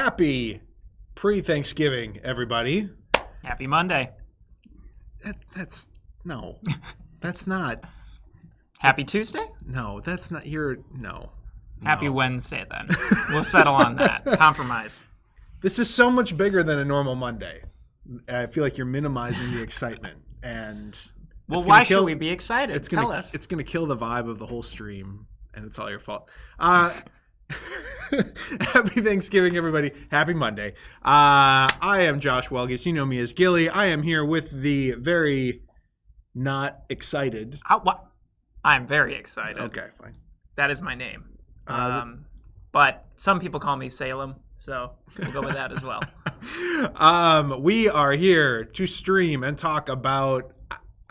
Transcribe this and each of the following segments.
Happy pre-Thanksgiving, everybody. Happy Monday. That's no. That's not. Happy Tuesday? No, that's not your no. Happy Wednesday then. We'll settle on that. Compromise. This is so much bigger than a normal Monday. I feel like you're minimizing the excitement, and well, why should we be excited? Tell us. It's going to kill the vibe of the whole stream, and it's all your fault. Happy Thanksgiving, everybody. Happy Monday. I am Josh Welges. You know me as Gilly. I am here with the very not excited. I'm very excited. Okay, fine. That is my name. But some people call me Salem, so we'll go with that as well. We are here to stream and talk about,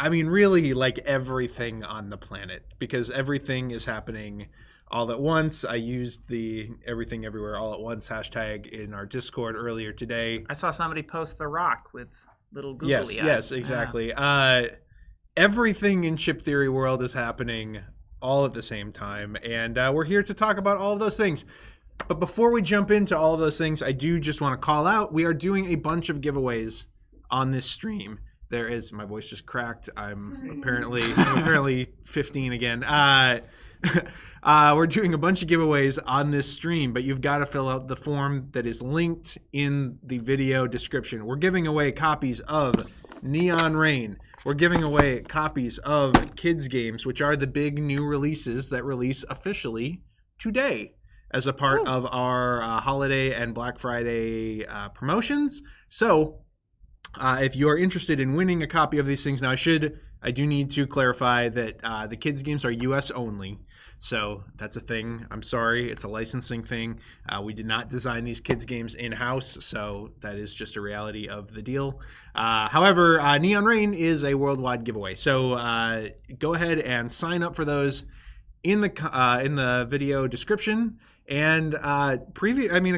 really like everything on the planet, because everything is happening all at once. I used the everything everywhere all at once hashtag in our Discord earlier today. I saw somebody post The Rock with little googly eyes. Yes, exactly. Yeah. Everything in chip theory world is happening all at the same time, and we're here to talk about all of those things. But before we jump into all of those things, I do just want to call out, we are doing a bunch of giveaways on this stream. There is, my voice just cracked. I'm apparently 15 again. We're doing a bunch of giveaways on this stream, but you've got to fill out the form that is linked in the video description. We're giving away copies of Neon Rain. We're giving away copies of Kids Games, which are the big new releases that release officially today as a part of our holiday and Black Friday promotions. So if you are interested in winning a copy of these things, now I do need to clarify that the Kids Games are US only. So that's a thing. I'm sorry. It's a licensing thing. We did not design these kids games in-house, so that is just a reality of the deal. However, Neon Rain is a worldwide giveaway. So go ahead and sign up for those in the video description. And a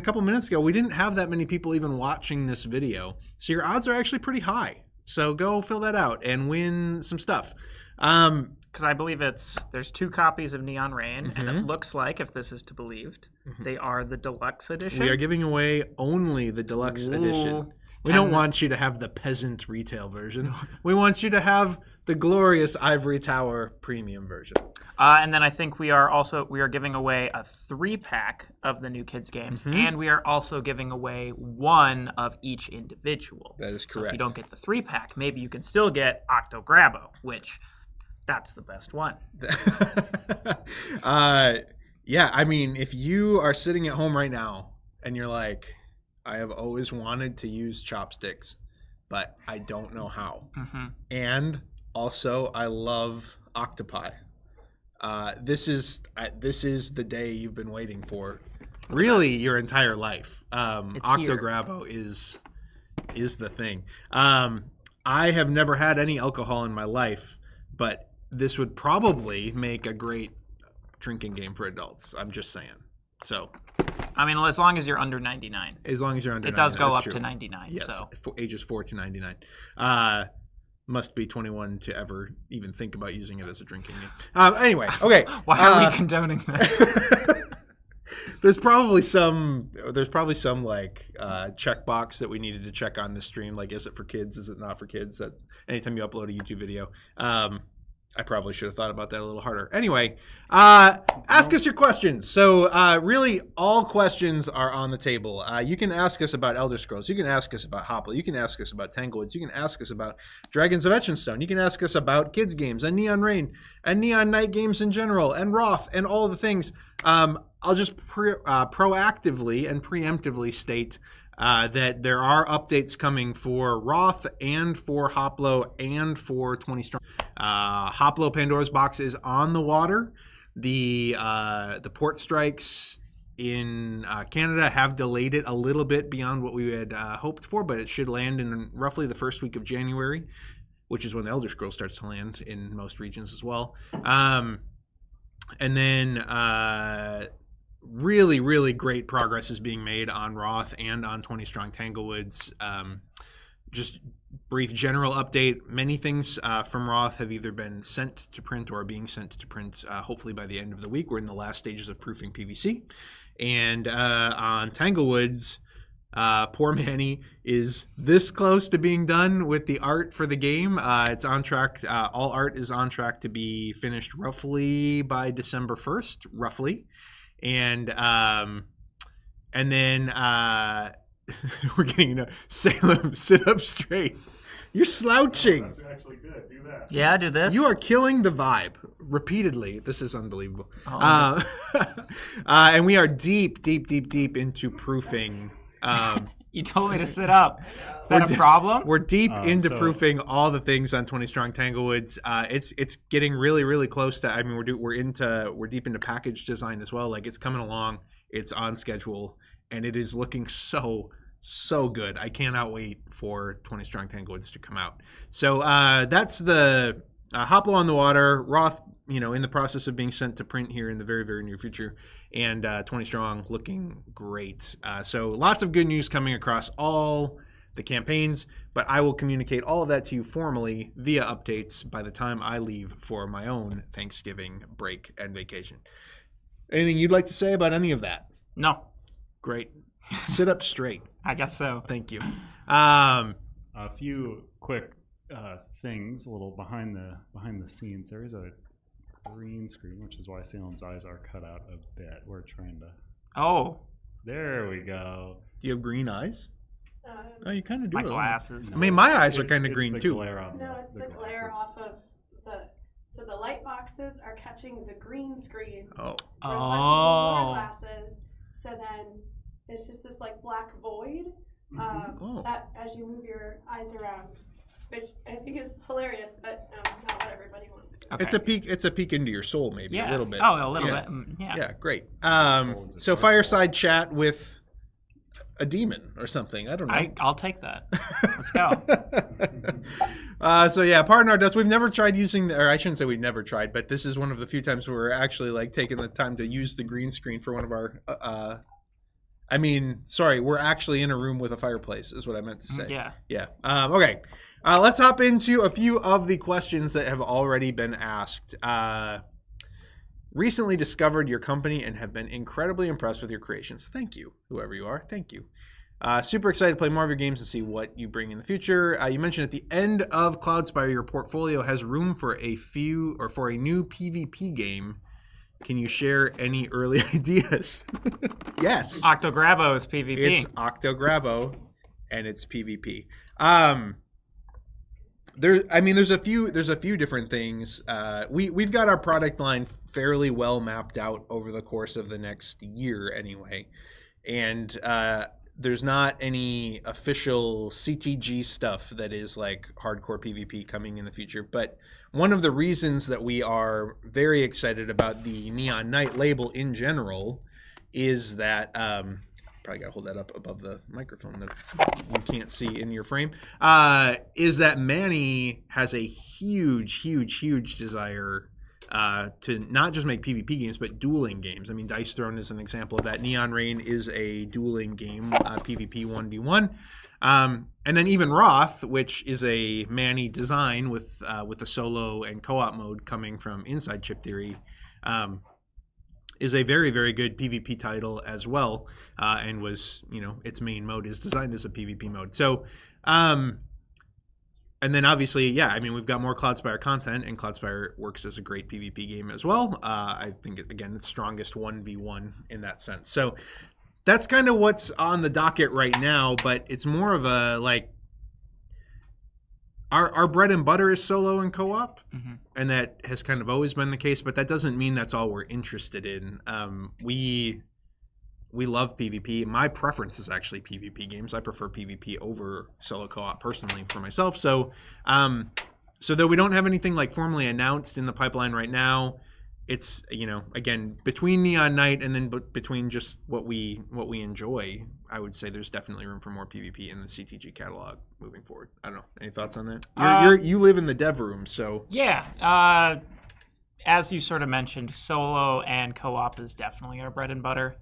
couple minutes ago, we didn't have that many people even watching this video. So your odds are actually pretty high. So go fill that out and win some stuff. Because I believe there's 2 copies of Neon Rain, and it looks like, if this is to believed, they are the deluxe edition. We are giving away only the deluxe edition. We don't want you to have the peasant retail version. We want you to have the glorious Ivory Tower premium version. And then I think we are giving away a 3-pack of the new kids games, and we are also giving away 1 of each individual. That is correct. So if you don't get the 3-pack, maybe you can still get OctoGrabbo, which that's the best one. If you are sitting at home right now and you're like, I have always wanted to use chopsticks, but I don't know how. And also, I love octopi. This is the day you've been waiting for, really, your entire life. OctoGrabbo is the thing. I have never had any alcohol in my life, but this would probably make a great drinking game for adults. I'm just saying. So, as long as you're under 99. As long as you're under 99. It does go up true. to 99. Yes, so. Ages 4 to 99. Must be 21 to ever even think about using it as a drinking game. Anyway, okay. Why are we condoning that? There's probably some like checkbox that we needed to check on this stream. Like, is it for kids? Is it not for kids? That anytime you upload a YouTube video, I probably should have thought about that a little harder. Anyway, ask us your questions. So really, all questions are on the table. You can ask us about Elder Scrolls. You can ask us about Hopple. You can ask us about Tanglewoods. You can ask us about Dragons of Etchenstone. You can ask us about kids games and Neon Rain and Neon Night games in general and Roth and all the things. I'll just proactively and preemptively state that there are updates coming for Roth and for Hoplo and for 20 Strong. Hoplo Pandora's Box is on the water. The port strikes in Canada have delayed it a little bit beyond what we had hoped for, but it should land in roughly the first week of January, which is when the Elder Scrolls starts to land in most regions as well. And then really, really great progress is being made on Roth and on 20 Strong Tanglewoods. Just brief general update. Many things from Roth have either been sent to print or are being sent to print hopefully by the end of the week. We're in the last stages of proofing PVC. And on Tanglewoods, Poor Manny is this close to being done with the art for the game. It's on track. All art is on track to be finished roughly by December 1st, roughly. And then we're getting Salem, sit up straight. You're slouching. That's actually good. Do that. Yeah, do this. You are killing the vibe repeatedly. This is unbelievable. And we are deep into proofing. You told me to sit up. Is that a problem? We're deep into proofing all the things on 20 Strong Tanglewoods. It's getting really close to. I mean, we're deep into package design as well. Like, it's coming along. It's on schedule, and it is looking so good. I cannot wait for 20 Strong Tanglewoods to come out. So that's the Hoplo on the Water, Roth, in the process of being sent to print here in the very near future, and 20 Strong looking great. So lots of good news coming across all the campaigns, but I will communicate all of that to you formally via updates by the time I leave for my own Thanksgiving break and vacation. Anything you'd like to say about any of that? No. Great. Sit up straight. I guess so. Thank you. A few quick things, a little behind the scenes. There is a green screen, which is why Salem's eyes are cut out a bit. We're trying to. Oh. There we go. Do you have green eyes? Oh, you kind of do. My glasses. I mean, my eyes are kind of green too. No, it's the glare off of so the light boxes are catching the green screen. Oh. Reflecting the glasses. So then it's just this like black void that as you move your eyes around, which I think is hilarious, but not what everybody wants to see. Okay. It's a peek into your soul, maybe a little bit. Oh, a little bit. Yeah. Yeah, great. So fireside chat with a demon or something. I don't know. I'll take that. Let's go. So yeah, pardon our dust. We've never tried using, or I shouldn't say we've never tried, but this is one of the few times where we're actually like taking the time to use the green screen for one of our. We're actually in a room with a fireplace, is what I meant to say. Yeah. Yeah. Okay. Let's hop into a few of the questions that have already been asked. Recently discovered your company and have been incredibly impressed with your creations. Thank you, whoever you are. Thank you. Super excited to play more of your games and see what you bring in the future. You mentioned at the end of Cloudspire, your portfolio has room for a new PvP game. Can you share any early ideas? Yes. OctoGrabbo is PvP. It's OctoGrabbo, and it's PvP. There's a few different things. We've got our product line fairly well mapped out over the course of the next year, anyway, and there's not any official CTG stuff that is like hardcore PvP coming in the future. But one of the reasons that we are very excited about the Neon Knight label in general is that probably gotta hold that up above the microphone that you can't see in your frame, is that Manny has a huge desire to not just make PvP games, but dueling games. I mean, Dice Throne is an example of that. Neon Rain is a dueling game, PvP 1v1. And then even Roth, which is a Manny design with the solo and co-op mode coming from Inside Chip Theory, is a very good PvP title as well, and was, its main mode is designed as a PvP mode. So, and then obviously, we've got more Cloudspire content, and Cloudspire works as a great PvP game as well. I think, again, it's strongest 1v1 in that sense. So that's kind of what's on the docket right now, but it's more of a, like, our bread and butter is solo and co-op, and that has kind of always been the case, but that doesn't mean that's all we're interested in. We love PvP. My preference is actually PvP games. I prefer PvP over solo co-op personally for myself. So, so though we don't have anything like formally announced in the pipeline right now, it's, again, between Neon Knight and then between just what we enjoy, I would say there's definitely room for more PvP in the CTG catalog moving forward. I don't know. Any thoughts on that? You live in the dev room, so. Yeah. As you sort of mentioned, solo and co-op is definitely our bread and butter.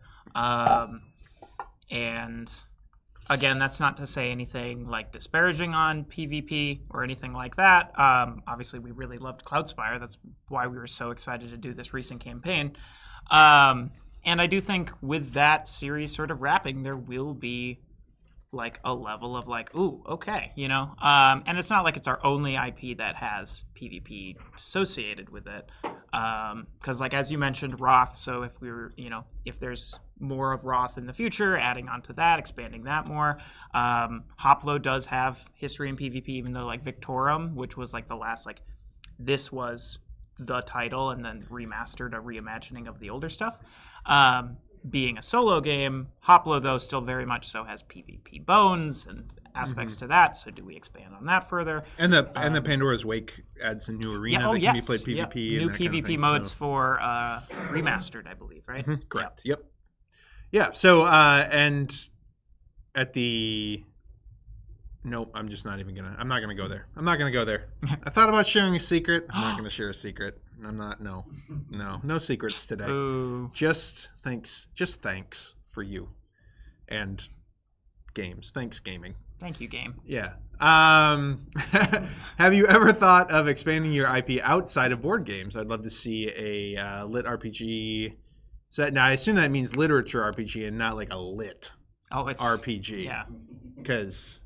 And again, that's not to say anything like disparaging on PvP or anything like that. Obviously, we really loved Cloudspire. That's why we were so excited to do this recent campaign. And I do think with that series sort of wrapping, there will be like a level of like, ooh, okay, you know. And it's not like it's our only IP that has PvP associated with it, because like as you mentioned, Roth. So if we were, you know, if there's more of Roth in the future, adding on to that, expanding that more. Hoplo does have history in PvP, even though like Victorum, which was like the last, like this was the title and then remastered, a reimagining of the older stuff. Being a solo game, Hoplo though still very much so has PvP bones and aspects to that. So do we expand on that further? And the Pandora's Wake adds a new arena that can be played PvP. Yep. And New that PvP kind of thing, modes so. for remastered, I believe, right? Correct. Yep. Yeah. So and at the nope, I'm just not even gonna. I'm not gonna go there. I'm not gonna go there. I thought about sharing a secret. I'm not gonna share a secret. I'm not. No secrets today. Ooh. Just thanks for you and games. Thanks, gaming. Thank you, game. Yeah. Have you ever thought of expanding your IP outside of board games? I'd love to see a lit RPG set. Now, I assume that means literature RPG and not like a lit RPG. Yeah. Because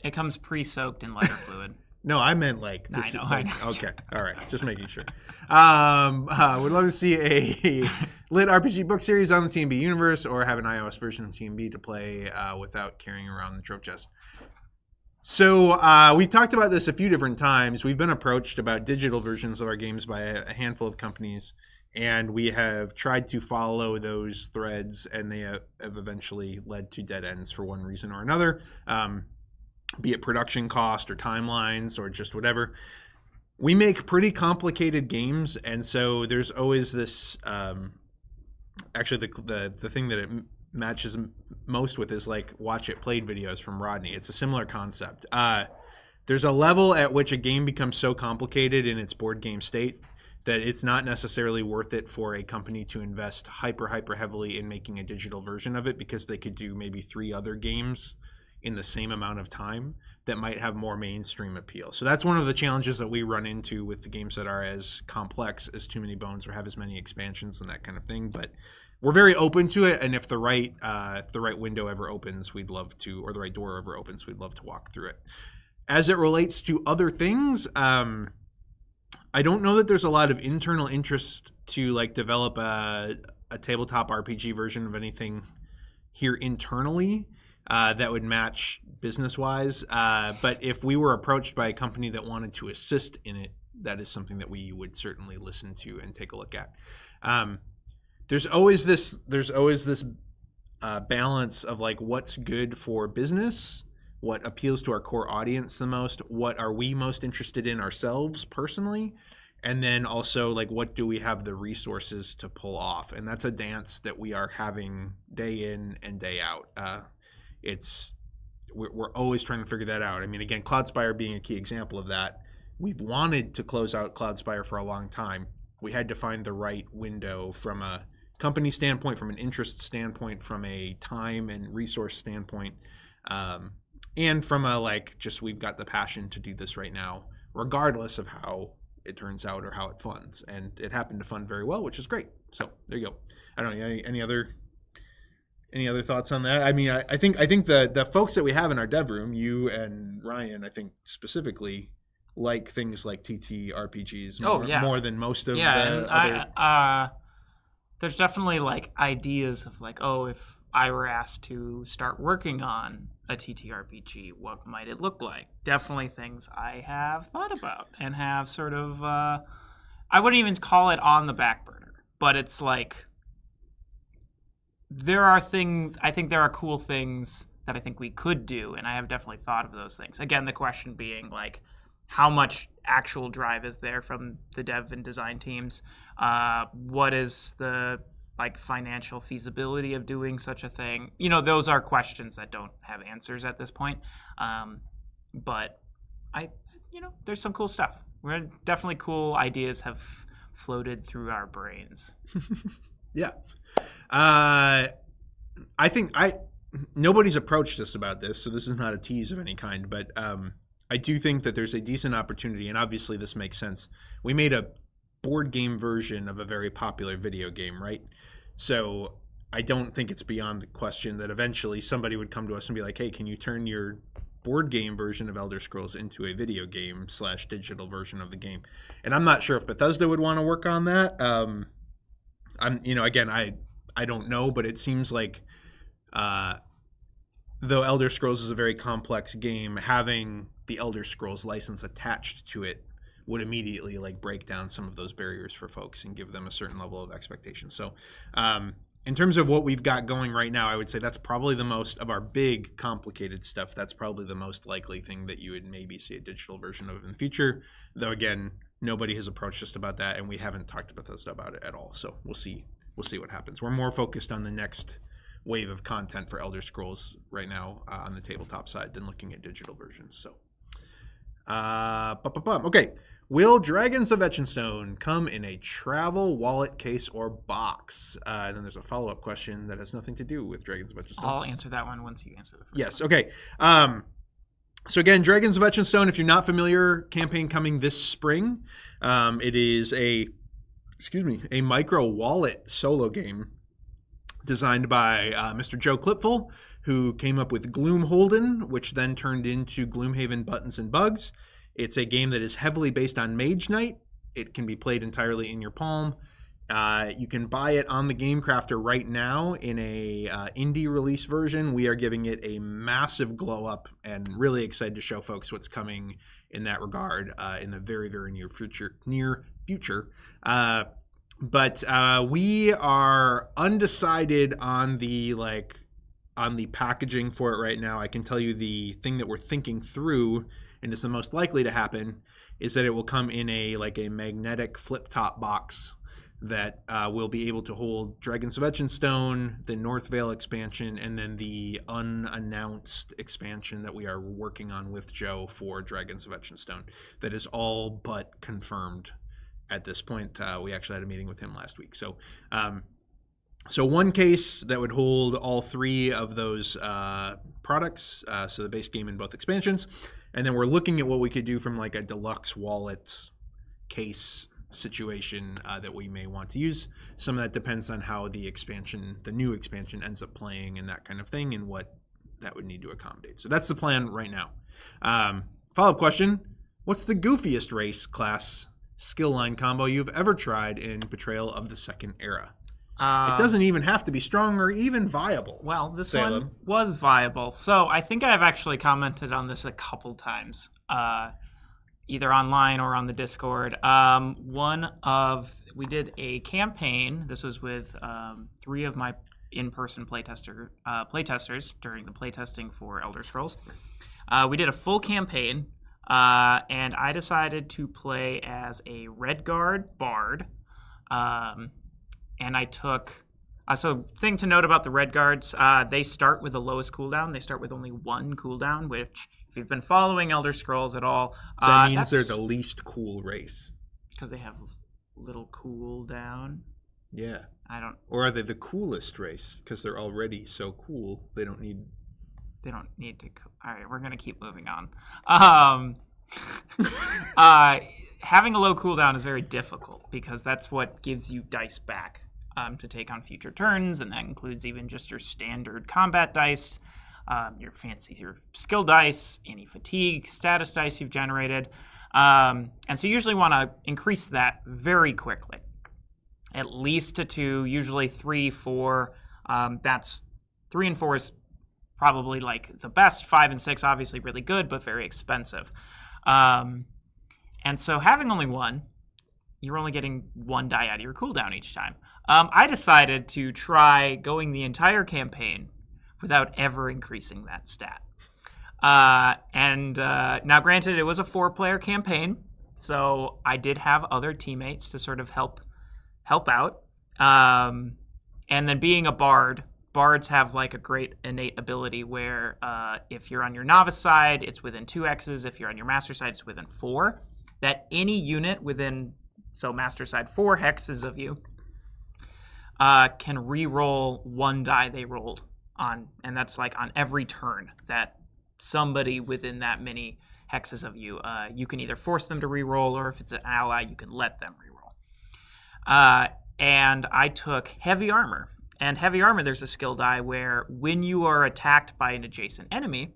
it comes pre-soaked in lighter fluid. no, I meant like this. I know. Okay, all right, just making sure. Would love to see a lit RPG book series on the TMB universe, or have an iOS version of TMB to play without carrying around the trove chest. So we talked about this a few different times. We've been approached about digital versions of our games by a handful of companies, and we have tried to follow those threads, and they have eventually led to dead ends for one reason or another. Be it production cost or timelines or just whatever. We make pretty complicated games, and so there's always this. Actually, the thing that it matches most with is like watch it played videos from Rodney. It's a similar concept. There's a level at which a game becomes so complicated in its board game state that it's not necessarily worth it for a company to invest hyper heavily in making a digital version of it, because they could do maybe 3 other games in the same amount of time that might have more mainstream appeal. So that's one of the challenges that we run into with the games that are as complex as Too Many Bones or have as many expansions and that kind of thing. But we're very open to it, and if the right window ever opens, we'd love to, or the right door ever opens, we'd love to walk through it. As it relates to other things, I don't know that there's a lot of internal interest to like develop a tabletop RPG version of anything here internally. That would match business-wise. But if we were approached by a company that wanted to assist in it, that is something that we would certainly listen to and take a look at. There's always this balance of like what's good for business, what appeals to our core audience the most, what are we most interested in ourselves personally, and then also like what do we have the resources to pull off. And that's a dance that we are having day in and day out. We're always trying to figure that out. I mean, again, Cloudspire being a key example of that. We've wanted to close out Cloudspire for a long time. We had to find the right window from a company standpoint, from an interest standpoint, from a time and resource standpoint, and from a like just we've got the passion to do this right now, regardless of how it turns out or how it funds. And it happened to fund very well, which is great. So there you go. I don't know, any other thoughts on that? I mean, I think the folks that we have in our dev room, you and Ryan, I think specifically like things like TTRPGs more than most of the other. There's definitely like ideas of like, oh, if I were asked to start working on a TTRPG, what might it look like? Definitely things I have thought about and have sort of, I wouldn't even call it on the back burner, but it's like, there are things, I think there are cool things that I think we could do, and I have definitely thought of those things. Again, the question being like, how much actual drive is there from the dev and design teams? What is the like financial feasibility of doing such a thing? You know, those are questions that don't have answers at this point. But there's some cool stuff. We're definitely cool ideas have floated through our brains. Yeah. I think nobody's approached us about this, so this is not a tease of any kind, but I do think that there's a decent opportunity, and obviously this makes sense. We made a board game version of a very popular video game, right? So I don't think it's beyond the question that eventually somebody would come to us and be like, hey, can you turn your board game version of Elder Scrolls into a video game / digital version of the game? And I'm not sure if Bethesda would want to work on that. Again, I don't know, but it seems like though Elder Scrolls is a very complex game, having the Elder Scrolls license attached to it would immediately like break down some of those barriers for folks and give them a certain level of expectation. So in terms of what we've got going right now, I would say that's probably the most of our big complicated stuff. That's probably the most likely thing that you would maybe see a digital version of in the future. Though again, nobody has approached us about that, and we haven't talked to Bethesda about it at all. So we'll see what happens. We're more focused on the next wave of content for Elder Scrolls right now on the tabletop side than looking at digital versions. So, okay. Will Dragons of Etchenstone come in a travel, wallet, case, or box? And then there's a follow-up question that has nothing to do with Dragons of Etchenstone. I'll answer that one once you answer the first. Yes, okay. So again, Dragons of Etchenstone, if you're not familiar, campaign coming this spring. It is a micro wallet solo game designed by Mr. Joe Clipful, who came up with Gloomholden, which then turned into Gloomhaven Buttons and Bugs. It's a game that is heavily based on Mage Knight. It can be played entirely in your palm. You can buy it on the Game Crafter right now in a indie release version. We are giving it a massive glow up and really excited to show folks what's coming in that regard in the very, very near future. But we are undecided on the packaging for it right now. I can tell you the thing that we're thinking through, and is the most likely to happen, is that it will come in a magnetic flip-top box that will be able to hold Dragons of Etchenstone, the North Vale expansion, and then the unannounced expansion that we are working on with Joe for Dragons of Etchenstone. That is all but confirmed at this point. We actually had a meeting with him last week. So one case that would hold all three of those products, so the base game and both expansions. And then we're looking at what we could do from like a deluxe wallet case situation that we may want to use. Some of that depends on how the new expansion ends up playing and that kind of thing, and what that would need to accommodate. So that's the plan right now. Follow-up question: what's the goofiest race class skill line combo you've ever tried in Betrayal of the Second Era? It doesn't even have to be strong or even viable. Well, this Salem one was viable. So I think I've actually commented on this a couple times, either online or on the Discord. We did a campaign. This was with 3 of my in-person playtesters during the playtesting for Elder Scrolls. We did a full campaign, and I decided to play as a Redguard Bard. And I took... so thing to note about the Redguards, they start with the lowest cooldown. They start with only 1 cooldown, which, if you've been following Elder Scrolls at all... that means they're the least cool race. Because they have little cooldown? Yeah. I don't... Or are they the coolest race? Because they're already so cool, they don't need to... All right, we're going to keep moving on. Having a low cooldown is very difficult, because that's what gives you dice back to take on future turns, and that includes even just your standard combat dice, your skill dice, any fatigue, status dice you've generated. And so you usually want to increase that very quickly, at least to 2, usually 3, 4. That's 3 and 4 is probably like the best. 5 and 6 obviously really good, but very expensive. And so having only 1, you're only getting 1 die out of your cooldown each time. I decided to try going the entire campaign without ever increasing that stat. Now granted, it was a 4-player campaign, so I did have other teammates to sort of help out. And then being a bard, bards have like a great innate ability where if you're on your novice side, it's within 2x's. If you're on your master side, it's within 4. That any unit within, so master side 4 hexes of you, can re-roll 1 die they rolled on, and that's like on every turn that somebody within that many hexes of you, you can either force them to re-roll, or if it's an ally, you can let them re-roll. And I took heavy armor, And heavy armor, there's a skill die where when you are attacked by an adjacent enemy,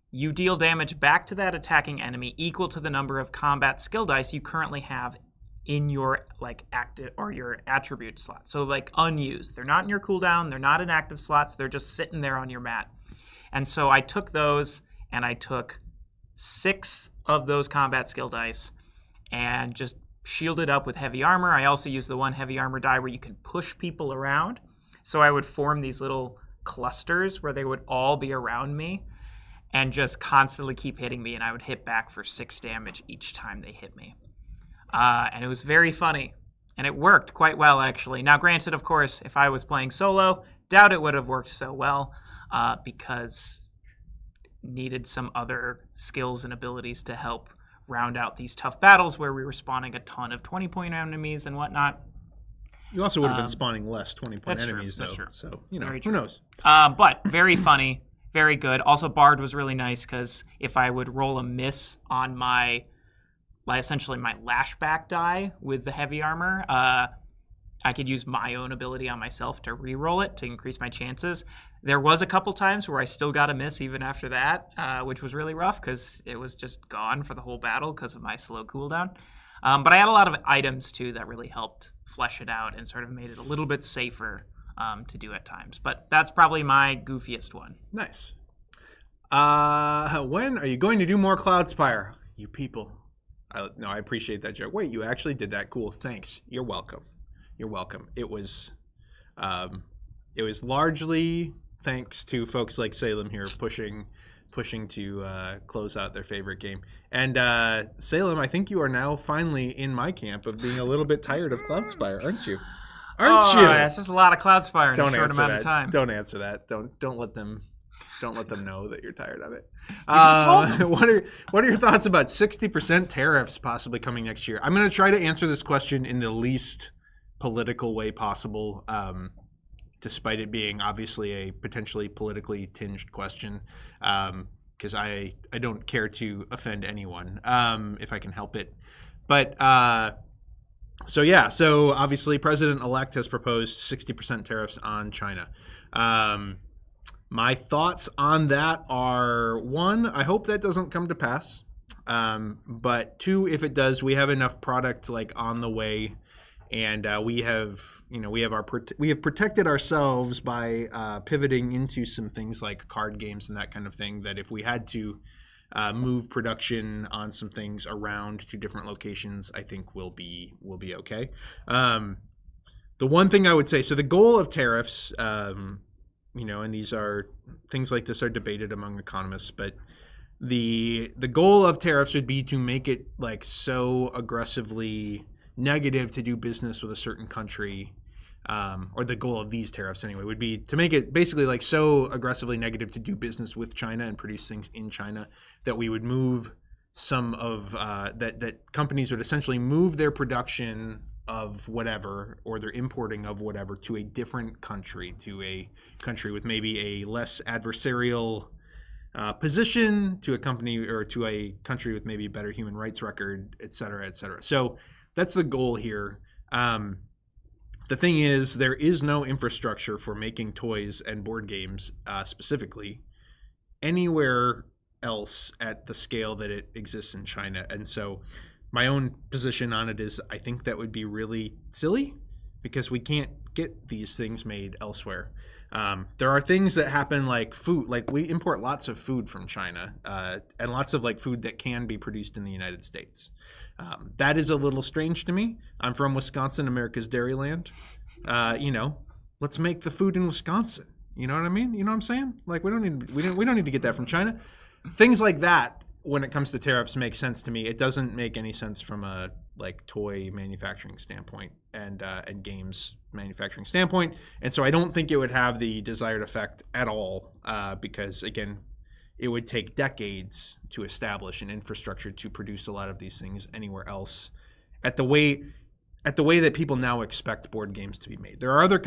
you deal damage back to that attacking enemy equal to the number of combat skill dice you currently have in your active or your attribute slot. So unused. They're not in your cooldown. They're not in active slots. They're just sitting there on your mat. And so I took those and I took 6 of those combat skill dice and just shielded up with heavy armor. I also used the one heavy armor die where you can push people around. So I would form these little clusters where they would all be around me and just constantly keep hitting me, and I would hit back for 6 damage each time they hit me. And it was very funny, and it worked quite well, actually. Now, granted, of course, if I was playing solo, doubt it would have worked so well because needed some other skills and abilities to help round out these tough battles where we were spawning a ton of 20-point enemies and whatnot. You also would have been spawning less 20-point enemies, true, though. true. So, who knows? But very funny, very good. Also, Bard was really nice because if I would roll a miss on essentially my lashback die with the heavy armor, I could use my own ability on myself to re-roll it to increase my chances. There was a couple times where I still got a miss even after that, which was really rough because it was just gone for the whole battle because of my slow cooldown. But I had a lot of items, too, that really helped flesh it out and sort of made it a little bit safer to do at times. But that's probably my goofiest one. Nice. When are you going to do more Cloudspire? You people. No, I appreciate that joke. Wait, you actually did that? Cool. Thanks. You're welcome. You're welcome. It was largely thanks to folks like Salem here pushing to close out their favorite game. And Salem, I think you are now finally in my camp of being a little bit tired of Cloudspire, aren't you? Aren't you? It's just a lot of Cloudspire in a short amount of time. Don't answer that. Don't let them know that you're tired of it. What are your thoughts about 60% tariffs possibly coming next year? I'm going to try to answer this question in the least political way possible, despite it being obviously a potentially politically tinged question, because I don't care to offend anyone if I can help it. But so obviously President-elect has proposed 60% tariffs on China. My thoughts on that are, 1, I hope that doesn't come to pass. But 2, if it does, we have enough product on the way, and we have protected ourselves by pivoting into some things like card games and that kind of thing, that if we had to move production on some things around to different locations, I think we'll be okay. The one thing I would say, so the goal of tariffs, and these are things like this are debated among economists, but the goal of tariffs would be to make it so aggressively negative to do business with a certain country, or the goal of these tariffs anyway would be to make it basically so aggressively negative to do business with China and produce things in China that we would move some of that companies would essentially move their production of whatever, or their importing of whatever, to a different country, to a country with maybe a less adversarial position, to a company or to a country with maybe a better human rights record, et cetera, et cetera. So that's the goal here. The thing is, there is no infrastructure for making toys and board games specifically anywhere else at the scale that it exists in China. And so my own position on it is I think that would be really silly because we can't get these things made elsewhere. There are things that happen like food, we import lots of food from China and lots of food that can be produced in the United States. That is a little strange to me. I'm from Wisconsin, America's Dairyland. Let's make the food in Wisconsin. You know what I mean? You know what I'm saying? We don't need to get that from China. Things like that, when it comes to tariffs, make sense to me. It doesn't make any sense from a toy manufacturing standpoint and games manufacturing standpoint. And so I don't think it would have the desired effect at all because, again, it would take decades to establish an infrastructure to produce a lot of these things anywhere else at the way that people now expect board games to be made. There are other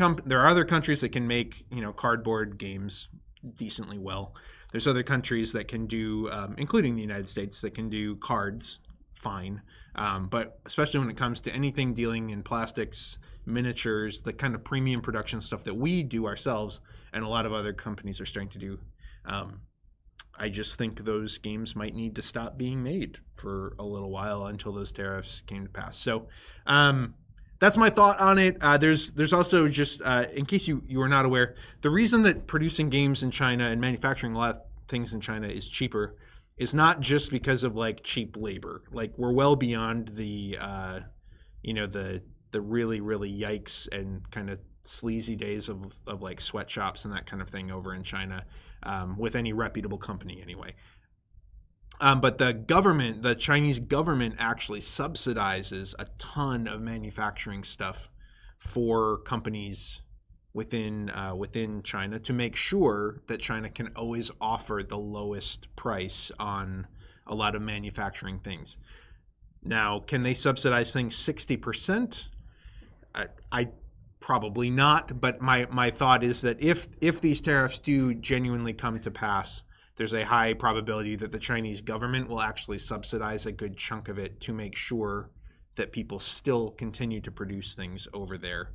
countries that can make cardboard games decently well. There's other countries that can do, including the United States, that can do cards fine. But especially when it comes to anything dealing in plastics, miniatures, the kind of premium production stuff that we do ourselves and a lot of other companies are starting to do, I just think those games might need to stop being made for a little while until those tariffs came to pass. So that's my thought on it. There's also just, in case you are not aware, the reason that producing games in China and manufacturing a lot of things in China is cheaper is not just because of like cheap labor. Like we're well beyond the really, really yikes and kind of sleazy days of like sweatshops and that kind of thing over in China, with any reputable company anyway. But the Chinese government actually subsidizes a ton of manufacturing stuff for companies within China to make sure that China can always offer the lowest price on a lot of manufacturing things. Now, can they subsidize things 60%? I probably not, but my thought is that if these tariffs do genuinely come to pass, there's a high probability that the Chinese government will actually subsidize a good chunk of it to make sure that people still continue to produce things over there.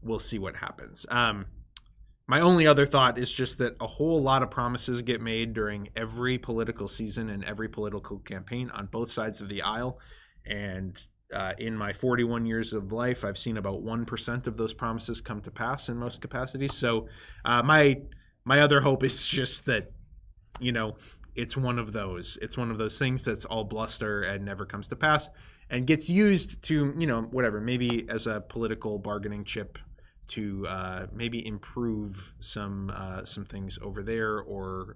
We'll see what happens. My only other thought is just that a whole lot of promises get made during every political season and every political campaign on both sides of the aisle. And in my 41 years of life, I've seen about 1% of those promises come to pass in most capacities. So my other hope is just that, it's one of those. It's one of those things that's all bluster and never comes to pass and gets used to, whatever, maybe as a political bargaining chip to maybe improve some things over there or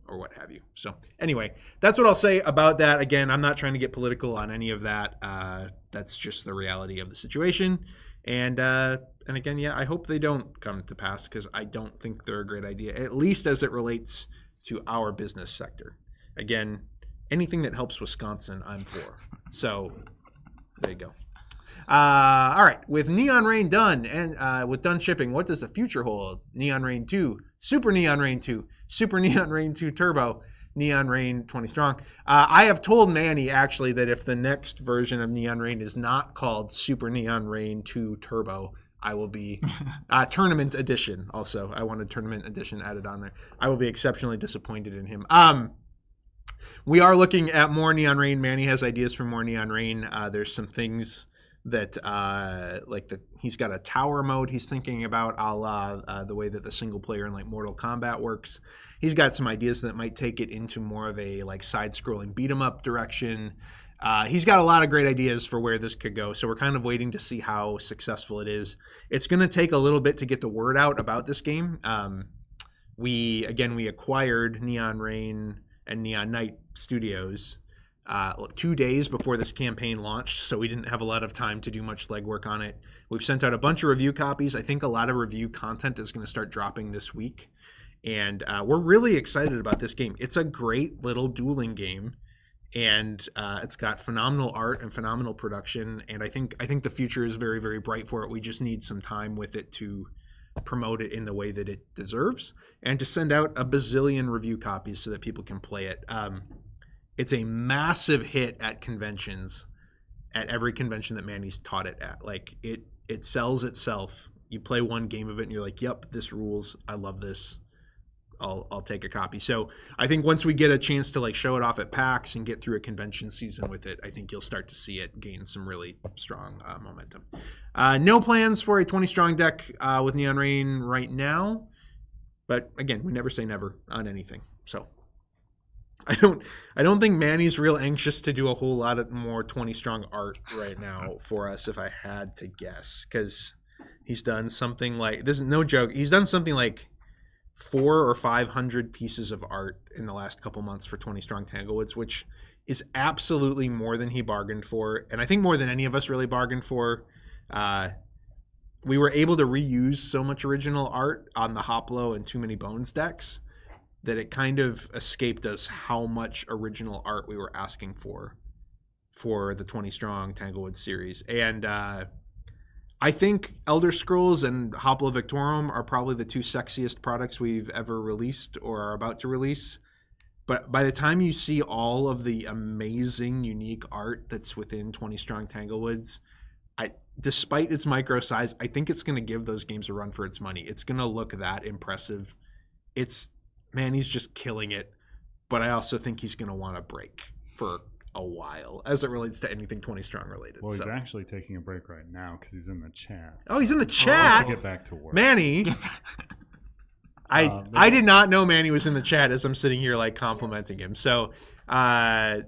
what have you. So anyway, that's what I'll say about that. Again, I'm not trying to get political on any of that. That's just the reality of the situation. And again, I hope they don't come to pass because I don't think they're a great idea, at least as it relates to our business sector. Again, anything that helps Wisconsin, I'm for. So there you go. All right, with Neon Rain done and with done shipping, what does the future hold? Neon Rain 2, Super Neon Rain 2, Super Neon Rain 2 Turbo, Neon Rain 20 Strong. I have told Manny actually that if the next version of Neon Rain is not called Super Neon Rain 2 Turbo, I will be Tournament Edition. Also, I wanted Tournament Edition added on there. I will be exceptionally disappointed in him. We are looking at more Neon Rain. Manny has ideas for more Neon Rain. There's some things that he's got a tower mode he's thinking about, a la the way that the single player in like Mortal Kombat works. He's got some ideas that might take it into more of a like side-scrolling beat 'em up direction. He's got a lot of great ideas for where this could go, so we're kind of waiting to see how successful it is. It's going to take a little bit to get the word out about this game. We acquired Neon Rain and Neon Night Studios 2 days before this campaign launched, so we didn't have a lot of time to do much legwork on it. We've sent out a bunch of review copies. I think a lot of review content is going to start dropping this week, and we're really excited about this game. It's a great little dueling game, and it's got phenomenal art and phenomenal production, and I think the future is very, very bright for it. We just need some time with it to promote it in the way that it deserves and to send out a bazillion review copies so that people can play it. It's a massive hit at conventions, at every convention that Manny's taught it at. Like it sells itself. You play one game of it and you're like, yep, this rules. I love this. I'll take a copy. So I think once we get a chance to like show it off at PAX and get through a convention season with it, I think you'll start to see it gain some really strong momentum. No plans for a 20 strong deck with Neon Rain right now, but again, we never say never on anything. So I don't think Manny's real anxious to do a whole lot of more 20 strong art right now for us, if I had to guess, because he's done something like, this is no joke, he's done something like 400 or 500 pieces of art in the last couple months for 20 Strong Tanglewoods, which is absolutely more than he bargained for, and I think more than any of us really bargained for. We were able to reuse so much original art on the Hoplo and Too Many Bones decks that it kind of escaped us how much original art we were asking for the 20 Strong Tanglewood series. And I think Elder Scrolls and Hoplo Victorum are probably the two sexiest products we've ever released or are about to release. But by the time you see all of the amazing, unique art that's within 20 Strong Tanglewoods, despite its micro size, I think it's going to give those games a run for its money. It's going to look that impressive. He's just killing it. But I also think he's going to want to break for a while as it relates to anything 20 Strong related. Well, he's actually taking a break right now because he's in the chat. Oh, he's in the chat? Get back to work. Manny. I did not know Manny was in the chat as I'm sitting here like complimenting him. So yeah.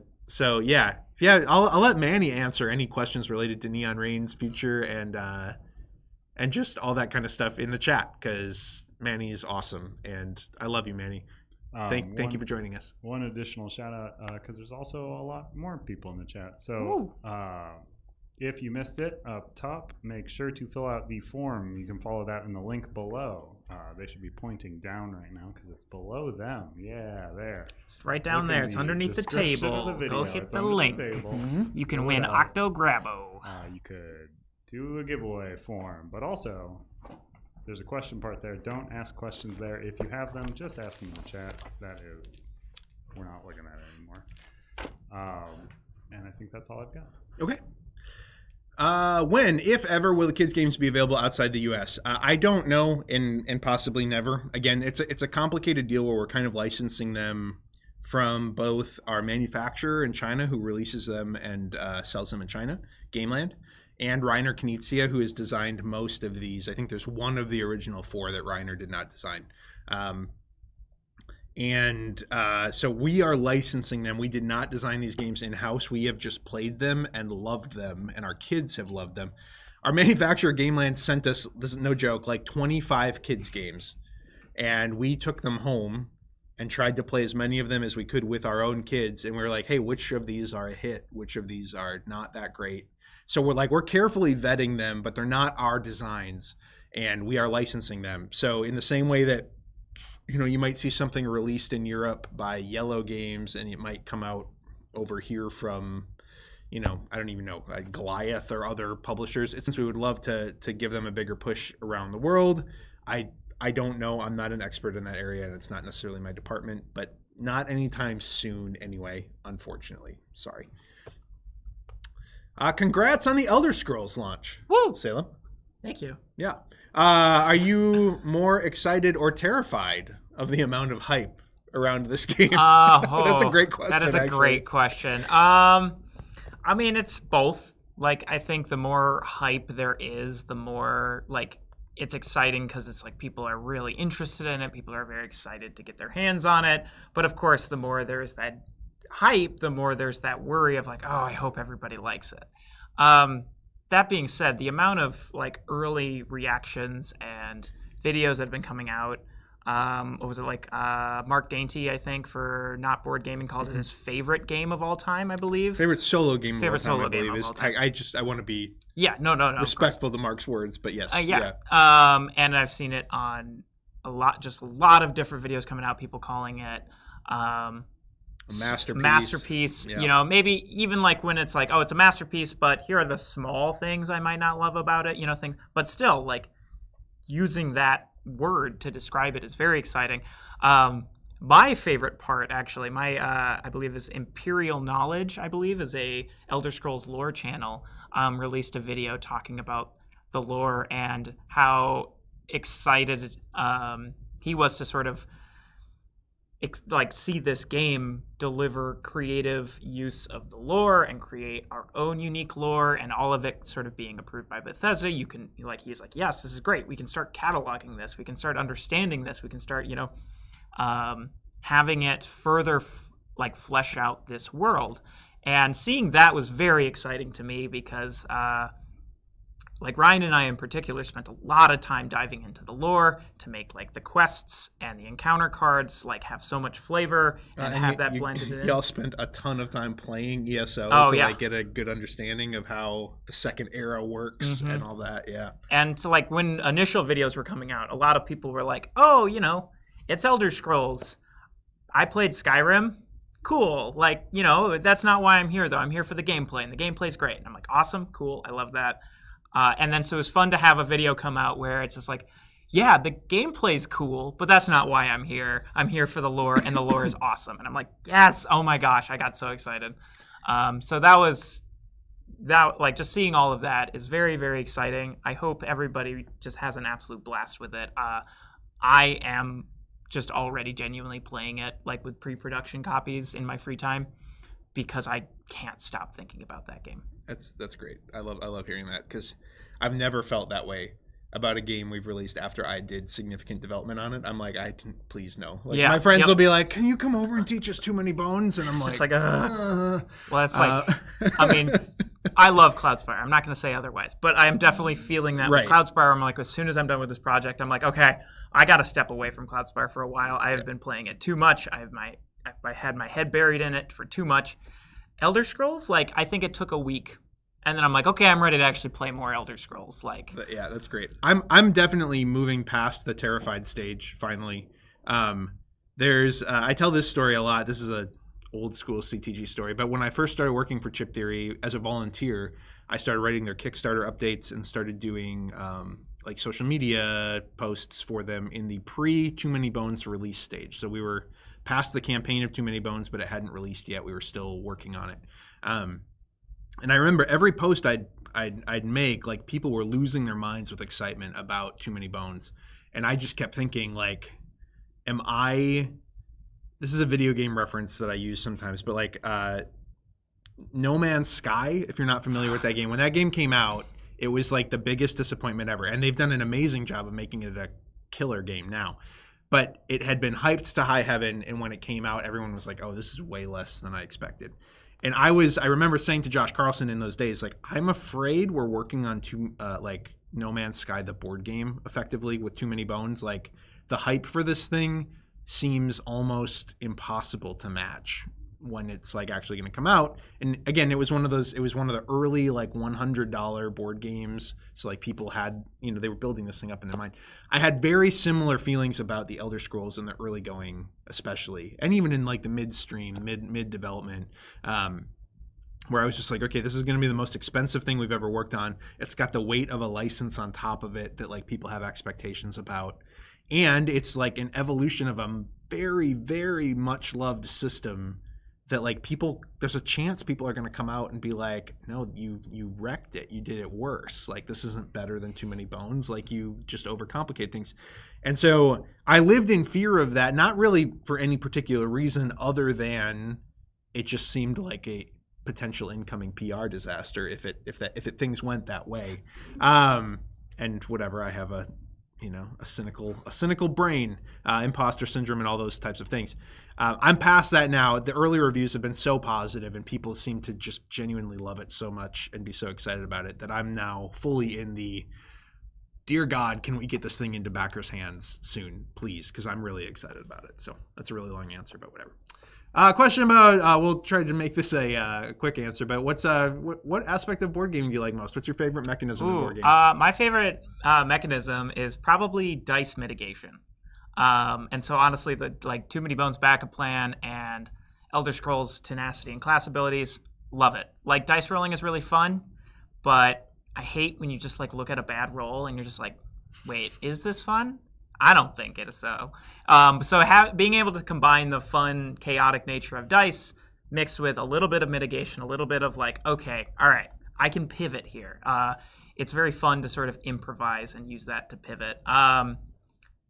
I'll let Manny answer any questions related to Neon Reign's future and just all that kind of stuff in the chat because Manny's awesome and I love you, Manny. Thank you for joining us. One additional shout out because there's also a lot more people in the chat. So if you missed it up top, make sure to fill out the form. You can follow that in the link below. They should be pointing down right now because it's below them. Yeah, there. It's right down there. It's underneath the table. Go hit the link. You can win OctoGrabbo. You could do a giveaway form, but also there's a question part there. Don't ask questions there. If you have them, just ask them in the chat. We're not looking at it anymore. And I think that's all I've got. Okay. When, if ever, will the kids' games be available outside the U.S.? I don't know, and possibly never. Again, it's a complicated deal where we're kind of licensing them from both our manufacturer in China, who releases them and sells them in China, Gameland, and Reiner Knizia, who has designed most of these. I think there's one of the original 4 that Reiner did not design. So we are licensing them. We did not design these games in-house. We have just played them and loved them, and our kids have loved them. Our manufacturer, Gameland, sent us, this is no joke, like 25 kids' games. And we took them home and tried to play as many of them as we could with our own kids. And we were like, hey, which of these are a hit? Which of these are not that great? So we're carefully vetting them, but they're not our designs. And we are licensing them. So in the same way that you might see something released in Europe by Yellow Games and it might come out over here from, I don't even know, like Goliath or other publishers. Since we would love to give them a bigger push around the world. I don't know. I'm not an expert in that area and it's not necessarily my department, but not anytime soon anyway, unfortunately. Sorry. Congrats on the Elder Scrolls launch. Woo! Salem. Thank you. Yeah. Are you more excited or terrified of the amount of hype around this game? That's a great question. That is a great question. I mean, it's both. Like, I think the more hype there is, the more, it's exciting because it's people are really interested in it. People are very excited to get their hands on it. But, of course, the more there's that hype, the more there's that worry of, I hope everybody likes it. That being said, the amount of early reactions and videos that have been coming out, what was it Mark Dainty, I think, for Not Board Gaming called it his favorite game of all time, I believe. Favorite solo game of all time, I believe. I want to be respectful to Mark's words, but yes. Yeah. And I've seen it on a lot of different videos coming out, people calling it a masterpiece. Yeah. Maybe even when it's it's a masterpiece, but here are the small things I might not love about it, but still using that word to describe it is very exciting. My favorite part, actually, I believe is Imperial Knowledge, is a Elder Scrolls lore channel, released a video talking about the lore and how excited he was to sort of see this game deliver creative use of the lore and create our own unique lore, and all of it sort of being approved by Bethesda. You can he's like, yes, this is great. We can start cataloging this. We can start understanding this. We can start having it further flesh out this world. And seeing that was very exciting to me because Ryan and I in particular spent a lot of time diving into the lore to make the quests and the encounter cards have so much flavor and have that blended in. Y'all spent a ton of time playing ESO to get a good understanding of how the second era works and all that. Yeah. And so when initial videos were coming out, a lot of people were like, oh, it's Elder Scrolls. I played Skyrim. Cool. That's not why I'm here though. I'm here for the gameplay and the gameplay's great. And I'm like, awesome, cool. I love that. And then so it was fun to have a video come out where it's just yeah, the gameplay's cool, but that's not why I'm here. I'm here for the lore, and the lore is awesome. And I'm like, yes, oh my gosh, I got so excited. So like just seeing all of that is very, very exciting. I hope everybody just has an absolute blast with it. I am just already genuinely playing it like with pre-production copies in my free time because I can't stop thinking about that game. That's great. I love hearing that because I've never felt that way about a game we've released after I did significant development on it. I'm like, please no. Like my friends will be like, "Can you come over and teach us Too Many Bones?" And I'm like, well, it's like, I mean, I love Cloudspire. I'm not going to say otherwise, but I am definitely feeling that with Cloudspire. I'm like, as soon as I'm done with this project, I'm like, okay, I got to step away from Cloudspire for a while. I have been playing it too much. I had my head buried in it for too much. Elder Scrolls, like, I think it took a week. And then I'm like, okay, I'm ready to actually play more Elder Scrolls. Like, yeah, that's great. I'm definitely moving past the terrified stage finally. There's I tell this story a lot. This is a old school CTG story, but when I first started working for Chip Theory as a volunteer, I started writing their Kickstarter updates and started doing like social media posts for them in the pre Too Many Bones release stage. So we were past the campaign of Too Many Bones, but it hadn't released yet. We were still working on it. And I remember every post I'd make, like, people were losing their minds with excitement about Too Many Bones. And I just kept thinking, like, this is a video game reference that I use sometimes, but like No Man's Sky, if you're not familiar with that game, when that game came out, it was like the biggest disappointment ever. And they've done an amazing job of making it a killer game now. But it had been hyped to high heaven, and when it came out, everyone was like, oh, this is way less than I expected. And I remember saying to Josh Carlson in those days, like, I'm afraid we're working on like No Man's Sky, the board game, effectively, with Too Many Bones. Like, the hype for this thing seems almost impossible to match when it's like actually going to come out. And again, it was one of the early like $100 board games. So like people had, they were building this thing up in their mind. I had very similar feelings about the Elder Scrolls in the early going, especially, and even in like the midstream, mid development, where I was just like, okay, this is going to be the most expensive thing we've ever worked on. It's got the weight of a license on top of it that like people have expectations about. And it's like an evolution of a very, very much loved system that like there's a chance people are going to come out and be like, no, you wrecked it. You did it worse. Like, this isn't better than Too Many Bones. Like, you just overcomplicate things. And so I lived in fear of that, not really for any particular reason other than it just seemed like a potential incoming PR disaster if things went that way. And whatever, I have a cynical brain, imposter syndrome, and all those types of things. I'm past that now. The early reviews have been so positive, and people seem to just genuinely love it so much and be so excited about it that I'm now fully in the, dear God, can we get this thing into backers' hands soon, please? Because I'm really excited about it. So that's a really long answer, but whatever. Question about, we'll try to make this a quick answer, but what aspect of board gaming do you like most? What's your favorite mechanism in board games? My favorite mechanism is probably dice mitigation. And so honestly, the like Too Many Bones backup plan and Elder Scrolls tenacity and class abilities, love it. Like, dice rolling is really fun, but I hate when you just like look at a bad roll and you're just like, wait, is this fun? I don't think it is so. Being able to combine the fun, chaotic nature of dice mixed with a little bit of mitigation, a little bit of like, okay, all right, I can pivot here. It's very fun to sort of improvise and use that to pivot.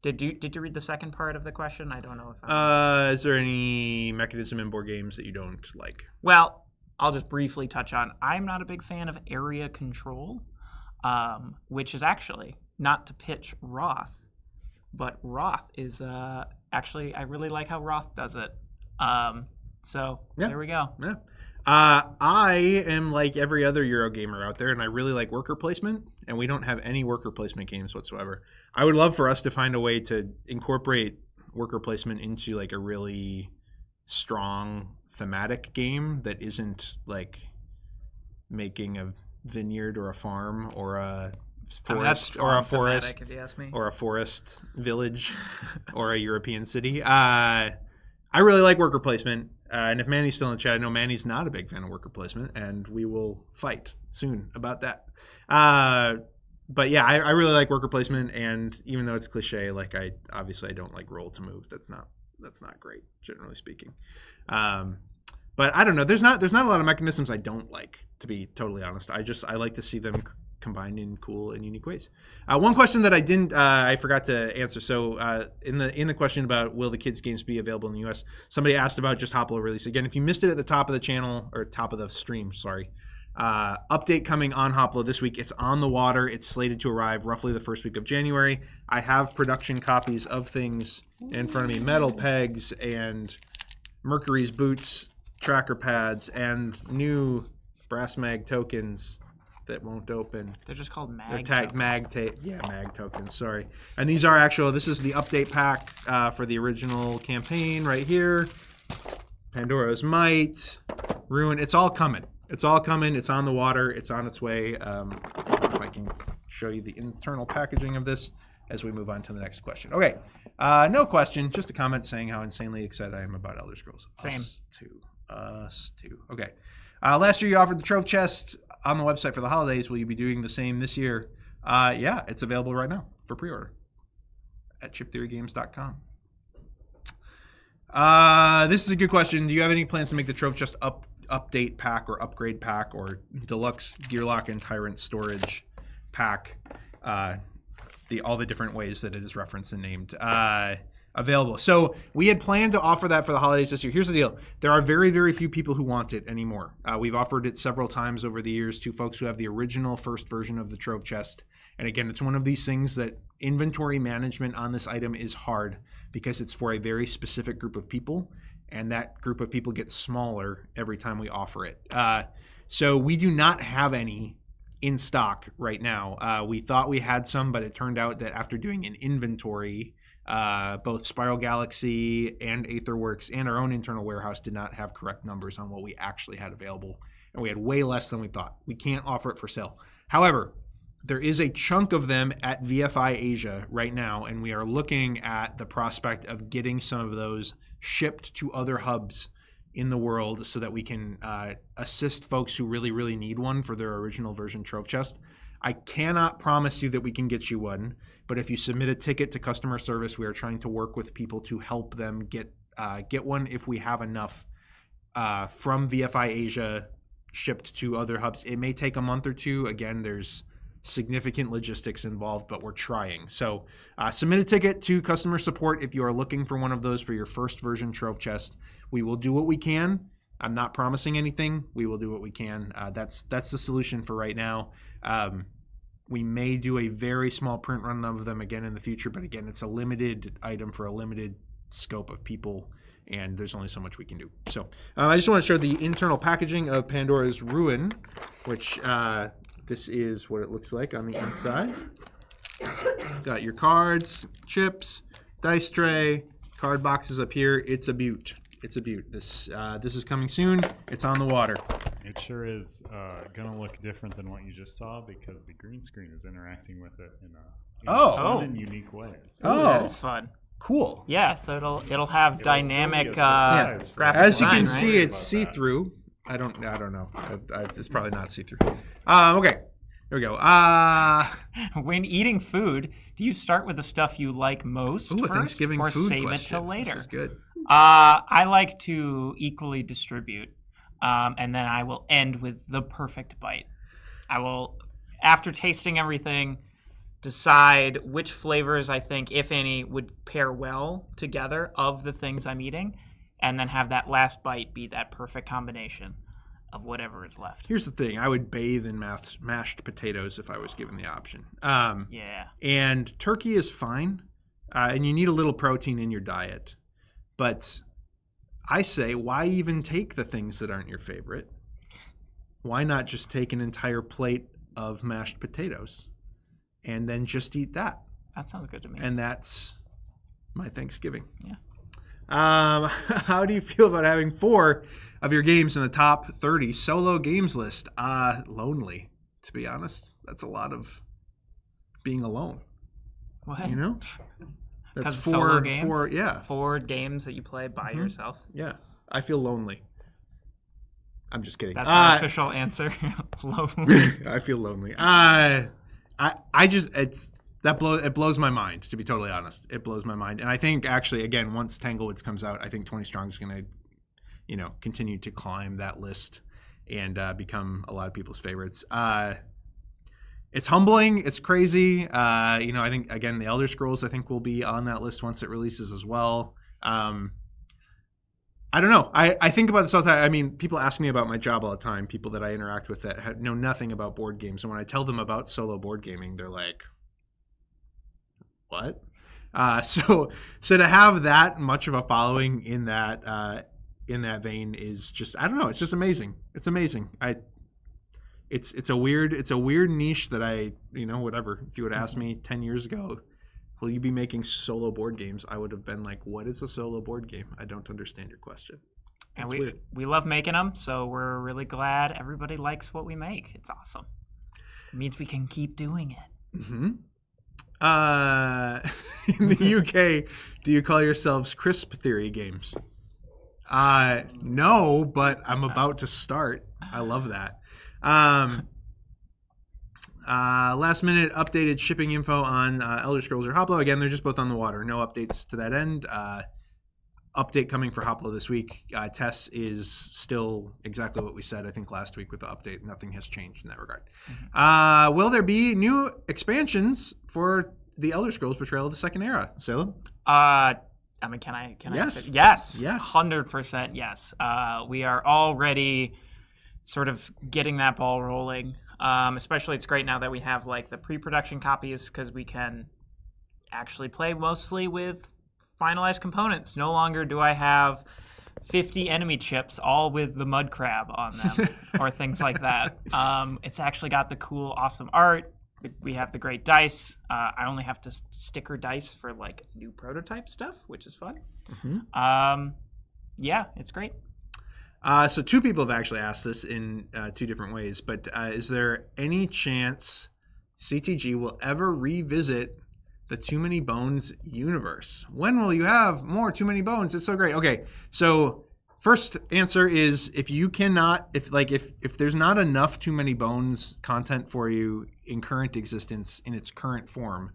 Did you read the second part of the question? I don't know if is there any mechanism in board games that you don't like? Well, I'll just briefly touch on, I'm not a big fan of area control, which is actually not to pitch Roth. But Roth is actually, I really like how Roth does it. There we go. Yeah. I am like every other Eurogamer out there, and I really like worker placement, and we don't have any worker placement games whatsoever. I would love for us to find a way to incorporate worker placement into like a really strong thematic game that isn't like making a vineyard or a farm or a forest or a forest thematic, if you ask me. Or a forest village or a European city. I really like worker placement, and if Manny's still in the chat, I know Manny's not a big fan of worker placement, and we will fight soon about that. But yeah, I really like worker placement, and even though it's cliche, like I don't like roll to move. That's not great, generally speaking. But I don't know. There's not a lot of mechanisms I don't like, to be totally honest. I like to see them combined in cool and unique ways. One question that I forgot to answer. So in the question about will the kids games be available in the US, somebody asked about just Hoplo release. Again, if you missed it at the top of the channel or top of the stream, sorry. Update coming on Hoplo this week. It's on the water. It's slated to arrive roughly the first week of January. I have production copies of things in front of me. Metal pegs and Mercury's boots, tracker pads, and new brass mag tokens that won't open. They're just called mag. They're tagged mag tokens, sorry. And these are this is the update pack for the original campaign right here. Pandora's Might, Ruin. It's all coming. It's all coming. It's on the water. It's on its way. If I can show you the internal packaging of this as we move on to the next question. Okay. No question. Just a comment saying how insanely excited I am about Elder Scrolls. Same. Us too. Okay. Last year you offered the trove chest on the website for the holidays. Will you be doing the same this year? Yeah, it's available right now for pre-order at chiptheorygames.com. This is a good question. Do you have any plans to make the trove chest update pack or upgrade pack or deluxe Gearlock and Tyrant storage pack? All the different ways that it is referenced and named available. So we had planned to offer that for the holidays this year. Here's the deal. There are very, very few people who want it anymore. We've offered it several times over the years to folks who have the original first version of the trove chest. And again, it's one of these things that inventory management on this item is hard because it's for a very specific group of people. And that group of people gets smaller every time we offer it. So we do not have any in stock right now. We thought we had some, but it turned out that after doing an inventory, both Spiral Galaxy and Aetherworks and our own internal warehouse did not have correct numbers on what we actually had available. And we had way less than we thought. We can't offer it for sale. However, there is a chunk of them at VFI Asia right now, and we are looking at the prospect of getting some of those shipped to other hubs in the world so that we can assist folks who really, really need one for their original version trove chest. I cannot promise you that we can get you one, but if you submit a ticket to customer service, we are trying to work with people to help them get one if we have enough from VFI Asia shipped to other hubs. It may take a month or two. Again, there's significant logistics involved, but we're trying. So submit a ticket to customer support if you are looking for one of those for your first version trove chest. We will do what we can. I'm not promising anything. We will do what we can. That's the solution for right now. We may do a very small print run of them again in the future, but again, it's a limited item for a limited scope of people, and there's only so much we can do. So I just want to show the internal packaging of Pandora's Ruin, which this is what it looks like on the inside. Got your cards, chips, dice tray, card boxes up here. It's a beaut. It's a beaut. This is coming soon. It's on the water. It sure is going to look different than what you just saw because the green screen is interacting with it in fun and unique ways. Oh, that's fun. Cool. Yeah, so it'll have dynamic graphics. As you can design, see, right? it's see-through. I don't know. It's probably not see-through. Okay. Here we go. When eating food, do you start with the stuff you like most first, Thanksgiving or food save question. it till later? This is good. I like to equally distribute, and then I will end with the perfect bite. I will, after tasting everything, decide which flavors I think, if any, would pair well together of the things I'm eating, and then have that last bite be that perfect combination of whatever is left. Here's the thing. I would bathe in mashed potatoes if I was given the option. Yeah. And turkey is fine, and you need a little protein in your diet. But I say, why even take the things that aren't your favorite? Why not just take an entire plate of mashed potatoes and then just eat that? That sounds good to me. And that's my Thanksgiving. Yeah. How do you feel about having 4 of your games in the top 30 solo games list? Lonely, to be honest. That's a lot of being alone. What? You know? That's solo games? 4 games that you play by yourself. Yeah. I feel lonely. I'm just kidding. That's our official answer. Lonely. I feel lonely. I just it blows my mind, to be totally honest. It blows my mind. And I think actually, again, once Tanglewoods comes out, I think 20 Strong is going to, continue to climb that list and become a lot of people's favorites. It's humbling. It's crazy. I think, again, the Elder Scrolls, I think, will be on that list once it releases as well. I don't know. I think about this all the time. I mean, people ask me about my job all the time, people that I interact with that know nothing about board games. And when I tell them about solo board gaming, they're like, what? So to have that much of a following in that vein is just, I don't know. It's just amazing. It's amazing. It's a weird niche that I, whatever. If you would have asked me 10 years ago, will you be making solo board games? I would have been like, what is a solo board game? I don't understand your question. And we love making them, so we're really glad everybody likes what we make. It's awesome. It means we can keep doing it. Mm-hmm. In the UK, do you call yourselves Crisp Theory Games? No, but I'm about to start. I love that. Last minute updated shipping info on Elder Scrolls or Hoplo. Again, they're just both on the water. No updates to that end. Update coming for Hoplo this week. Tess is still exactly what we said, I think, last week with the update. Nothing has changed in that regard. Mm-hmm. Will there be new expansions for the Elder Scrolls Betrayal of the Second Era? Salem? Can I? Yes. Yes. 100% yes. We are already sort of getting that ball rolling. Especially it's great now that we have like the pre-production copies because we can actually play mostly with finalized components. No longer do I have 50 enemy chips all with the mud crab on them or things like that. It's actually got the cool, awesome art. We have the great dice. I only have to sticker dice for like new prototype stuff, which is fun. Mm-hmm. Yeah, it's great. So two people have actually asked this in two different ways, but is there any chance CTG will ever revisit the Too Many Bones universe? When will you have more Too Many Bones? It's so great. Okay, so first answer is if there's not enough Too Many Bones content for you in current existence in its current form,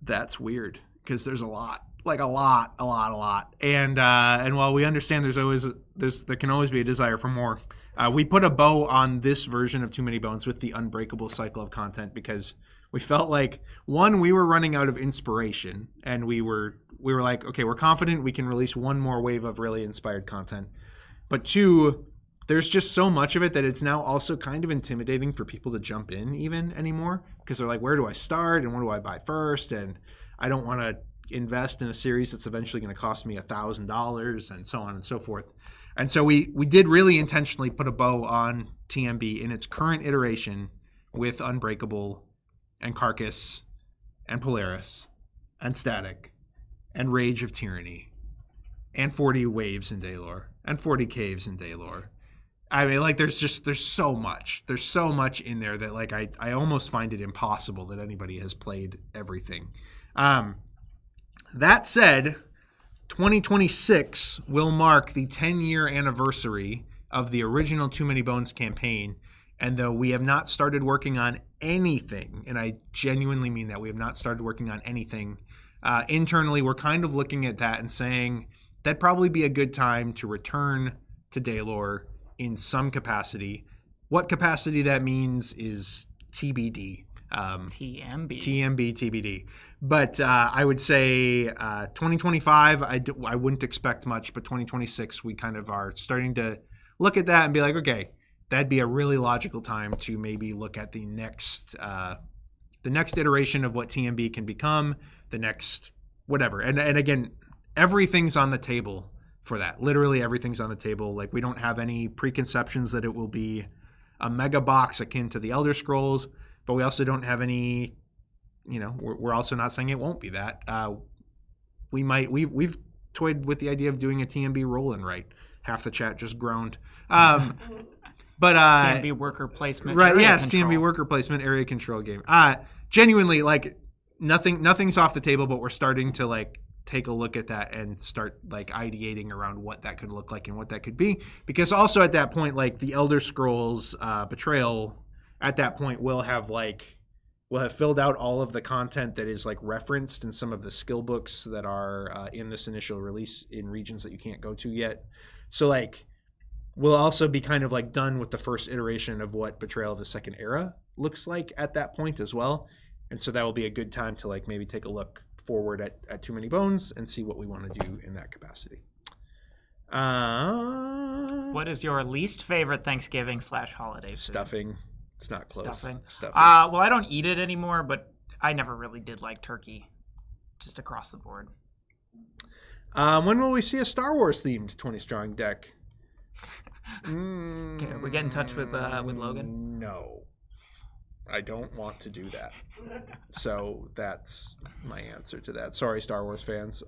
that's weird because there's a lot. Like a lot. And while we understand there can always be a desire for more, we put a bow on this version of Too Many Bones with the Unbreakable cycle of content because we felt like, one, we were running out of inspiration, and we were like, okay, we're confident we can release one more wave of really inspired content. But two, there's just so much of it that it's now also kind of intimidating for people to jump in even anymore because they're like, where do I start and what do I buy first? And I don't want to invest in a series that's eventually going to cost me $1,000 and so on and so forth. And so we did really intentionally put a bow on TMB in its current iteration with Unbreakable and Carcass and Polaris and Static and Rage of Tyranny and 40 Waves in Daylor and 40 Caves in Daylor. I mean, like, there's so much. There's so much in there that, like, I almost find it impossible that anybody has played everything. That said, 2026 will mark the 10-year anniversary of the original Too Many Bones campaign, and though we have not started working on anything, and I genuinely mean that, we have not started working on anything, internally we're kind of looking at that and saying that'd probably be a good time to return to Daylor in some capacity. What capacity that means is TBD. TMB, TBD. But I would say 2025, I wouldn't expect much, but 2026, we kind of are starting to look at that and be like, okay, that'd be a really logical time to maybe look at the next iteration of what TMB can become, the next whatever. And again, everything's on the table for that. Literally everything's on the table. Like, we don't have any preconceptions that it will be a mega box akin to the Elder Scrolls, but we also don't have any, we're also not saying it won't be that. We've toyed with the idea of doing a TMB roll and write. Half the chat just groaned. But TMB worker placement. Right, yes, control. TMB worker placement area control game. Genuinely, like, nothing's off the table, but we're starting to take a look at that and start like ideating around what that could look like and what that could be. Because also at that point, like the Elder Scrolls Betrayal, at that point we'll have filled out all of the content that is like referenced in some of the skill books that are in this initial release in regions that you can't go to yet. So like we'll also be kind of like done with the first iteration of what Betrayal of the Second Era looks like at that point as well. And so that will be a good time to like maybe take a look forward at Too Many Bones and see what we want to do in that capacity. What is your least favorite Thanksgiving/holiday food? Stuffing. It's not close. Stuffing. Stuffing. Well, I don't eat it anymore, but I never really did like turkey, just across the board. When will we see a Star Wars themed 20 Strong deck? Okay, we get in touch with Logan. No. I don't want to do that. So that's my answer to that. Sorry, Star Wars fans.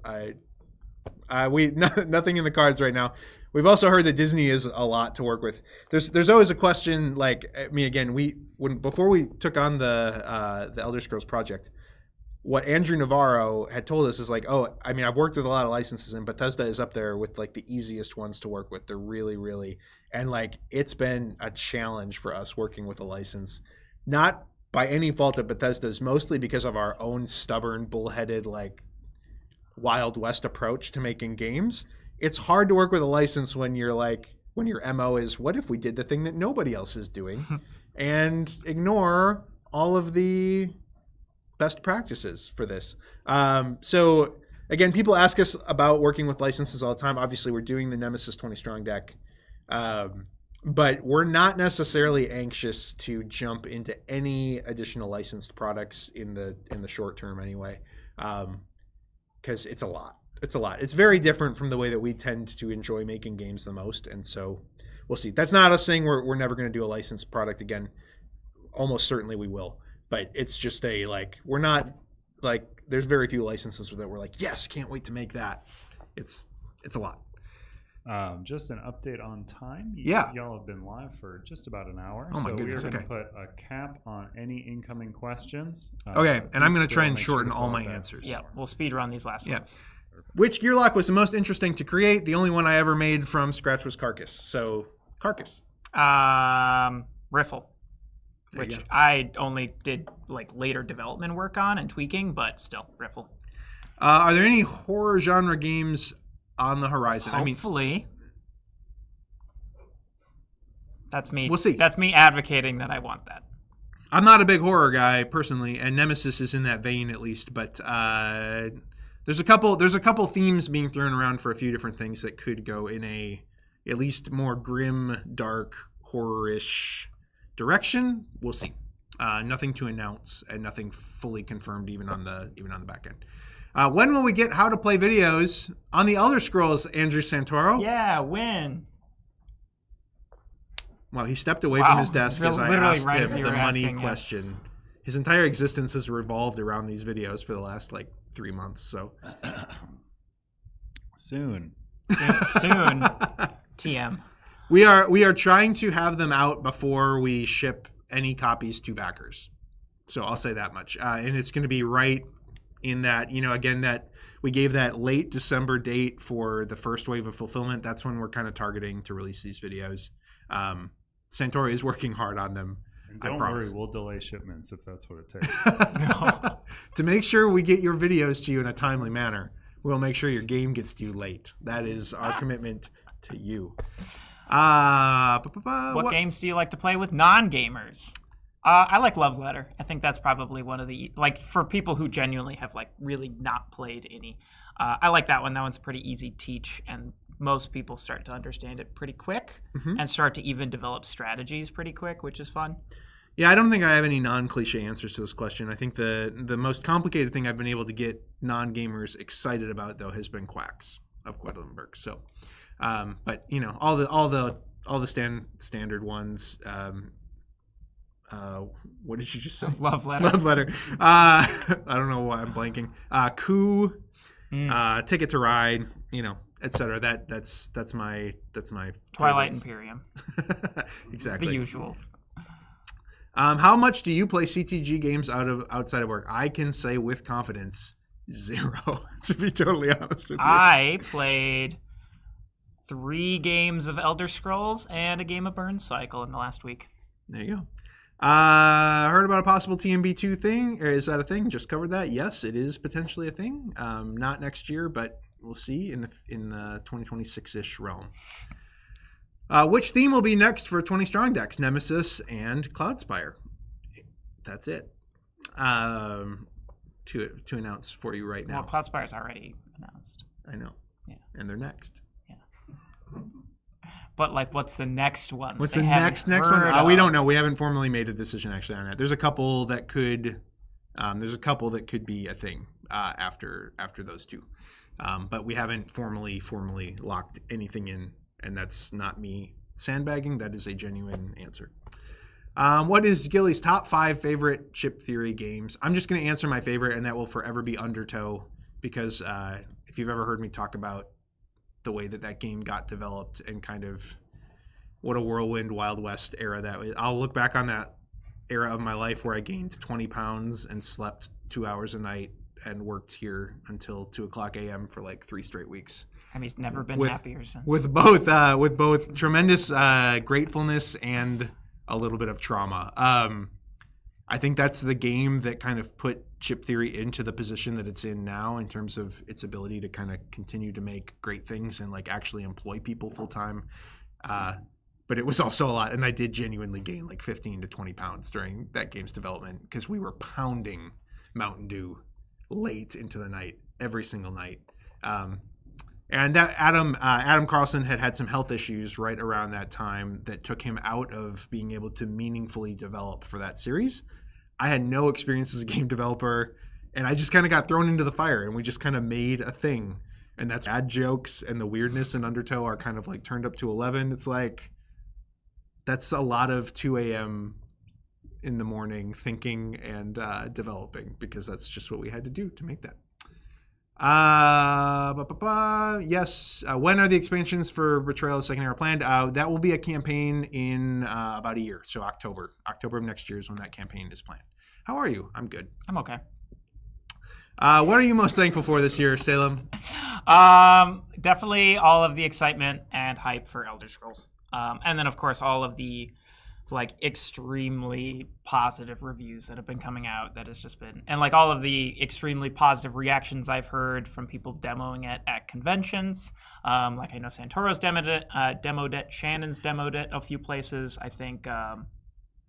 Nothing in the cards right now. We've also heard that Disney is a lot to work with. There's always a question. Like, I mean, again, before we took on the Elder Scrolls project, what Andrew Navarro had told us is like, oh, I mean, I've worked with a lot of licenses, and Bethesda is up there with like the easiest ones to work with. They're really, really, and like it's been a challenge for us working with a license. Not by any fault of Bethesda's, mostly because of our own stubborn, bullheaded, like Wild West approach to making games. It's hard to work with a license when your MO is, what if we did the thing that nobody else is doing and ignore all of the best practices for this. So again, people ask us about working with licenses all the time. Obviously, we're doing the Nemesis 20 Strong deck. But we're not necessarily anxious to jump into any additional licensed products in the short term anyway, because it's a lot. It's a lot. It's very different from the way that we tend to enjoy making games the most, and so we'll see. That's not us saying we're never going to do a licensed product again. Almost certainly we will, but it's just we're not like there's very few licenses that we're like, yes, can't wait to make that. It's a lot. Just an update on time. Y'all have been live for just about an hour. Oh my goodness. We're going to put a cap on any incoming questions. Okay, and I'm going to try and shorten all my answers. Yeah, we'll speed run these last ones. Which gear lock was the most interesting to create? The only one I ever made from scratch was Carcass. So, Carcass. Riffle. Which I only did like later development work on and tweaking, but still, Riffle. Are there any horror genre games on the horizon? Hopefully. That's me. We'll see. That's me advocating that I want that. I'm not a big horror guy personally, and Nemesis is in that vein at least. But there's a couple themes being thrown around for a few different things that could go in a at least more grim, dark, horror-ish direction. We'll see. Nothing to announce and nothing fully confirmed even on the back end. When will we get how to play videos on the Elder Scrolls, Andrew Santoro? Yeah, when? Well, he stepped away from his desk as I asked him the money question. Yeah. His entire existence has revolved around these videos for the last 3 months. So soon. TM. We are trying to have them out before we ship any copies to backers. So I'll say that much. And it's going to be right in that, again, that we gave that late December date for the first wave of fulfillment. That's when we're kind of targeting to release these videos. Santori is working hard on them. And don't worry, we'll delay shipments if that's what it takes. To make sure we get your videos to you in a timely manner, we'll make sure your game gets to you late. That is our commitment to you. What games do you like to play with non-gamers? I like Love Letter. I think that's probably one of the, for people who genuinely have really not played any. I like that one. That one's pretty easy to teach, and most people start to understand it pretty quick and start to even develop strategies pretty quick, which is fun. Yeah, I don't think I have any non-cliche answers to this question. I think the most complicated thing I've been able to get non-gamers excited about, though, has been Quacks of Quedlinburg. So, but all the standard ones. What did you just say? Love Letter. Love Letter. I don't know why I'm blanking. Coup, Ticket to Ride, etc. That's my Twilight favorites. Imperium. Exactly. The usuals. How much do you play CTG games outside of work? I can say with confidence, 0, to be totally honest with you. I played 3 games of Elder Scrolls and a game of Burn Cycle in the last week. There you go. Heard about a possible TMB2 thing? Or is that a thing? Just covered that. Yes, it is potentially a thing. Not next year, but we'll see in the 2026-ish realm. Which theme will be next for 20 Strong decks? Nemesis and Cloudspire. That's it. To announce for you right now. Well, Cloudspire's already announced. I know. Yeah. And they're next. Yeah. But like, what's the next one? What's the next one? We don't know. We haven't formally made a decision actually on that. There's a couple that could. There's a couple that could be a thing after those two, but we haven't formally locked anything in, and that's not me sandbagging. That is a genuine answer. What is Gilly's top 5 favorite Chip Theory games? I'm just going to answer my favorite, and that will forever be Undertow, because if you've ever heard me talk about the way that game got developed and kind of what a whirlwind Wild West era that was, I'll look back on that era of my life where I gained 20 pounds and slept 2 hours a night and worked here until 2:00 a.m. for like 3 straight weeks. And he's never been happier since. With both tremendous gratefulness and a little bit of trauma. I think that's the game that kind of put Chip Theory into the position that it's in now in terms of its ability to kind of continue to make great things and like actually employ people full time. But it was also a lot, and I did genuinely gain like 15 to 20 pounds during that game's development because we were pounding Mountain Dew late into the night every single night. And that Adam Carlson had some health issues right around that time that took him out of being able to meaningfully develop for that series. I had no experience as a game developer, and I just kind of got thrown into the fire, and we just kind of made a thing. And that's bad jokes and the weirdness in Undertow are kind of like turned up to 11. It's like, that's a lot of 2 a.m. in the morning thinking and developing, because that's just what we had to do to make that. Yes. When are the expansions for Betrayal of the Second Era planned? That will be a campaign in about a year. So October of next year is when that campaign is planned. How are you? I'm good. I'm okay. What are you most thankful for this year, Salem? Definitely all of the excitement and hype for Elder Scrolls. And then, of course, all of the like extremely positive reviews that have been coming out. That has just been, and like all of the extremely positive reactions I've heard from people demoing it at conventions. Like I know Santoro's demoed it, Shannon's demoed it a few places. I think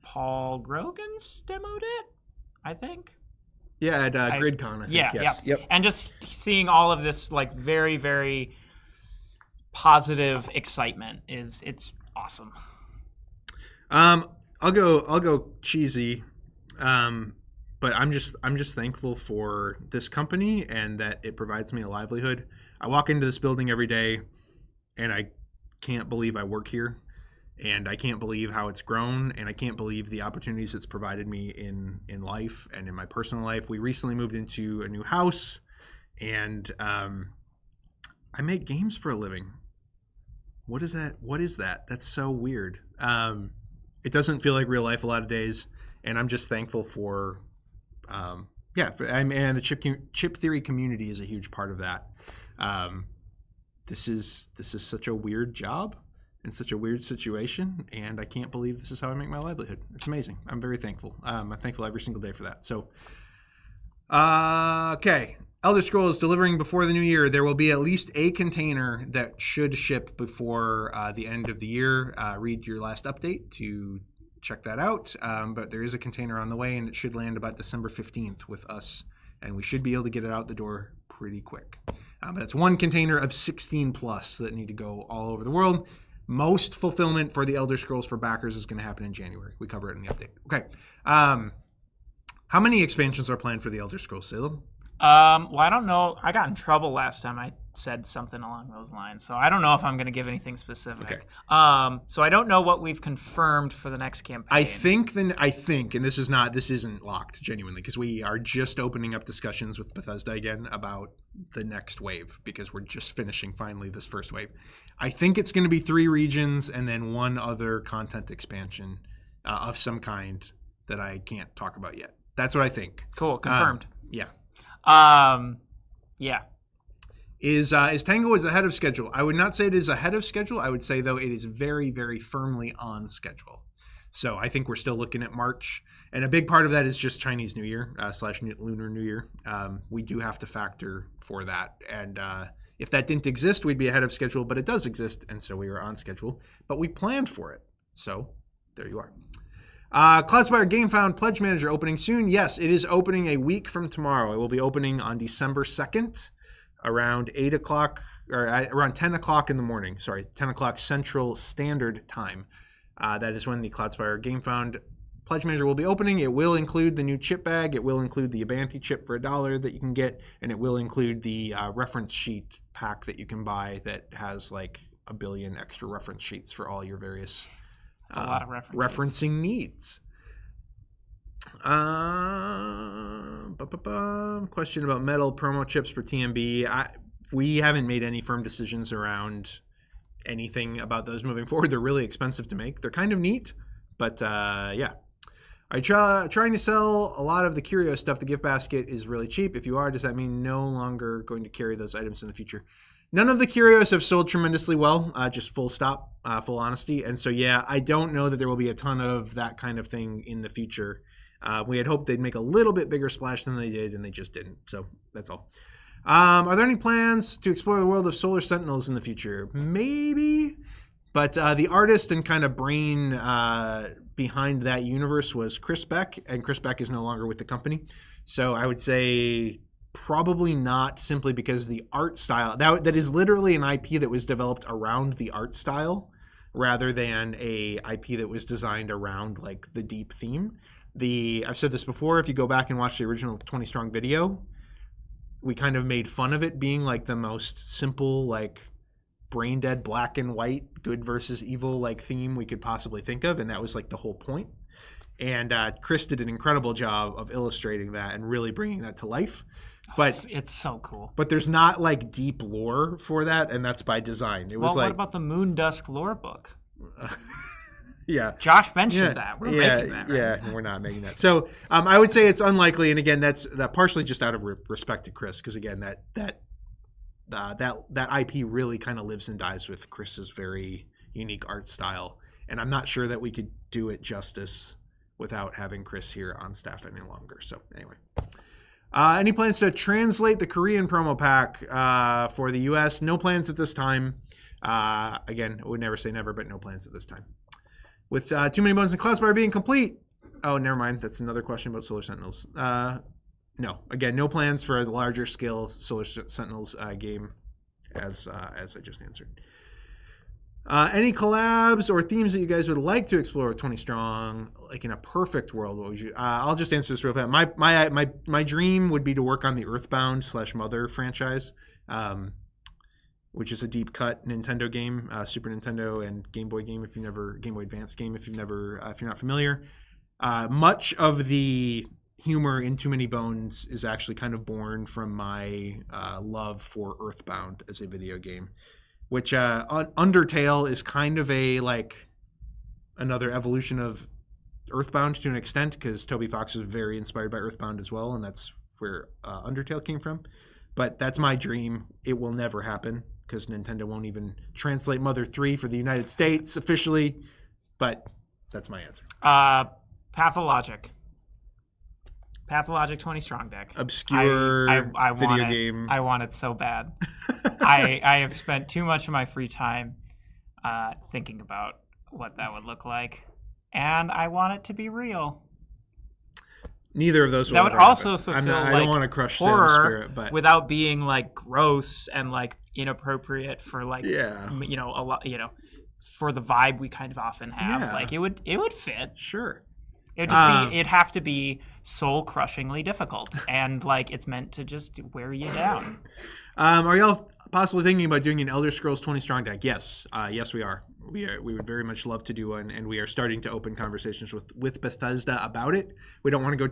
Paul Grogan's demoed it. I think. Yeah, at GridCon. I think. Yeah. Yep. And just seeing all of this like very, very positive excitement it's awesome. I'll go cheesy, but I'm just thankful for this company and that it provides me a livelihood. I walk into this building every day, and I can't believe I work here, and I can't believe how it's grown, and I can't believe the opportunities it's provided me in life and in my personal life. We recently moved into a new house, and I make games for a living. What is that? That's so weird. It doesn't feel like real life a lot of days, and I'm just thankful for, and the Chip Theory community is a huge part of that. This is such a weird job and such a weird situation, and I can't believe this is how I make my livelihood. It's amazing. I'm very thankful. I'm thankful every single day for that. So, okay. Elder Scrolls delivering before the new year. There will be at least a container that should ship before the end of the year. Read your last update to check that out. But there is a container on the way, and it should land about December 15th with us. And we should be able to get it out the door pretty quick. But that's one container of 16 plus that need to go all over the world. Most fulfillment for the Elder Scrolls for backers is going to happen in January. We cover it in the update. Okay. How many expansions are planned for the Elder Scrolls, Salem? Well, I don't know. I got in trouble last time I said something along those lines, so I don't know if I'm going to give anything specific. Okay. So I don't know what we've confirmed for the next campaign. I think, and this isn't locked genuinely, because we are just opening up discussions with Bethesda again about the next wave, because we're just finishing finally this first wave. I think it's going to be 3 regions and then one other content expansion of some kind that I can't talk about yet. That's what I think. Cool. Confirmed. Yeah. Yeah. Is Tango is ahead of schedule? I would not say it is ahead of schedule. I would say, though, it is very, very firmly on schedule. So I think we're still looking at March. And a big part of that is just Chinese New Year / Lunar New Year. We do have to factor for that. And if that didn't exist, we'd be ahead of schedule. But it does exist, and so we are on schedule. But we planned for it. So there you are. Cloudspire GameFound Pledge Manager opening soon. Yes, it is opening a week from tomorrow. It will be opening on December 2nd. Around 8 o'clock, or around 10 o'clock in the morning. Sorry, 10 o'clock Central Standard Time. That is when the Cloudspire GameFound Pledge Manager will be opening. It will include the new chip bag. It will include the Abanthi chip for $1 that you can get. And it will include the reference sheet pack that you can buy that has like a billion extra reference sheets for all your various a lot of referencing needs. Question about metal promo chips for TMB. We haven't made any firm decisions around anything about those moving forward. They're really expensive to make. They're kind of neat, but yeah. Are you trying to sell a lot of the curio stuff? The gift basket is really cheap. If you are, does that mean no longer going to carry those items in the future? None of the curios have sold tremendously well, just full stop, full honesty. And so, yeah, I don't know that there will be a ton of that kind of thing in the future. We had hoped they'd make a little bit bigger splash than they did, and they just didn't. So that's all. Are there any plans to explore the world of Solar Sentinels in the future? Maybe. But the artist and kind of brain behind that universe was Chris Beck, and Chris Beck is no longer with the company. So I would say probably not, simply because the art style, that is literally an IP that was developed around the art style rather than a IP that was designed around like the deep theme. I've said this before, if you go back and watch the original 20 Strong video, we kind of made fun of it being like the most simple, like brain dead black and white, good versus evil like theme we could possibly think of. And that was like the whole point. And Chris did an incredible job of illustrating that and really bringing that to life. But it's so cool. But there's not like deep lore for that, and that's by design. It was what about the Moon Dusk lore book? Yeah. Josh mentioned that. We're making that, right? Yeah, we're not making that. So I would say it's unlikely, and again, that's partially just out of respect to Chris, because again, that IP really kind of lives and dies with Chris's very unique art style, and I'm not sure that we could do it justice without having Chris here on staff any longer. So anyway. Any plans to translate the Korean promo pack for the U.S.? No plans at this time. Again, I would never say never, but no plans at this time. With too many bones in Cloudspire being complete. Oh, never mind. That's another question about Solar Sentinels. No. Again, no plans for the larger scale Solar Sentinels game, as I just answered. Any collabs or themes that you guys would like to explore with 20 Strong? Like in a perfect world, what would you? I'll just answer this real fast. My dream would be to work on the Earthbound / Mother franchise, which is a deep cut Nintendo game, Super Nintendo and Game Boy game. Game Boy Advance game. If you're not familiar, much of the humor in Too Many Bones is actually kind of born from my love for Earthbound as a video game. Which Undertale is kind of a another evolution of Earthbound to an extent, because Toby Fox is very inspired by Earthbound as well, and that's where Undertale came from. But that's my dream. It will never happen because Nintendo won't even translate Mother 3 for the United States officially. But that's my answer. Pathologic 20 Strong deck. Obscure I video game. I want it so bad. I have spent too much of my free time thinking about what that would look like, and I want it to be real. Neither of those will that would also happen. fulfill I don't want to crush horror Spirit, but without being like gross and like inappropriate for like a lot for the vibe we kind of often have. Yeah. Like it would fit. Sure. It'd have to be soul crushingly difficult, and like it's meant to just wear you down. Are y'all possibly thinking about doing an Elder Scrolls 20 Strong deck? Yes, yes, we are. We would very much love to do one, and we are starting to open conversations with Bethesda about it. We don't want to go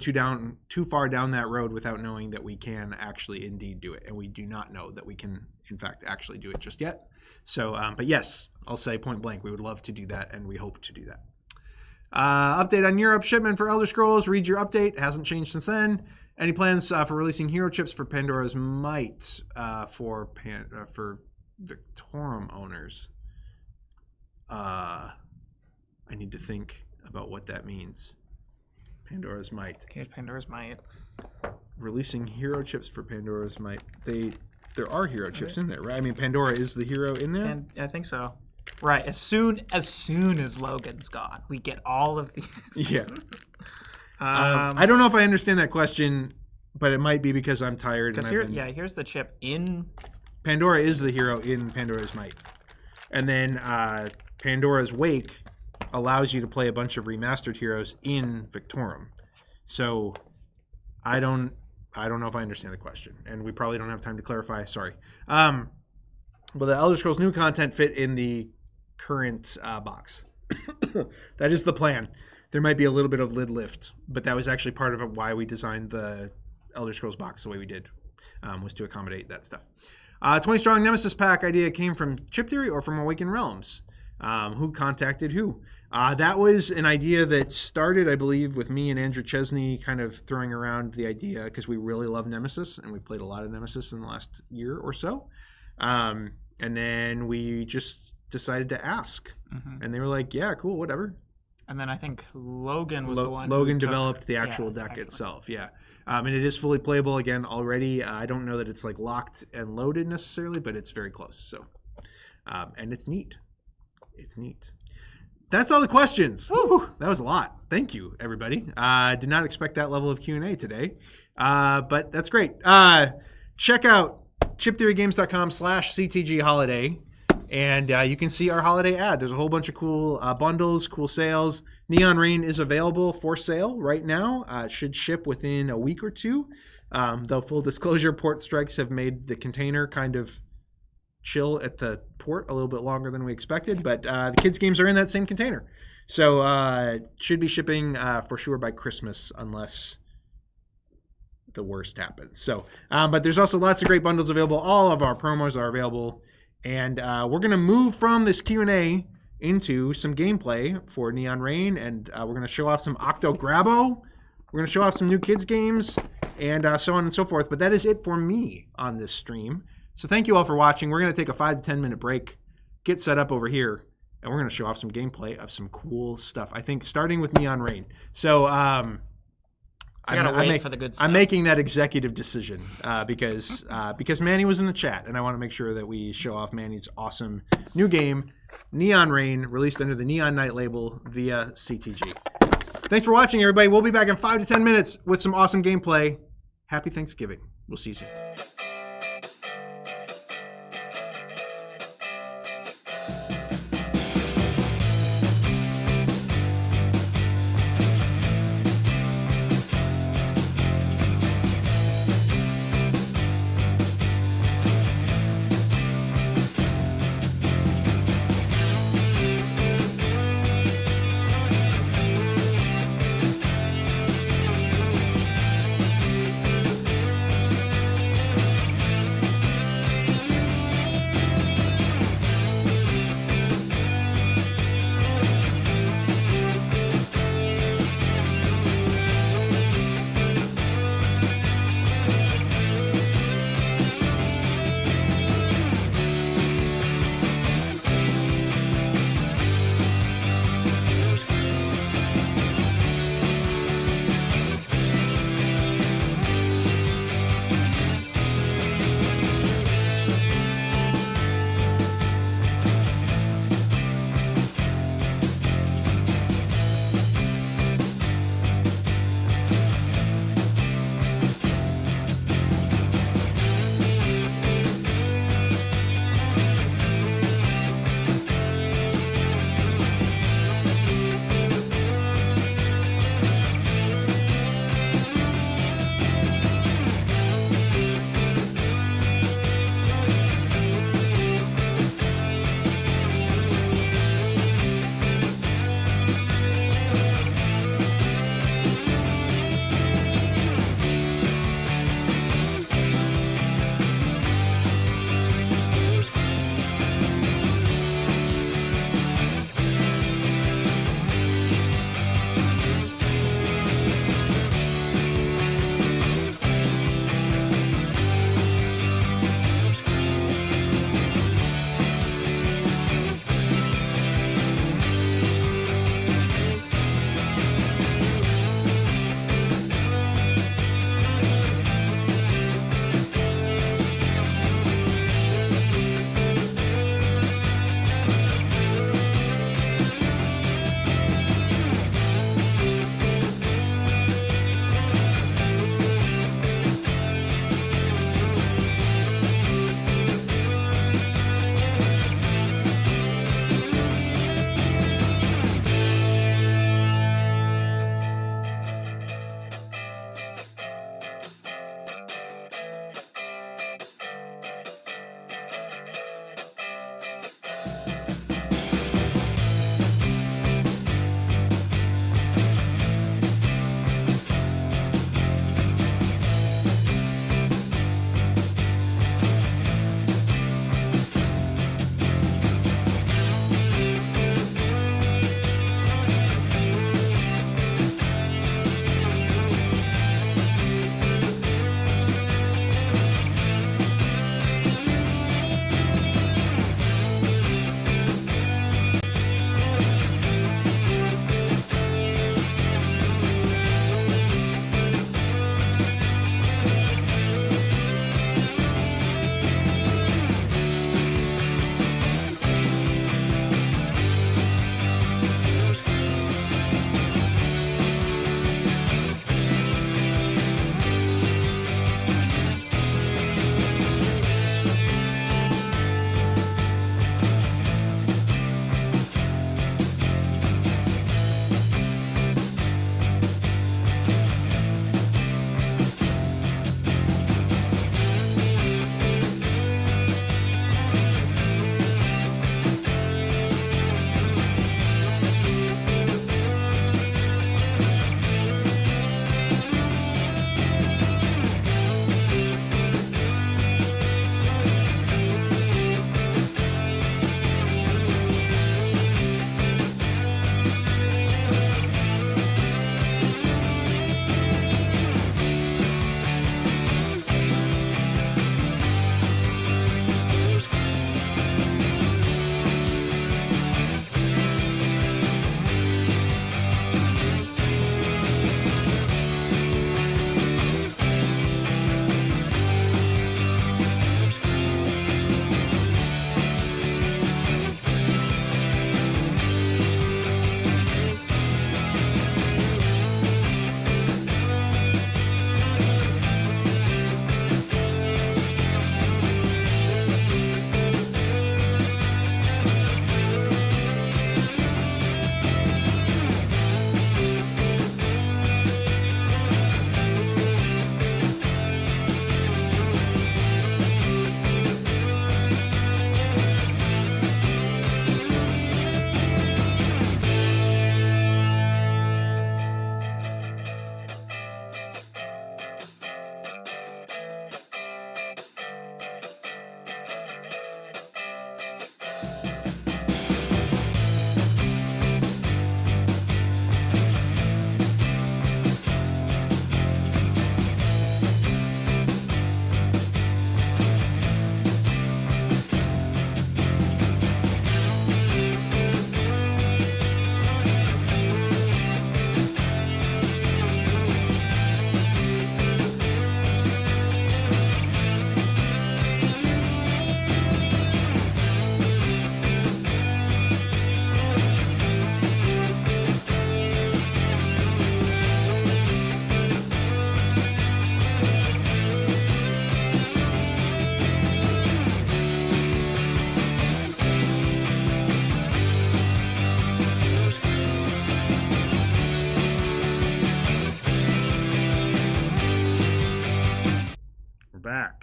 too far down that road without knowing that we can actually indeed do it, and we do not know that we can in fact actually do it just yet. So, but yes, I'll say point blank, we would love to do that, and we hope to do that. Update on Europe shipment for Elder Scrolls. Read your update. Hasn't changed since then. Any plans for releasing hero chips for Pandora's Might for Victorum owners? I need to think about what that means. Pandora's Might. Here's Pandora's Might. Releasing hero chips for Pandora's Might. There are hero chips in there, right? I mean, Pandora is the hero in there. And I think so. Right. As soon as Logan's gone, we get all of these. Yeah. I don't know if I understand that question, but it might be because I'm tired. Here's the chip in. Pandora is the hero in Pandora's Might, and then Pandora's Wake allows you to play a bunch of remastered heroes in Victorum. So I don't know if I understand the question, and we probably don't have time to clarify. Sorry. Well, the Elder Scrolls new content fit in the current box. That is the plan. There might be a little bit of lid lift, but that was actually part of why we designed the Elder Scrolls box the way we did, was to accommodate that stuff. 20 Strong Nemesis pack idea came from Chip Theory or from Awakened Realms. Who contacted who? That was an idea that started, I believe, with me and Andrew Chesney kind of throwing around the idea because we really love Nemesis, and we played a lot of Nemesis in the last year or so. And then we just decided to ask. Mm-hmm. And they were like, yeah, cool, whatever. And then I think Logan was the one. Logan developed the actual deck itself, yeah. And it is fully playable again already. I don't know that it's like locked and loaded necessarily, but it's very close. So, and it's neat. It's neat. That's all the questions. Whew, that was a lot. Thank you, everybody. Did not expect that level of Q&A today, but that's great. Check out chiptheorygames.com/CTG holiday. And you can see our holiday ad. There's a whole bunch of cool bundles, cool sales. Neon Rain is available for sale right now. It should ship within a week or two. Though full disclosure, port strikes have made the container kind of chill at the port a little bit longer than we expected. But the kids' games are in that same container. So should be shipping for sure by Christmas unless the worst happens. So, but there's also lots of great bundles available. All of our promos are available. And we're going to move from this Q&A into some gameplay for Neon Rain, and we're going to show off some OctoGrabbo. We're going to show off some new kids games, and so on and so forth. But that is it for me on this stream. So thank you all for watching. We're going to take a 5 to 10 minute break, get set up over here, and we're going to show off some gameplay of some cool stuff. I think starting with Neon Rain. So I'm making that executive decision because Manny was in the chat, and I want to make sure that we show off Manny's awesome new game, Neon Rain, released under the Neon Night label via CTG. Thanks for watching, everybody. We'll be back in 5 to 10 minutes with some awesome gameplay. Happy Thanksgiving. We'll see you soon.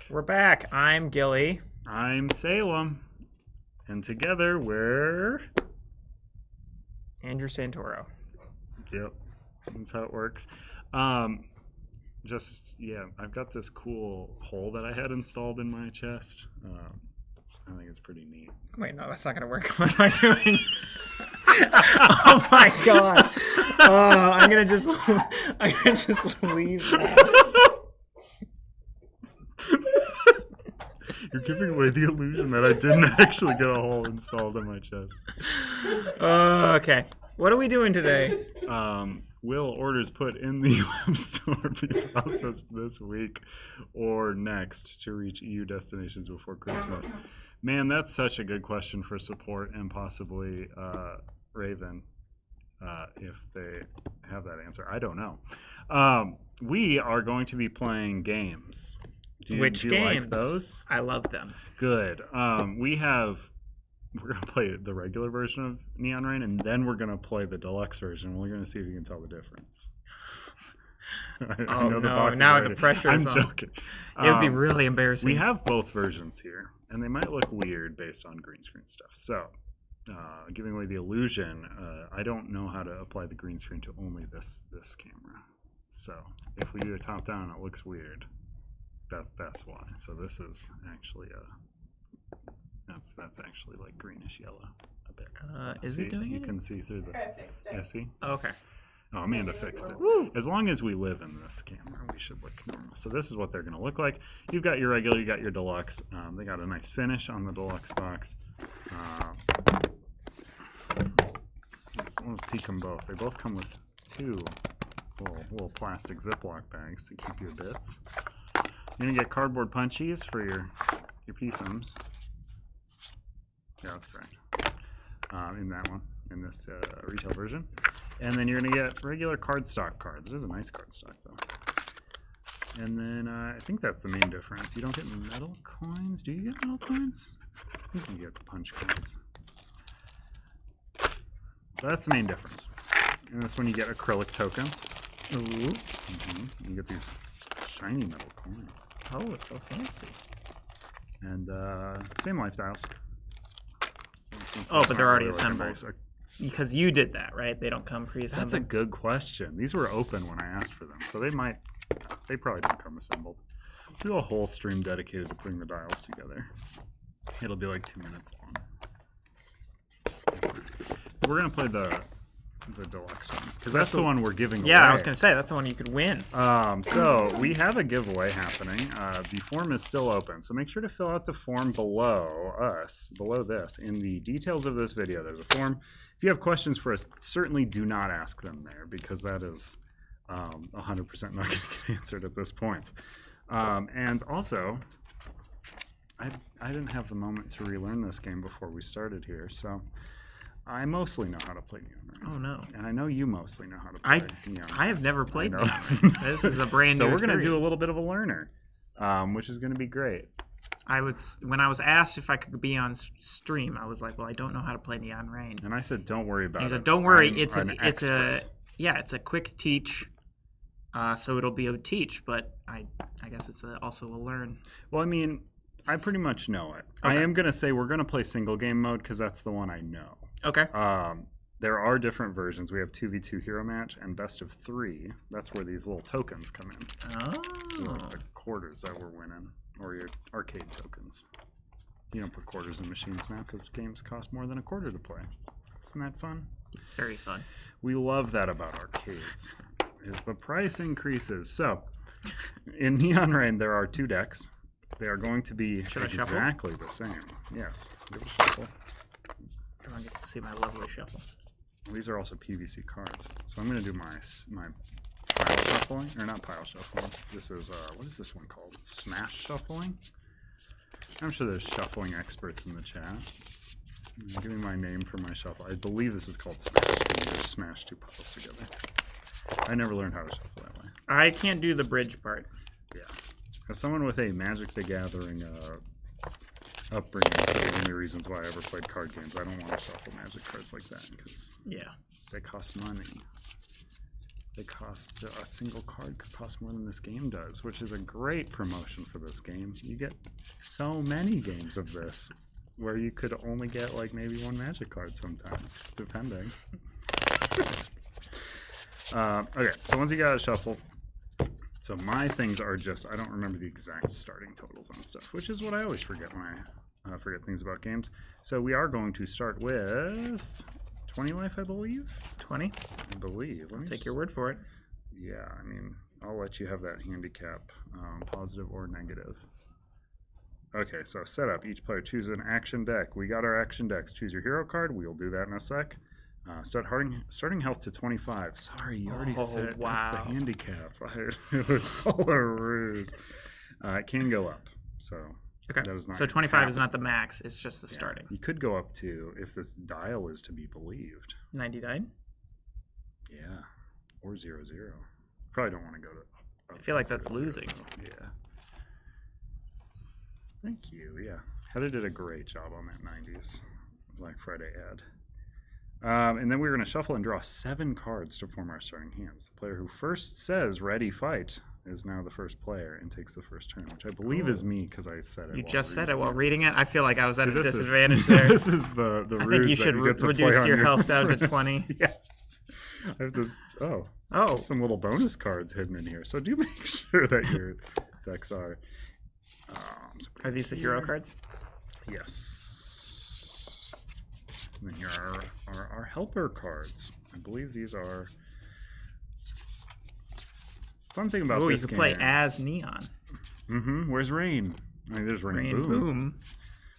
We're back. I'm Gilly. I'm Salem. And together we're... Andrew Santoro. Yep. That's how it works. I've got this cool hole that I had installed in my chest. I think it's pretty neat. Wait, no, that's not going to work. What am I doing? Oh my god. I'm going to just leave that. You're giving away the illusion that I didn't actually get a hole installed in my chest. Okay. What are we doing today? Will orders put in the web store be processed this week or next to reach EU destinations before Christmas? Man, that's such a good question for support and possibly Raven, if they have that answer. I don't know. We are going to be playing games. Do you games? Like those? I love them. Good. We're going to play the regular version of Neon Rain, and then we're going to play the deluxe version. We're going to see if you can tell the difference. Oh, know the no, box is now already- the pressure I'm is on. joking. It would be really embarrassing. We have both versions here, and they might look weird based on green screen stuff. So, giving away the illusion, I don't know how to apply the green screen to only this camera. So, if we do a top down, it looks weird. That's why. So this is actually that's actually like greenish yellow a bit. So is it doing You it? can see through the. I fixed it. Yeah, see. Okay. Oh, Amanda fixed it. Woo. As long as we live in this camera, we should look normal. So this is what they're going to look like. You've got your regular, you got your deluxe. They got a nice finish on the deluxe box. Let's peek them both. They both come with two little plastic Ziploc bags to keep your bits. You're going to get cardboard punchies for your PSIMs. Yeah, that's correct. In that one, in this retail version. And then you're going to get regular cardstock cards. It is a nice cardstock, though. And then I think that's the main difference. You don't get metal coins. Do you get metal coins? I think you get the punch coins. So that's the main difference. And this one you get acrylic tokens. Ooh. You get these shiny metal coins. Oh, it's so fancy. And same lifestyles. Oh, but they're already Really like a assembled. nice- Because you did that, right? They don't come pre-assembled. That's a good question. These were open when I asked for them, so they probably don't come assembled. We'll do a whole stream dedicated to putting the dials together. It'll be like 2 minutes long. We're gonna play the deluxe one because that's the one we're giving away. Yeah, I was gonna say that's the one you could win. So we have a giveaway happening. The form is still open, so make sure to fill out the form below this. In the details of this video, there's a form. If you have questions for us, certainly do not ask them there because that is 100% not going to get answered at this point. And also, I didn't have the moment to relearn this game before we started here, so I mostly know how to play Neon Rain. Oh no! And I know you mostly know how to play Neon Rain. I have never played know. Neon Rain. This is a brand new. So we're going to do a experience. little bit of a learner, which is going to be great. When I was asked if I could be on stream, I was like, well, I don't know how to play Neon Rain. And I said, don't worry about And he it. said, don't worry, I'm it's an expert. it's a quick teach, so it'll be a teach, but I guess it's also a learn. Well, I mean, I pretty much know it. Okay. I am going to say we're going to play single game mode because that's the one I know. Okay. There are different versions. We have 2v2 hero match and best of 3. That's where these little tokens come in. Oh. They're like the quarters that we're winning, or your arcade tokens. You don't put quarters in machines now because games cost more than a quarter to play. Isn't that fun? Very fun. We love that about arcades, is the price increases. So, in Neon Rain, there are 2 decks. They are going to be Should I shuffle? exactly the same. Yes. Give it a shuffle. Everyone gets to see my lovely shuffle. These are also PVC cards. So I'm going to do my pile shuffling, or not pile shuffling. This is, what is this one called? Smash shuffling? I'm sure there's shuffling experts in the chat. Give me my name for my shuffle. I believe this is called smash. You just smash 2 piles together. I never learned how to shuffle that way. I can't do the bridge part. Yeah. As someone with a Magic the Gathering upbringing, that's one of the reasons why I ever played card games. I don't want to shuffle Magic cards like that because they cost money. They cost, a single card could cost more than this game does, which is a great promotion for this game. You get so many games of this where you could only get like maybe 1 Magic card sometimes, depending. Okay, so once you got a shuffle, so my things are just, I don't remember the exact starting totals on stuff, which is what I always forget when I forget things about games. So we are going to start with 20 life, I believe? 20? I believe. Let me Take your word for it. Yeah, I mean, I'll let you have that handicap, positive or negative. Okay, so setup. Each player chooses an action deck. We got our action decks. Choose your hero card. We'll do that in a sec. Starting health to 25. Sorry, you already said wow. that's the handicap. It was all a ruse. It can go up. So Okay. that is not So 25 cap. is not the max, it's just the Yeah. starting. You could go up to, if this dial is to be believed. 99? Yeah. Or 0, 0. Probably don't want to go to. I feel like that's losing. Yeah. Thank you. Yeah. Heather did a great job on that 90s Black Friday ad. And then we're going to shuffle and draw 7 cards to form our starting hands. The player who first says "Ready, fight" is now the first player and takes the first turn, which I believe is me because I said it. You just said it while reading it. I feel like I was at a this disadvantage there. This is the I ruse think you that should get to reduce play your on health down to 20. Yeah. I have this. Oh, some little bonus cards hidden in here. So do make sure that your decks are. Are these the hero cards? Yes. And then here are our helper cards. I believe these are. Fun thing about this you game. can play as Neon. Mm-hmm. Where's Rain? I mean, there's Rain, Boom.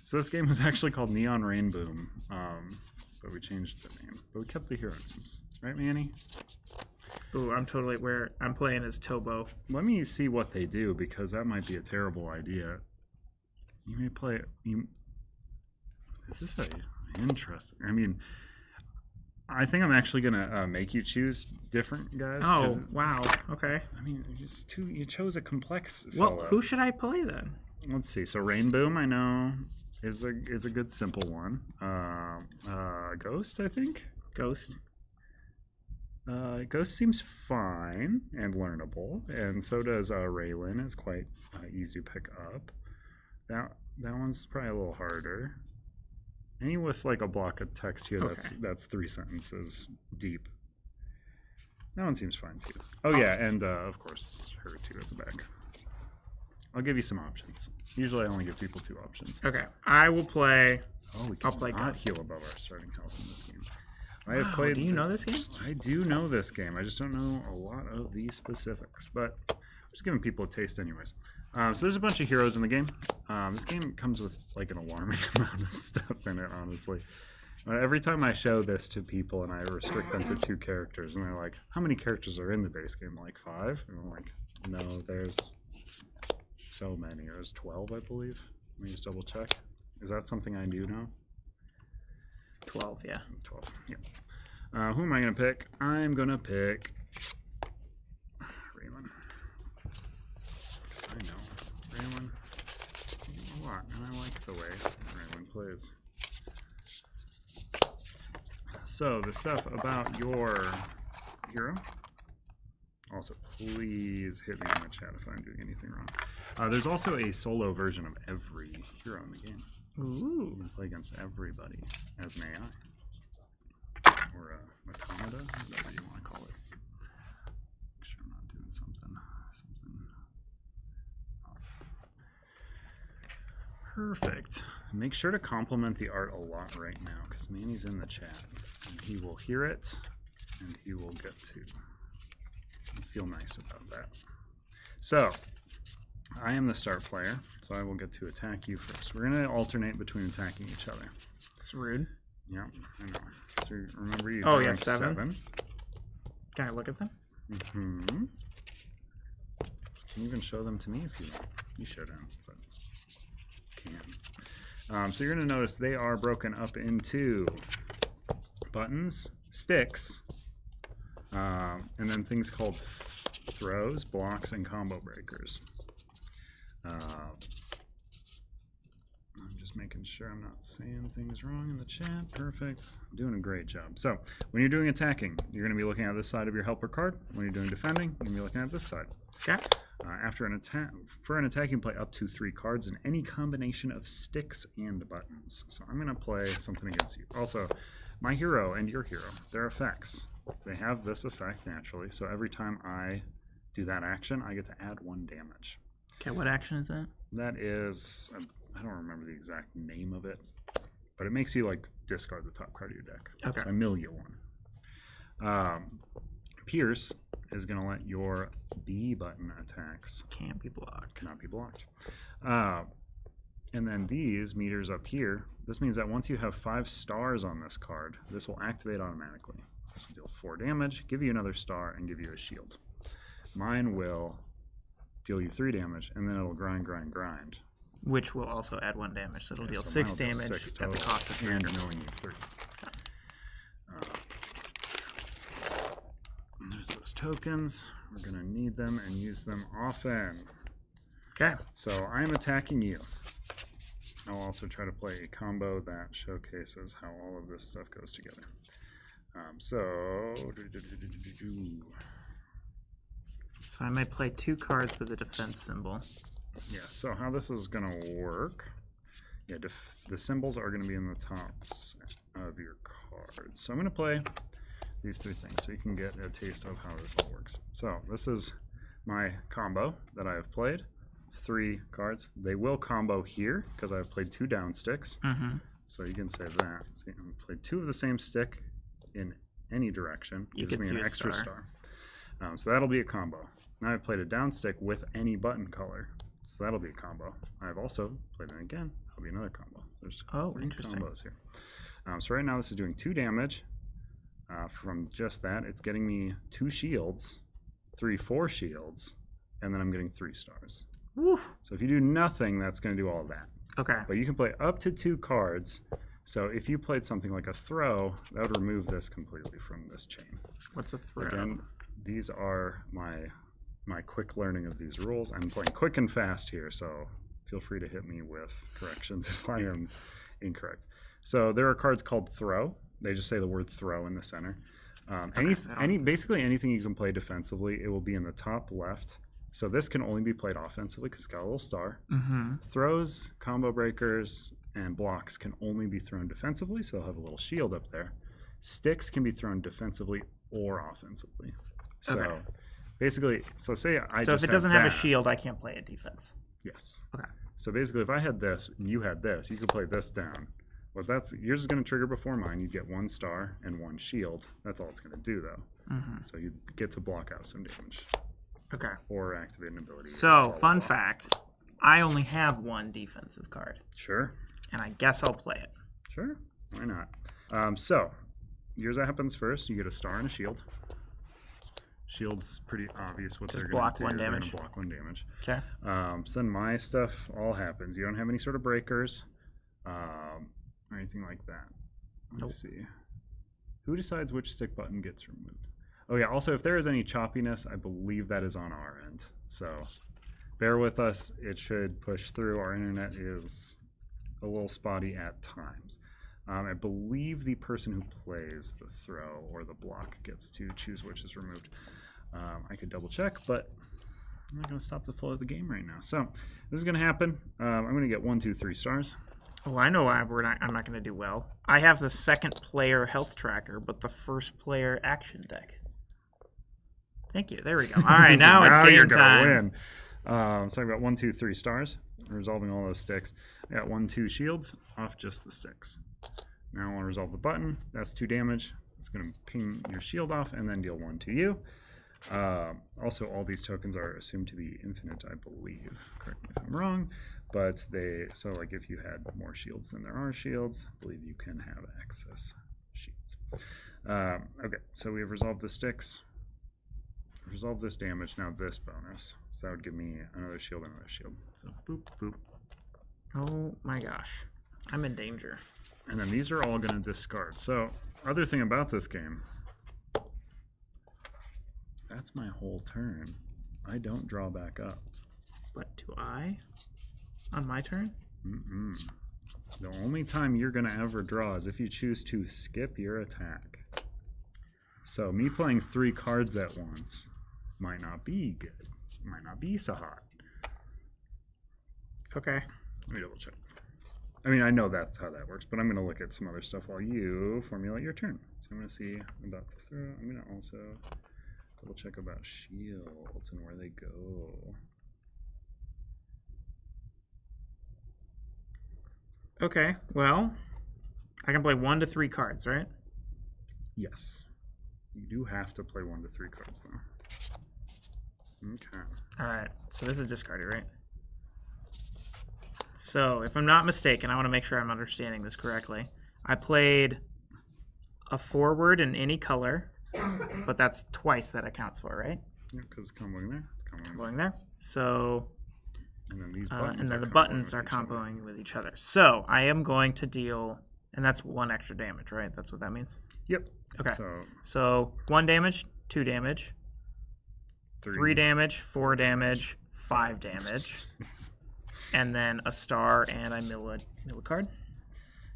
So this game was actually called Neon Rain Boom, but we changed the name. But we kept the hero names, right, Manny? Ooh, I'm playing as Tobo. Let me see what they do because that might be a terrible idea. You may play. Is this interesting? I mean, I think I'm actually gonna make you choose different guys. Oh wow! Okay. I mean, you chose a complex. Well, fella. who should I play then? Let's see. So Rain Boom, I know, is a good simple one. Ghost, I think. Ghost. Ghost seems fine and learnable, and so does Raylan. Is quite easy to pick up. That one's probably a little harder. Any with like a block of text here that's 3 sentences deep. That one seems fine too. Oh yeah, and of course her too at the back. I'll give you some options. Usually I only give people 2 options. Okay, I will play. Oh, we I'll play cannot Ghost. heal above our starting health in this game. I have played. Do you know this game? I do know this game. I just don't know a lot of the specifics, but I'm just giving people a taste anyways. So there's a bunch of heroes in the game. This game comes with like an alarming amount of stuff in it, honestly. Every time I show this to people and I restrict them to 2 characters, and they're like, how many characters are in the base game? Like 5? And I'm like, no, there's so many. There's 12, I believe. Let me just double check. Is that something I do know? 12, yeah. 12, yeah. Who am I going to pick? I'm going to pick Raylan. I know. Raylan a lot, and I like the way Raylan plays. So, the stuff about your hero. Also, please hit me in the chat if I'm doing anything wrong. There's also a solo version of every hero in the game. Ooh. You can play against everybody as an AI. Or a automata, whatever you want to call it. Make sure I'm not doing something. Perfect. Make sure to compliment the art a lot right now, because Manny's in the chat. And he will hear it, and he will get to feel nice about that. So, I am the start player, so I will get to attack you first. We're going to alternate between attacking each other. It's rude. Yeah, I know. So remember you. Oh, drank yeah, 7. Can I look at them? Mm-hmm. You can even show them to me if you want. You shouldn't, but can. So you're going to notice they are broken up into buttons, sticks, and then things called throws, blocks, and combo breakers. I'm just making sure I'm not saying things wrong in the chat. Perfect. I'm doing a great job. So when you're doing attacking, you're going to be looking at this side of your helper card. When you're doing defending, you're going to be looking at this side. Okay. After an attack, for an attack, you can play up to 3 cards in any combination of sticks and buttons. So I'm going to play something against you. Also, my hero and your hero, their effects, they have this effect naturally. So every time I do that action, I get to add 1 damage. Okay, what action is that? That is, I don't remember the exact name of it, but it makes you like discard the top card of your deck. Okay. So I mill you 1. Pierce is going to let your B button attacks Can't be blocked. not be blocked. And then these meters up here, this means that once you have 5 stars on this card, this will activate automatically. This will deal 4 damage, give you another star, and give you a shield. Mine will deal you 3 damage, and then it'll grind. Which will also add 1 damage, so it'll deal So 6 mine will deal damage 6 at the total, cost of 3. and milling you 3. There's those tokens. We're going to need them and use them often. Okay. So I'm attacking you. I'll also try to play a combo that showcases how all of this stuff goes together. So I may play 2 cards with a defense symbol. yeah, so how this is going to work, yeah, the symbols are going to be in the tops of your cards. So I'm going to play these 3 things so you can get a taste of how this all works. So this is my combo that I have played. 3 cards. They will combo here because I've played 2 down sticks. So you can say that. So you can play 2 of the same stick in any direction. You gives can me an extra star. So that'll be a combo. Now I've played a down stick with any button color. So that'll be a combo. I've also played it again. That'll be another combo. There's 3 interesting. combos here. So right now this is doing 2 damage. From just that, it's getting me 2 shields, 4 shields, and then I'm getting 3 stars. Woo. So if you do nothing, that's going to do all of that. Okay. But you can play up to 2 cards. So if you played something like a throw, that would remove this completely from this chain. What's a throw? Again, these are my quick learning of these rules. I'm playing quick and fast here, so feel free to hit me with corrections if I am incorrect. So there are cards called throw. They just say the word throw in the center. Basically anything you can play defensively, it will be in the top left. So this can only be played offensively because it's got a little star. Throws, combo breakers, and blocks can only be thrown defensively, so they'll have a little shield up there. Sticks can be thrown defensively or offensively. So basically, so say I So just if it doesn't have a that. shield, I can't play it defense. Yes. Okay. So basically, if I had this and you had this, you could play this down. Well, yours is going to trigger before mine. You get 1 star and 1 shield. That's all it's going to do, though. So you get to block out some damage. Okay. Or activate an ability. So, fun fact, I only have 1 defensive card. Sure. And I guess I'll play it. Sure. Why not? So, yours that happens first. You get a star and a shield. Shield's pretty obvious what they're going to do. Block 1 damage. They're gonna block 1 damage. Okay. So then my stuff all happens. You don't have any sort of breakers or anything like that. Let's see. Who decides which stick button gets removed? Oh yeah, also if there is any choppiness, I believe that is on our end. So bear with us. It should push through. Our internet is a little spotty at times. I believe the person who plays the throw or the block gets to choose which is removed. I could double check, but I'm not going to stop the flow of the game right now. So this is going to happen. I'm going to get 1, 2, 3 stars. Oh, I know why I'm not going to do well. I have the 2nd player health tracker, but the 1st player action deck. Thank you. There we go. All right, now it's game time. Win. So I've got 1, 2, 3 stars. Resolving all those sticks. I got 1, 2 shields off just the sticks. Now I want to resolve the button. That's 2 damage. It's going to ping your shield off and then deal 1 to you. Also, all these tokens are assumed to be infinite, I believe. Correct me if I'm wrong. But so like if you had more shields than there are shields, I believe you can have excess shields. Okay, so we have resolved the sticks. Resolve this damage, now this bonus. So that would give me another shield and another shield. So boop, boop. Oh my gosh. I'm in danger. And then these are all going to discard. So, other thing about this game, that's my whole turn. I don't draw back up. But do I? On my turn? The only time you're going to ever draw is if you choose to skip your attack. So, me playing 3 cards at once might not be good. Might not be so hot. Okay. Let me double check. I mean, I know that's how that works, but I'm going to look at some other stuff while you formulate your turn. So I'm going to see about the throw. I'm going to also double check about shields and where they go. Okay, well, I can play 1 to 3 cards, right? Yes. You do have to play 1 to 3 cards, though. Okay. All right, so this is discarded, right? So, if I'm not mistaken, I want to make sure I'm understanding this correctly. I played a forward in any color, but that's twice that it counts for, right? Yeah, because it's comboing there. It's Comboing there. So, and then these buttons the buttons are comboing with each other. So, I am going to deal, and that's 1 extra damage, right? That's what that means? Yep. Okay. So 1 damage, 2 damage, 3 damage, 4 damage, 5 damage. And then a star and I mill a card.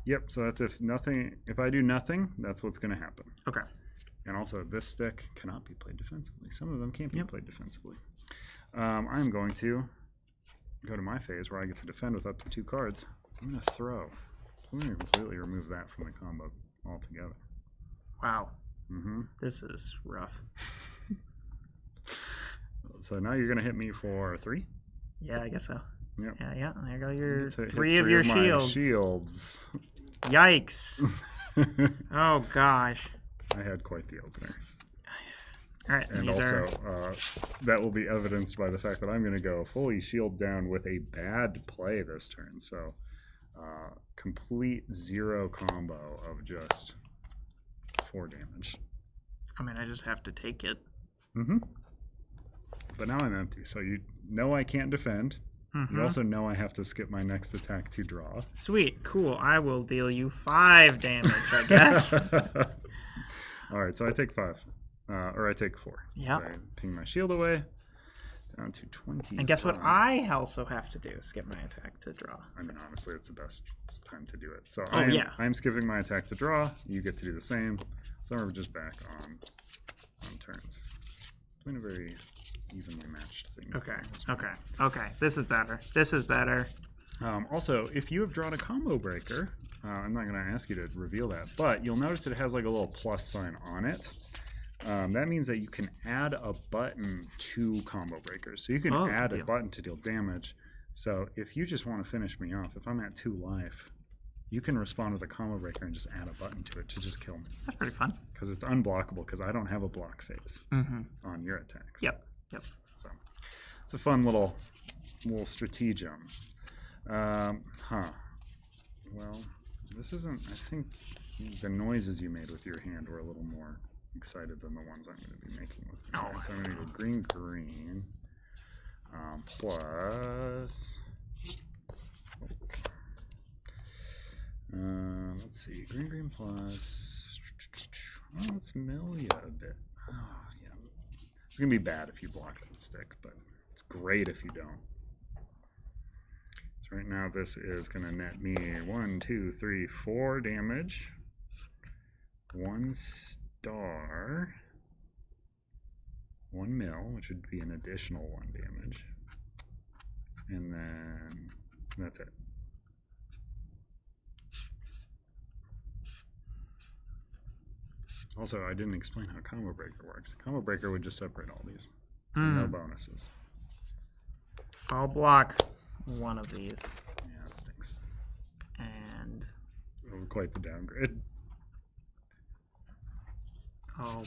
Yep, so that's if I do nothing, that's what's going to happen. Okay. And also, this stick cannot be played defensively. Some of them can't be played defensively. I'm going to go to my phase where I get to defend with up to 2 cards. I'm going to throw. So I'm going to completely remove that from the combo altogether. Wow. Mm-hmm. This is rough. So now you're going to hit me for 3? Yeah, I guess so. Yep. Yeah. There go your To hit 3 of your my shields. Yikes. Oh, gosh. I had quite the opener. All right. And also, that will be evidenced by the fact that I'm going to go fully shield down with a bad play this turn. So, complete 0 combo of just 4 damage. I mean, I just have to take it. Mm-hmm. But now I'm empty, so you know I can't defend. Mm-hmm. You also know I have to skip my next attack to draw. Sweet, cool. I will deal you 5 damage, I guess. All right, so I take 5. Or I take 4. Yeah. So I ping my shield away. Down to 20. And guess what I also have to do? Skip my attack to draw. I mean, honestly, it's the best time to do it. So I'm skipping my attack to draw. You get to do the same. So we're just back on turns. Doing a very evenly matched thing. Okay. This is better. Also, if you have drawn a combo breaker, I'm not going to ask you to reveal that, but you'll notice it has like a little plus sign on it. That means that you can add a button to combo breakers. So you can add a button to deal damage. So if you just want to finish me off, if I'm at 2 life, you can respond with a combo breaker and just add a button to it to just kill me. That's pretty fun. Because it's unblockable because I don't have a block phase on your attacks. Yep. So it's a fun little stratagem. Well, this isn't, I think the noises you made with your hand were a little more excited than the ones I'm going to be making with my hand. So I'm going to go green, plus... let's see, green plus... Oh, let's mill you a bit. Oh, yeah. It's going to be bad if you block that stick, but it's great if you don't. So right now this is going to net me 1, 2, 3, 4 damage. 1 star. 1 mil, which would be an additional 1 damage. And then that's it. Also, I didn't explain how Combo Breaker works. Combo Breaker would just separate all these. No bonuses. I'll block 1 of these. Yeah, that stinks. And that was quite the downgrade. I'll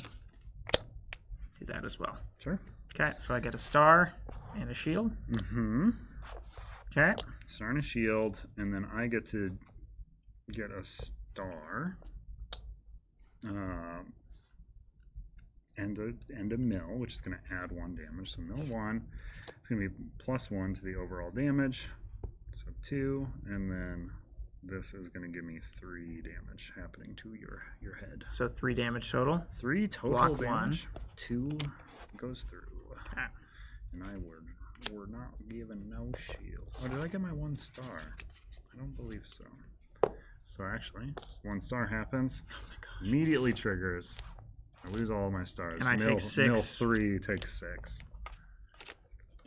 do that as well. Sure. Okay, so I get a star and a shield. Mm-hmm. Okay. Star and a shield, and then I get to get a star. And a mill, which is going to add 1 damage. So mill 1, it's going to be plus 1 to the overall damage. So 2, and then this is going to give me 3 damage happening to your head. So 3 damage total. 3 total Block damage. 1. 2 goes through. Ah. And I were not given no shield. Oh, did I get my 1 star? I don't believe so. So actually, 1 star happens. Oh my gosh. Immediately triggers. I lose all my stars. And I take 6. Mill 3 takes 6.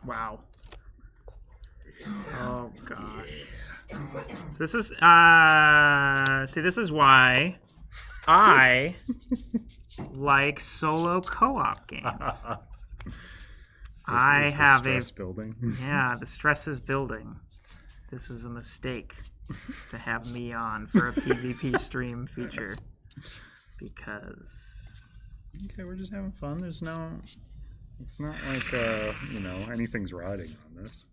Wow. Oh gosh. So this is this is why I like solo co-op games. I have a stress building. Yeah, the stress is building. This was a mistake to have me on for a PvP stream feature because. Okay, we're just having fun. There's no. It's not like anything's riding on this,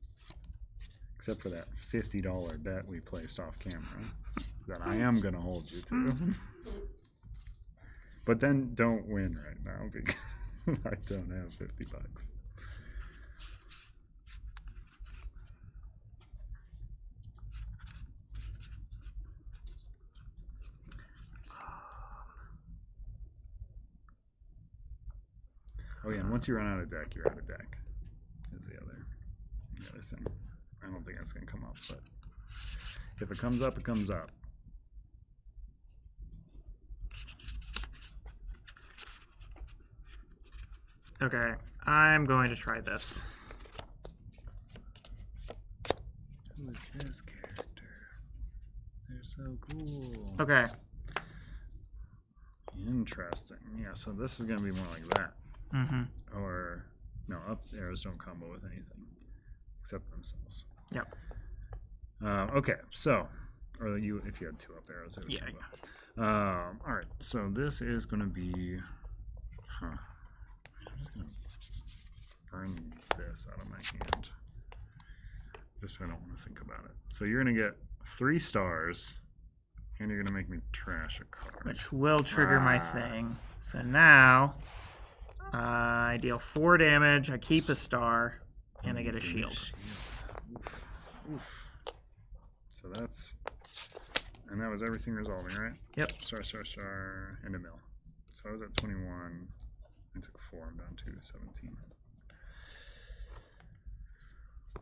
except for that $50 bet we placed off camera that I am gonna hold you to. But then don't win right now because I don't have $50. Oh yeah, and once you run out of deck, you're out of deck. Is the other thing. I don't think that's gonna come up, but if it comes up, it comes up. Okay, I'm going to try this. Who is this character? They're so cool. Okay. Interesting. Yeah, so this is going to be more like that. Mm-hmm. Or, no, up arrows don't combo with anything except themselves. Yep. Okay, so, or you, if you had 2 up arrows, it would combo. All right, so this is going to be, I'm just going to burn this out of my hand, just so I don't want to think about it. So you're going to get 3 stars, and you're going to make me trash a card. Which will trigger my thing. So now, I deal 4 damage, I keep a star, and I get a shield. Oof. Oof. So that's, and that was everything resolving, right? Yep. Star, and a mill. So I was at 21. I took 4. I'm down to 17.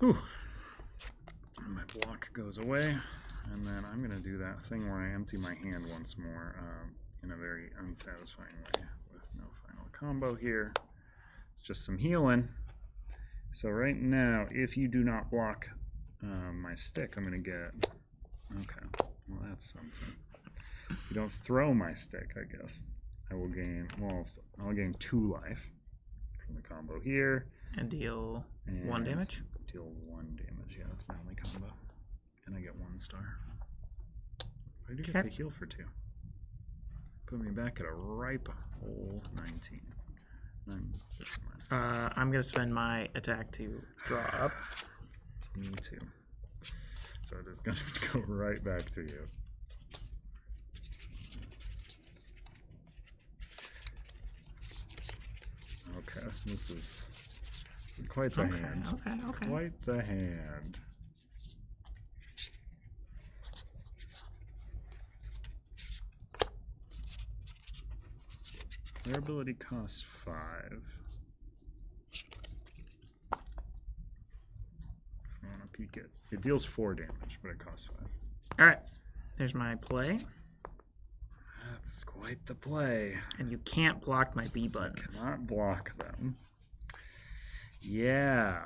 Ooh. And my block goes away. And then I'm going to do that thing where I empty my hand once more in a very unsatisfying way with no final combo here. It's just some healing. So right now, if you do not block my stick, I'm going to get... Okay, well that's something. If you don't throw my stick, I guess, I will gain... Well, I'll gain 2 life from the combo here. And deal 1 damage? Deal 1 damage, yeah, that's my only combo. And I get 1 star. I do get to heal for 2. Put me back at a ripe whole 19. I'm going to spend my attack to draw up. Me too. So it is going to go right back to you. Okay, this is quite the hand. Okay. Quite the hand. Their ability costs 5. If I want to peek it. It deals 4 damage, but it costs 5. Alright, there's my play. That's quite the play. And you can't block my B buttons. Cannot block them. Yeah,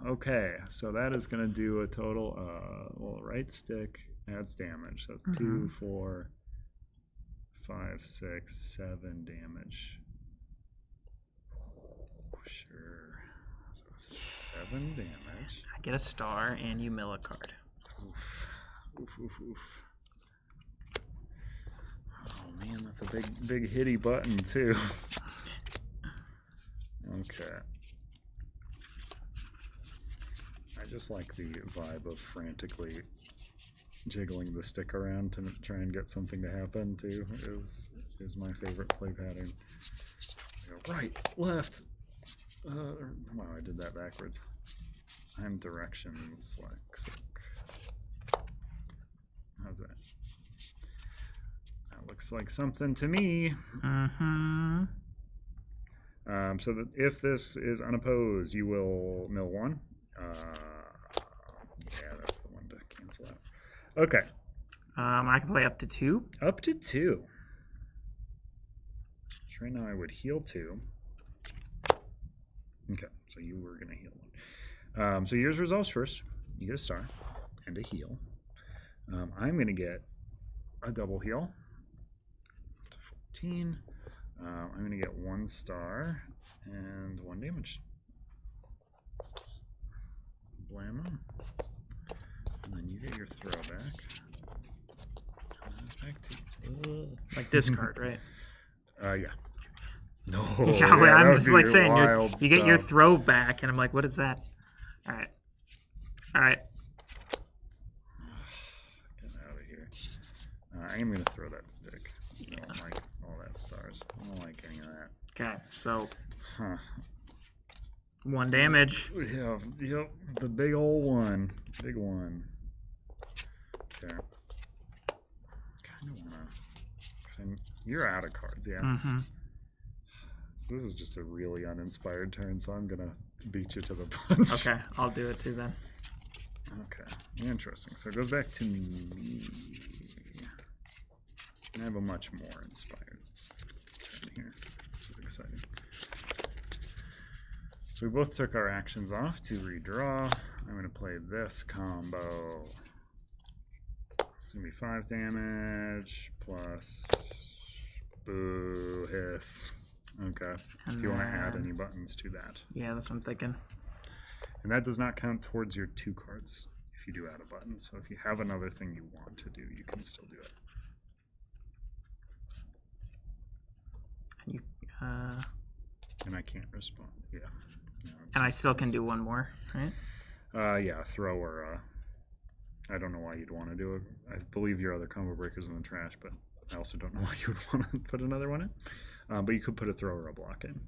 okay, so that is going to do a total, well, right stick adds damage. So that's 2, 4, 5, 6, 7 damage. Sure. So 7 damage. I get a star and you mill a card. Oof. Oh man, that's a big hitty button too. Okay. I just like the vibe of frantically jiggling the stick around to try and get something to happen too is my favorite play pattern. I go right, left. Wow, I did that backwards. I'm direction dyslexic. How's that? That looks like something to me. So that if this is unopposed, you will mill 1. Yeah, that's the one to cancel out. Okay. I can play up to 2. Up to 2. So right now I would heal 2. Okay, so you were going to heal 1. So yours resolves first. You get a star and a heal. I'm going to get a double heal. Up to 14. I'm going to get 1 star and 1 damage. Blammo. And then you get your throwback. And it's back to you. Like discard, right? Yeah. No. Yeah, I'm just like saying, you get your throw back, and I'm like, what is that? All right. Get out of here. I am going to throw that stick. I don't like all that stars. I don't like any of that. Okay, so 1 damage. Yep, the big old one. Big one. Okay. Kind of want to... You're out of cards, yeah? This is just a really uninspired turn, so I'm going to beat you to the punch. Okay, I'll do it too then. Okay, interesting. So it goes back to me. I have a much more inspired turn here, which is exciting. So we both took our actions off to redraw. I'm going to play this combo. It's going to be 5 damage plus boo hiss. Okay. And if you want to then- add any buttons to that. Yeah, that's what I'm thinking. And that does not count towards your 2 cards if you do add a button. So if you have another thing you want to do, you can still do it. You, And I can't respond. Yeah. No, and I still can do one more, right? yeah, throw or I don't know why you'd want to do it. I believe your other combo breaker's in the trash, but I also don't know why you would want to put another one in. But you could put a throw or a block in.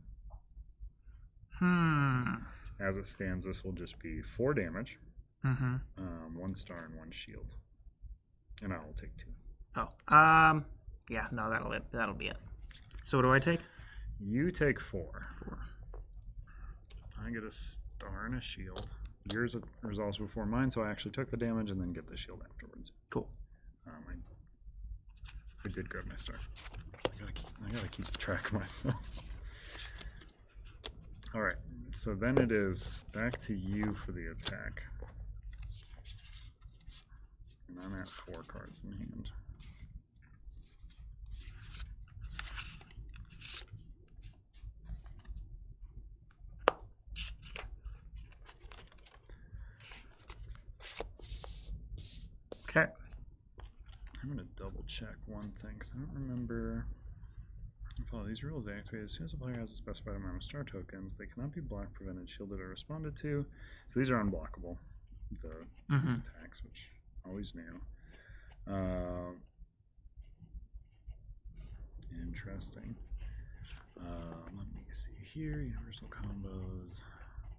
As it stands, this will just be 4 damage, 1 star and 1 shield, and I will take 2. Oh, yeah, no, that'll be it. So what do I take? You take 4. 4. I get a star and a shield. Yours resolves before mine, so I actually took the damage and then get the shield afterwards. Cool. I did grab my star. I gotta keep track of myself. All right, so then it is back to you for the attack, and I'm at 4 cards in hand. Okay. I'm going to double check one thing because I don't remember. Follow these rules activated as soon as the player has a specified amount of star tokens. They cannot be blocked, prevented, shielded, or responded to. So these are unblockable, these attacks, which I always knew. Interesting. Let me see here. Universal combos.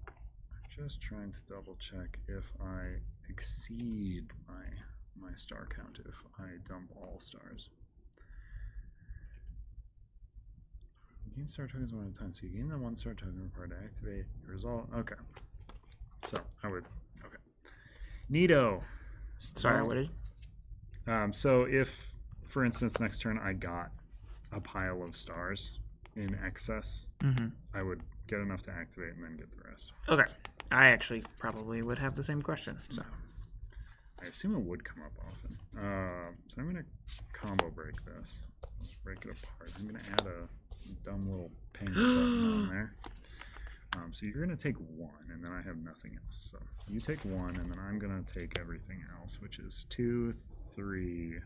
I'm just trying to double check if I exceed my star count if I dump all stars. You gain star tokens one at a time, so you gain the 1 star token required to activate your result. Okay. So I would. Okay. Neato. Sorry, what did you? So if, for instance, next turn I got a pile of stars in excess, I would get enough to activate and then get the rest. Okay. I actually probably would have the same question. So I assume it would come up often. So I'm going to combo break this. Let's break it apart. I'm going to add a dumb little ping button on there. So you're going to take 1, and then I have nothing else. So you take 1, and then I'm going to take everything else, which is 2, 3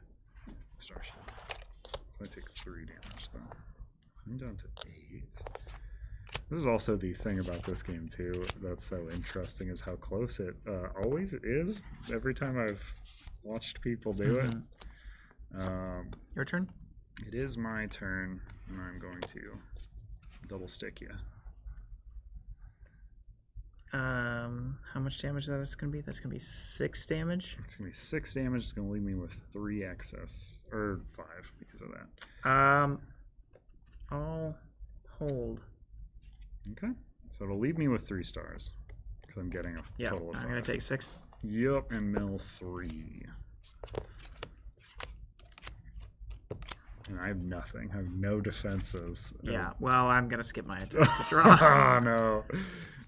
star shield. So I take 3 damage, though. I'm down to 8. This is also the thing about this game, too, that's so interesting, is how close it always is every time I've watched people do it. Your turn? It is my turn, and I'm going to double stick you. How much damage that is going to be? That's going to be 6 damage. It's going to be 6 damage. It's going to leave me with 3 excess, or 5 because of that. I'll hold. Okay, so it'll leave me with 3 stars because I'm getting a total of 5. I'm going to take 6. Yep, and mill 3. And I have nothing. I have no defenses. Yeah, well, I'm going to skip my attack to draw. Oh, no.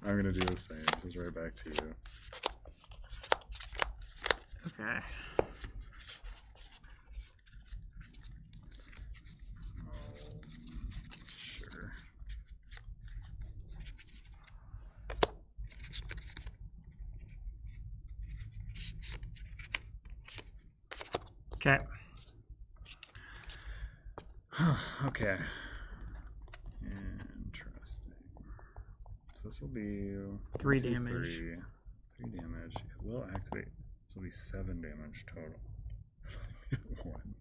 I'm going to do the same. This is right back to you. Okay. Sure. Okay. Okay. Interesting. So this will be 3 2, damage. 3 damage. It will activate. This will be 7 damage total. 1.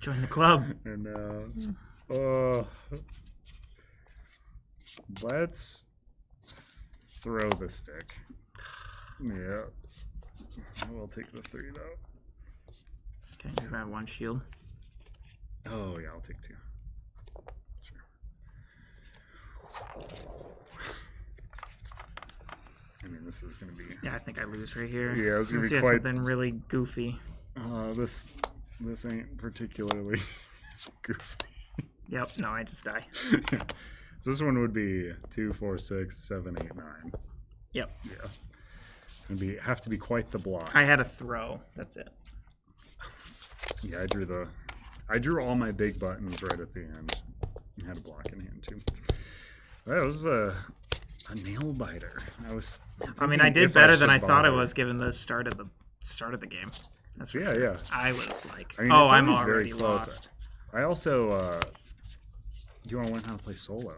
Join the club. And let's throw the stick. Yeah. I will take the 3 though. Okay, you have 1 shield. Oh yeah, I'll take 2. Sure. I mean, this is gonna be. Yeah, I think I lose right here. Yeah, it's gonna Unless be you have quite something really goofy. This ain't particularly goofy. Yep. No, I just die. So this one would be 2, 4, 6, 7, 8, 9. Yep. Yeah. It'd have to be quite the block. I had a throw. That's it. Yeah, I drew all my big buttons right at the end. I had a block in hand too. That was a nail biter. I mean, I did better than I thought I was given the start of the game. That's for sure. Yeah. I was like, I mean, I'm always already very close. lost. I also do you want to learn how to play solo?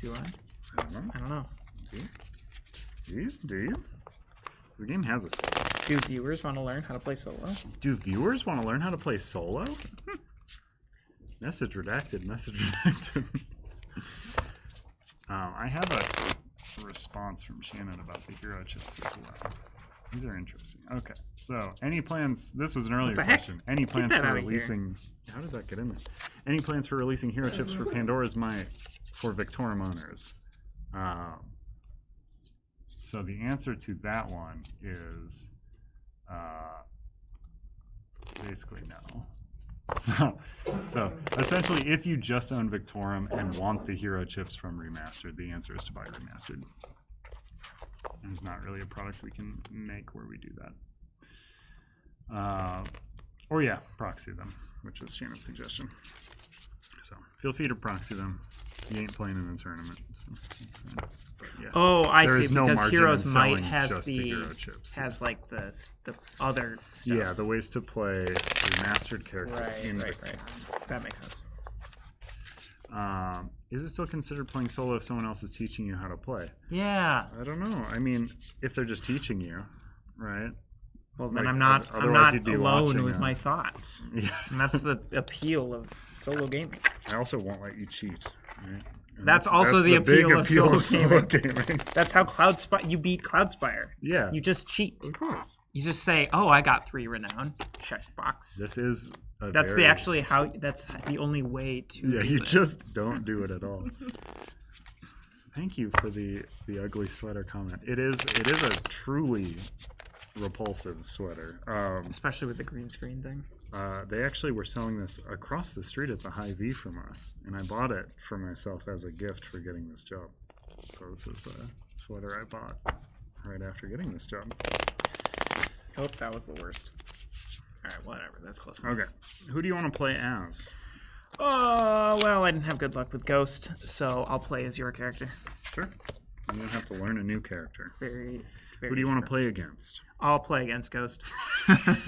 Do I? I don't know. I don't know. Do you? The game has a solo. Do viewers want to learn how to play solo? Do viewers want to learn how to play solo? Message redacted. Message redacted. I have a response from Shannon about the hero chips as well. These are interesting. Okay, so any plans? This was an earlier question. Any plans for releasing? How did that get in there? Any plans for releasing hero chips for Pandora's Might for Victorum owners? So the answer to that one is basically no. So essentially, if you just own Victorum and want the hero chips from Remastered, the answer is to buy Remastered. There's not really a product we can make where we do that. Or yeah, proxy them, which is Shannon's suggestion. So feel free to proxy them. You ain't playing in a tournament, so that's fine. Yeah. Oh, I There see. is no Because margin Heroes in Might selling has just the hero chips. has like the other stuff. Yeah, the ways to play remastered characters in right. Victorum. That makes sense. Is it still considered playing solo if someone else is teaching you how to play? Yeah. I don't know. I mean, if they're just teaching you, right? Well, then Like, I'm not otherwise you'd be alone watching with my thoughts. Yeah. And that's the appeal of solo gaming. I also won't let you cheat. Right? And That's also the big appeal of solo gaming. That's how you beat Cloudspire. Yeah. You just cheat. Of course. You just say, "Oh, I got 3 renown." Checkbox. This is That's the only way to. Yeah, do you it. just don't do it at all. Thank you for the ugly sweater comment. It is a truly repulsive sweater. Especially with the green screen thing. They actually were selling this across the street at the Hy-Vee from us, and I bought it for myself as a gift for getting this job. So this is a sweater I bought right after getting this job. Oh, that was the worst. All right, whatever. That's close enough. Okay, who do you want to play as? Well, I didn't have good luck with Ghost, so I'll play as your character. Sure. You don't have to learn a new character. Very Who do you want to play against? I'll play against Ghost. I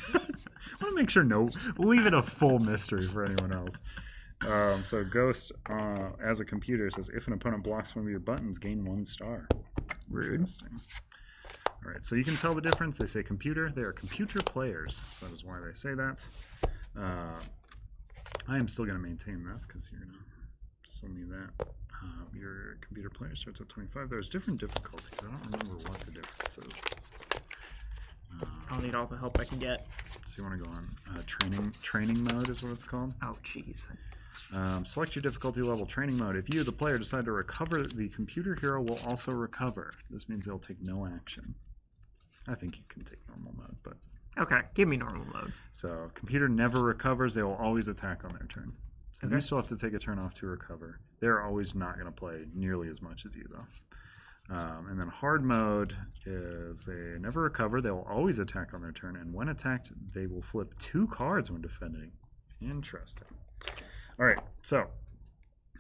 want to make sure we'll leave it a full mystery for anyone else. So Ghost, as a computer, says if an opponent blocks one of your buttons, gain 1 star. Rude. Interesting. All right, so you can tell the difference. They say computer. They are computer players. So that is why they say that. I am still going to maintain this because you're going to still need that. Your computer player starts at 25. There's different difficulties. I don't remember what the difference is. I'll need all the help I can get. So you want to go on training mode is what it's called. Oh, jeez. Select your difficulty level training mode. If you, the player, decide to recover, the computer hero will also recover. This means they'll take no action. I think you can take normal mode, but... Okay, give me normal mode. So, computer never recovers. They will always attack on their turn. So you still have to take a turn off to recover. They're always not going to play nearly as much as you, though. And then hard mode is they never recover. They will always attack on their turn. And when attacked, they will flip 2 cards when defending. Interesting. All right, so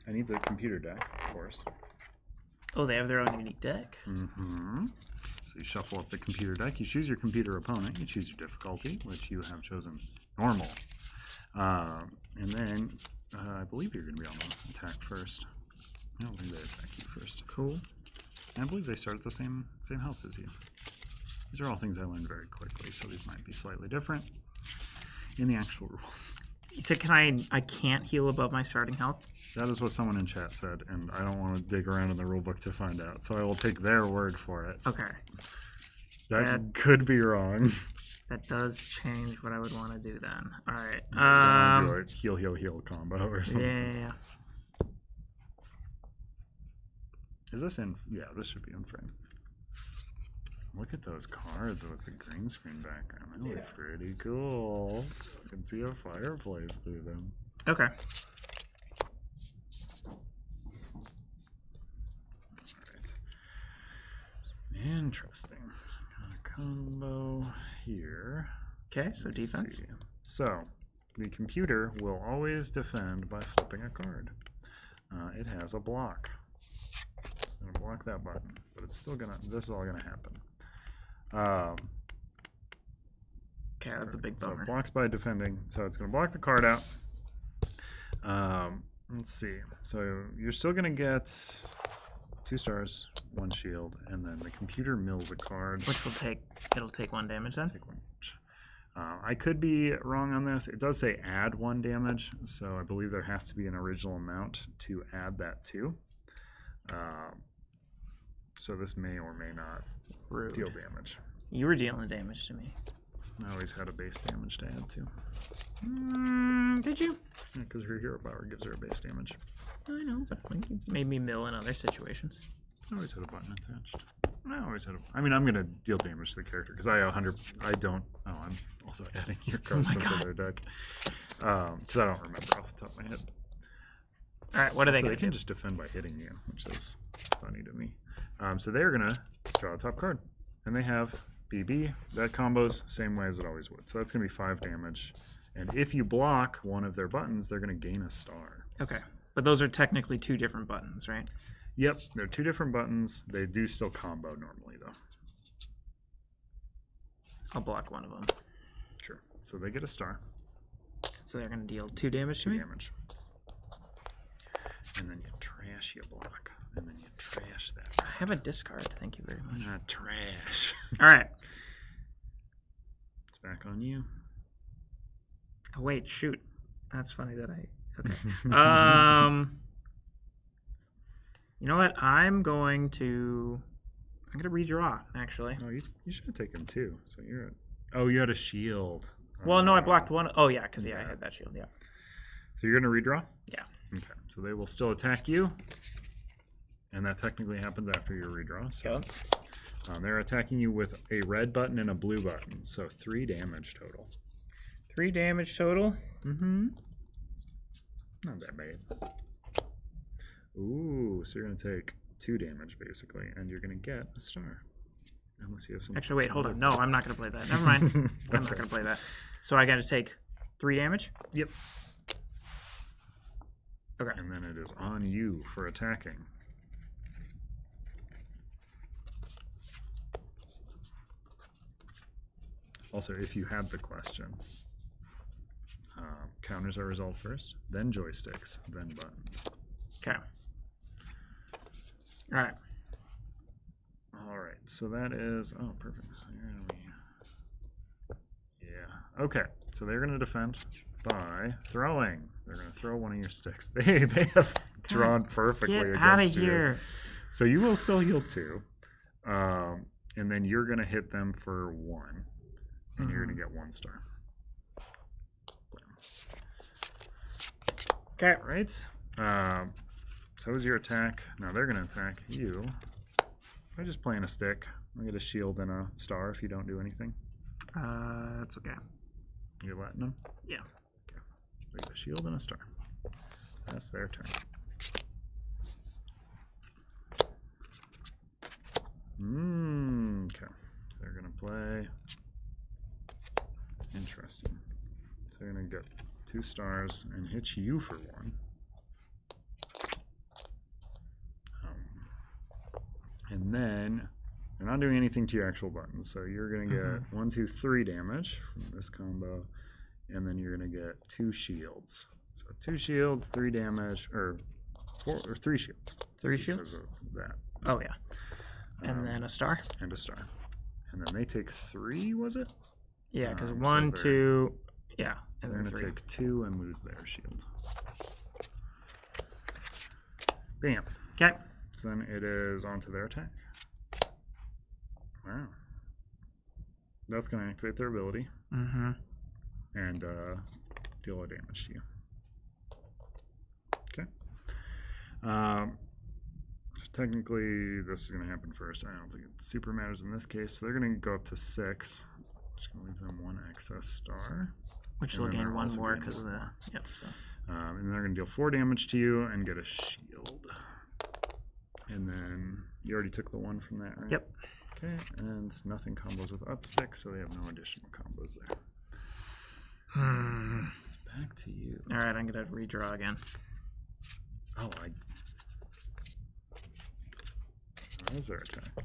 I need the computer deck, of course. Oh, they have their own unique deck. Mm-hmm. So you shuffle up the computer deck. You choose your computer opponent. You choose your difficulty, which you have chosen normal. And then I believe you're going to be on the attack first. I don't think they attack you first. Cool. And I believe they start at the same health as you. These are all things I learned very quickly, so these might be slightly different in the actual rules. You said I can't heal above my starting health? That is what someone in chat said, and I don't want to dig around in the rulebook to find out, so I will take their word for it. Okay. That could be wrong. That does change what I would want to do then. All right. Do a heal, heal, heal combo or something. Yeah. Is this in? Yeah, this should be in frame. Look at those cards with the green screen background. They look pretty cool. You can see a fireplace through them. Okay. Interesting. Got a combo here. Okay, so Let's defense. see. So the computer will always defend by flipping a card. It has a block. It's gonna block that button, but it's still gonna. This is all gonna happen. Okay, that's a big So bummer. it blocks by defending. So it's gonna block the card out. Let's see. So you're still gonna get 2 stars, 1 shield, and then the computer mills a card. Which will take, it'll take 1 damage then? Take 1 damage. I could be wrong on this. It does say add 1 damage, so I believe there has to be an original amount to add that to. So this may or may not deal damage. You were dealing damage to me. I always had a base damage to add to. Did you? Yeah, because her hero power gives her a base damage. I know, but you made me mill in other situations. I always had a button attached. I always had a. I mean, I'm gonna deal damage to the character because I 100. I don't. Oh, I'm also adding your cards into their deck because I don't remember off the top of my head. All right, what are they So gonna they can do? just defend by hitting you, which is funny to me. So they're gonna draw a top card, and they have BB. That combos same way as it always would. So that's gonna be 5 damage. And if you block one of their buttons, they're gonna gain a star. Okay, but those are technically 2 different buttons, right? Yep, they're 2 different buttons. They do still combo normally, though. I'll block one of them. Sure. So they get a star. So they're going to deal 2 damage to 2 me? damage. And then you trash your block. And then you trash that. I have a discard. Thank you very much. Not trash. All right. It's back on you. Oh, wait, shoot. That's funny that I... Okay. You know what? I'm going to redraw, actually. Oh, you should have taken 2. So you're at... Oh, you had a shield. Well, no, I blocked one. Oh, yeah, because, I had that shield, yeah. So you're going to redraw? Yeah. Okay. So they will still attack you. And that technically happens after your redraw. So they're attacking you with a red button and a blue button. So 3 damage total. 3 damage total? Mm-hmm. Not that bad. Ooh, so you're going to take 2 damage, basically, and you're going to get a star. Unless you have some... Actually, wait, hold on. No, I'm not going to play that. Never mind. I'm not going to play that. So I got to take 3 damage? Yep. Okay. And then it is on you for attacking. Also, if you had the question, counters are resolved first, then joysticks, then buttons. Okay. All right. All right, so that is, oh, perfect. So you're gonna be, yeah, okay. So they're going to defend by throwing. They're going to throw one of your sticks. They have drawn perfectly Get against out of you. here. So you will still heal 2, and then you're going to hit them for 1, and you're going to get 1 star. Okay. All right. So is your attack. Now they're going to attack you by just playing a stick. I'll get a shield and a star if you don't do anything. That's okay. You're letting them? Yeah. Okay. They get a shield and a star. That's their turn. Okay. They're going to play. Interesting. So they're going to get 2 stars and hit you for 1. And then they're not doing anything to your actual buttons. So you're going to get 1, 2, 3 damage from this combo. And then you're going to get 2 shields. So 2 shields, 3 damage, or 3 shields. 3 shields? Because of that. Oh, yeah. And then a star? And a star. And then they take 3, was it? Yeah, because So 1, 2, yeah. So And they're then going to 3. take 2 and lose their shield. Bam. Okay. So then it is on to their attack. Wow. That's going to activate their ability Mm-hmm. and deal a damage to you. Okay. Technically, this is going to happen first. I don't think it super matters in this case. So they're going to go up to 6. Just going to leave them 1 excess star. Which And they'll then gain they're 1 also more gaining because of 1 the... more. Yep, so... And they're going to deal 4 damage to you and get a shield. And then you already took the 1 from that, right? Yep. Okay, and nothing combos with up stick, so they have no additional combos there. It's back to you. All right, I'm gonna redraw again. Oh, What is their attack?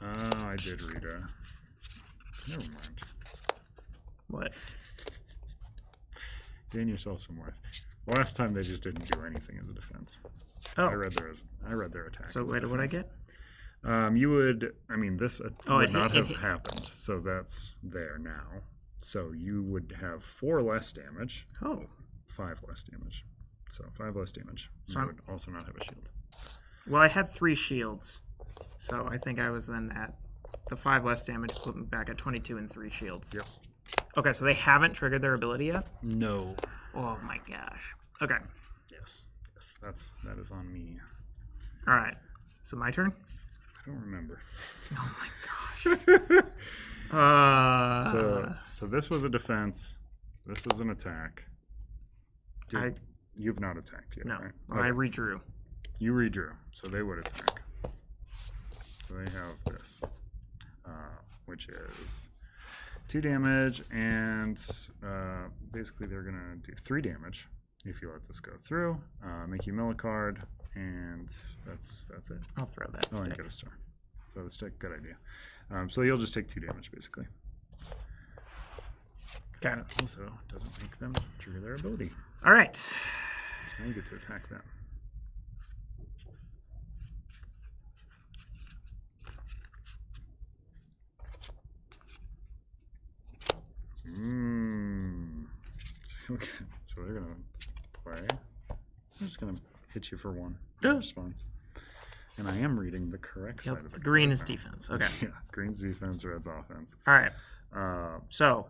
Oh, I did read a... Never mind. What? Gain yourself some worth. Last time they just didn't do anything as a defense. Oh. I read their attack. So what would I get? You would... I mean, this would not have hit. happened, so that's there now. So you would have 4 less damage. Oh. 5 less damage. So 5 less damage. So you would also not have a shield. Well, I had 3 shields, so I think I was then at the 5 less damage, put me back at 22 and 3 shields. Yep. Okay, so they haven't triggered their ability yet? No. Oh my gosh. Okay. Yes. That is on me. All right. So my turn? I don't remember. Oh my gosh. So this was a defense. This is an attack. You've not attacked yet, No. right? Well, I redrew. You redrew, so they would attack. So they have this, which is 2 damage, and basically they're going to do 3 damage if you let this go through. Make you mill a card, and that's it. I'll throw that Oh, and stick. get a star. Throw the stick, good idea. So you'll just take 2 damage, basically. Got it. Also, doesn't make them trigger their ability. All right. So now you get to attack them. So they're gonna play. I'm just gonna hit you for 1 response. And I am reading the correct side of the green card is now. defense. Okay. Yeah, green's defense, red's offense. All right. So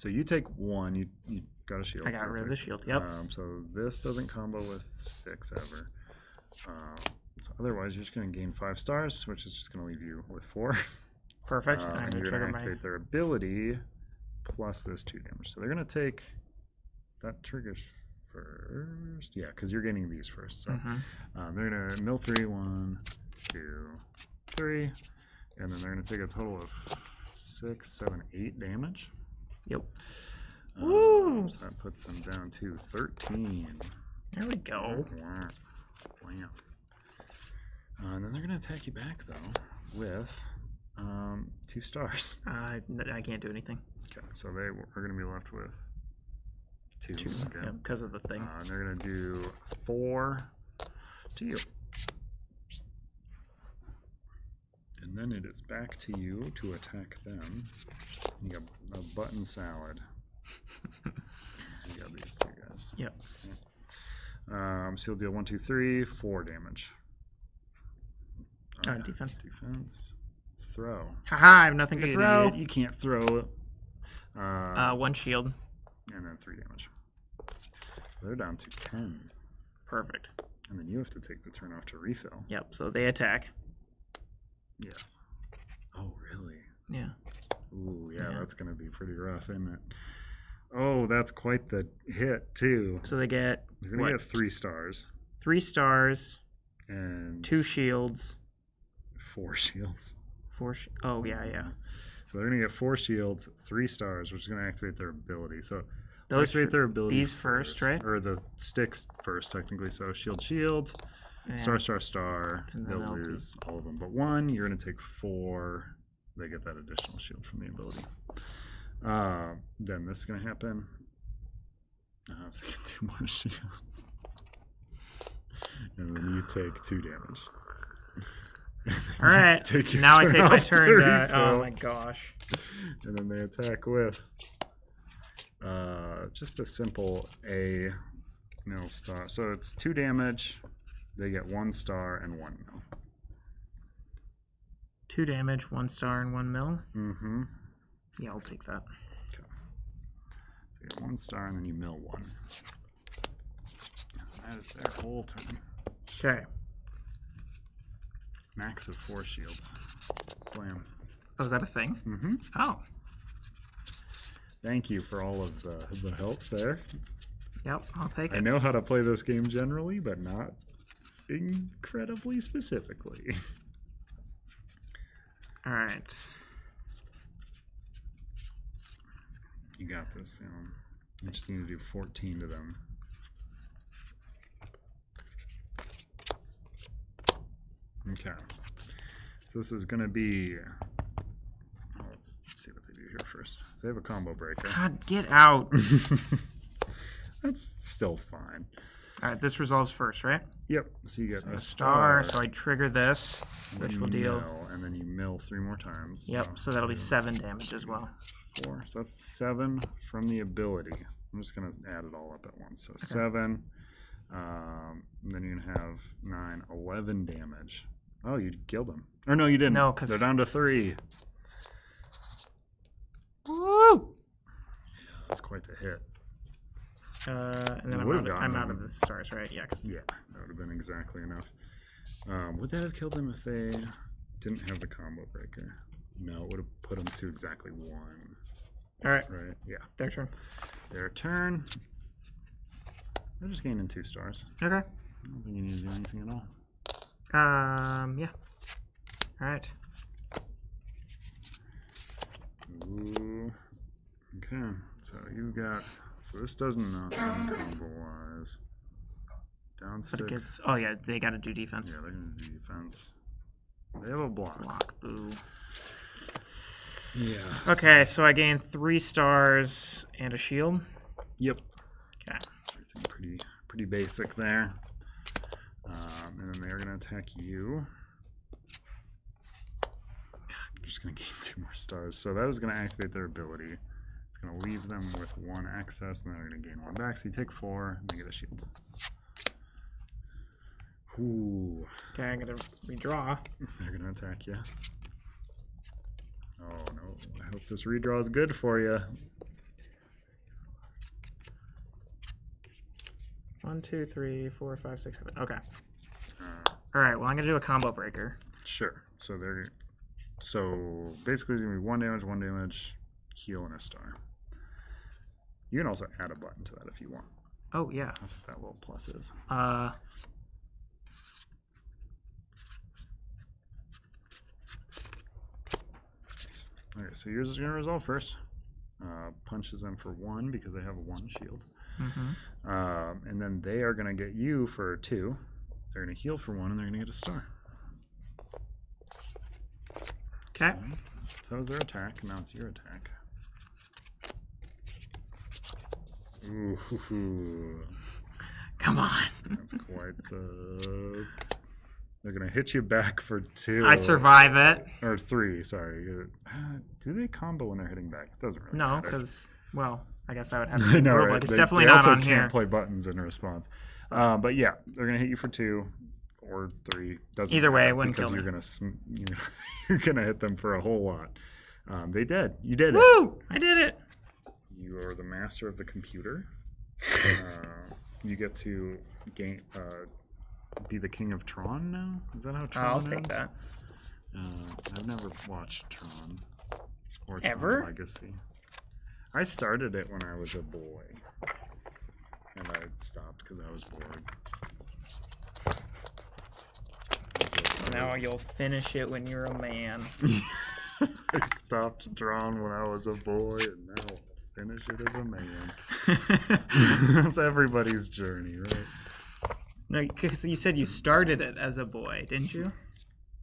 you take 1. You got a shield. I got rid of the shield. Yep. So this doesn't combo with sticks ever. So otherwise, you're just gonna gain 5 stars, which is just gonna leave you with 4. Perfect. I'm And gonna you're trigger gonna activate their ability plus this 2 damage. So they're gonna take that triggers first. Yeah, because you're getting these first. So they're gonna mill 3, 1, 2, 3, and then they're gonna take a total of 6, 7, 8 damage. Yep. Woo! So that puts them down to 13. There we go. Wow. And then they're gonna attack you back though with 2 stars. I can't do anything. Okay, so they are gonna be left with 2. Okay. Yeah, because of the thing. And they're gonna do 4 to you. And then it is back to you to attack them. You got a button salad. You got these 2 guys. Yep. So you'll deal 1, 2, 3, 4 damage. Defense. Defense. Throw. Haha, I have nothing to throw. You can't throw it. 1 shield. And then 3 damage. They're down to 10. Perfect. And then you have to take the turn off to refill. Yep, so they attack. Yes. Oh, really? Yeah. Ooh, yeah, that's going to be pretty rough, isn't it? Oh, that's quite the hit, too. So they get, You're going to get 3 stars. 3 stars. And 2 shields. 4 shields. 4 oh, yeah. So they're going to get 4 shields, 3 stars, which is going to activate their ability. So those activate their abilities these first, right? Or the sticks first, technically. So shield, And star. And They'll then I'll lose all of them but 1. You're going to take 4. They get that additional shield from the ability. Then this is going to happen. So you get 2 more shields. And then you take 2 damage. All right. Now I take my turn to. Oh my gosh. And then they attack with just a simple A mill star. So it's 2 damage. They get 1 star and 1 mill. 2 damage, 1 star, and 1 mill. Mm-hmm. Yeah, I'll take that. Okay. So you get 1 star and then you mill 1. And that is their whole turn. Okay. Max of 4 shields. Blam. Oh, is that a thing? Mm-hmm. Oh. Thank you for all of the help there. Yep, I'll take it. I know how to play this game generally, but not incredibly specifically. All right. You got this. You just need to do 14 to them. Okay. So this is going to be... Oh, let's see what they do here first. So they have a combo breaker. God, get out. That's still fine. All right, this resolves first, right? Yep. So you get A star. So I trigger this, which will deal. Mill, and then you mill 3 more times. Yep. So that'll be 7 damage as well. 4. So that's 7 from the ability. I'm just going to add it all up at once. So 7. And then you're going to have 9, 11 damage. Oh, you killed them. Or no, you didn't. No, because they're down to 3. Woo! That's quite the hit. And then I'm out of the stars, right? Yeah. Yeah, that would have been exactly enough. Would that have killed them if they didn't have the combo breaker? No, it would have put them to exactly 1. All right. Right? Yeah. Their turn. Their turn. They're just gaining 2 stars. Okay. I don't think you need to do anything at all. Yeah. All right. Ooh. Okay. So you got. So this doesn't knock on combo wise. Down 6. But it gets, oh yeah, they got to do defense. Yeah, they're gonna do defense. They have a block. Block. Boo. Yeah. Okay, so I gain 3 stars and a shield. Yep. Okay. Everything pretty basic there. And then they're gonna attack you. I'm just gonna gain 2 more stars. So that is gonna activate their ability. It's gonna leave them with 1 excess, and then they're gonna gain 1 back. So you take 4, and they get a shield. Ooh. Okay, I'm gonna redraw. They're gonna attack you. Oh no! I hope this redraw is good for you. 1, 2, 3, 4, 5, 6, 7. Okay. All right. Well, I'm gonna do a combo breaker. Sure. So basically, it's gonna be 1 damage, heal, and a star. You can also add a button to that if you want. Oh yeah. That's what that little plus is. Okay, so yours is going to resolve first. Punches them for 1 because they have a 1 shield. Mm-hmm. And then they are going to get you for 2. They're going to heal for 1, and they're going to get a star. Okay. So that was their attack, and now it's your attack. Ooh. Come on. That's quite the... They're going to hit you back for 2. I survive it. Or 3, sorry. Do they combo when they're hitting back? It doesn't really No, matter. because, well, I guess that would have to I be know, robot. right? It's They definitely not also on here. can't play buttons in response. But yeah, they're going to hit you for 2 or 3. Doesn't Either way, matter it wouldn't because kill me. You're going to hit them for a whole lot. They did. You did it. Woo! I did it. You are the master of the computer. You get to gain... be the king of Tron now? Is that how Tron I'll ends? take that. I've never watched Tron. Or Ever? Tron Legacy. I started it when I was a boy. And I stopped because I was bored. Now you'll finish it when you're a man. I stopped Tron when I was a boy, and now I'll finish it as a man. That's everybody's journey, right? No, because you said you started it as a boy, didn't you?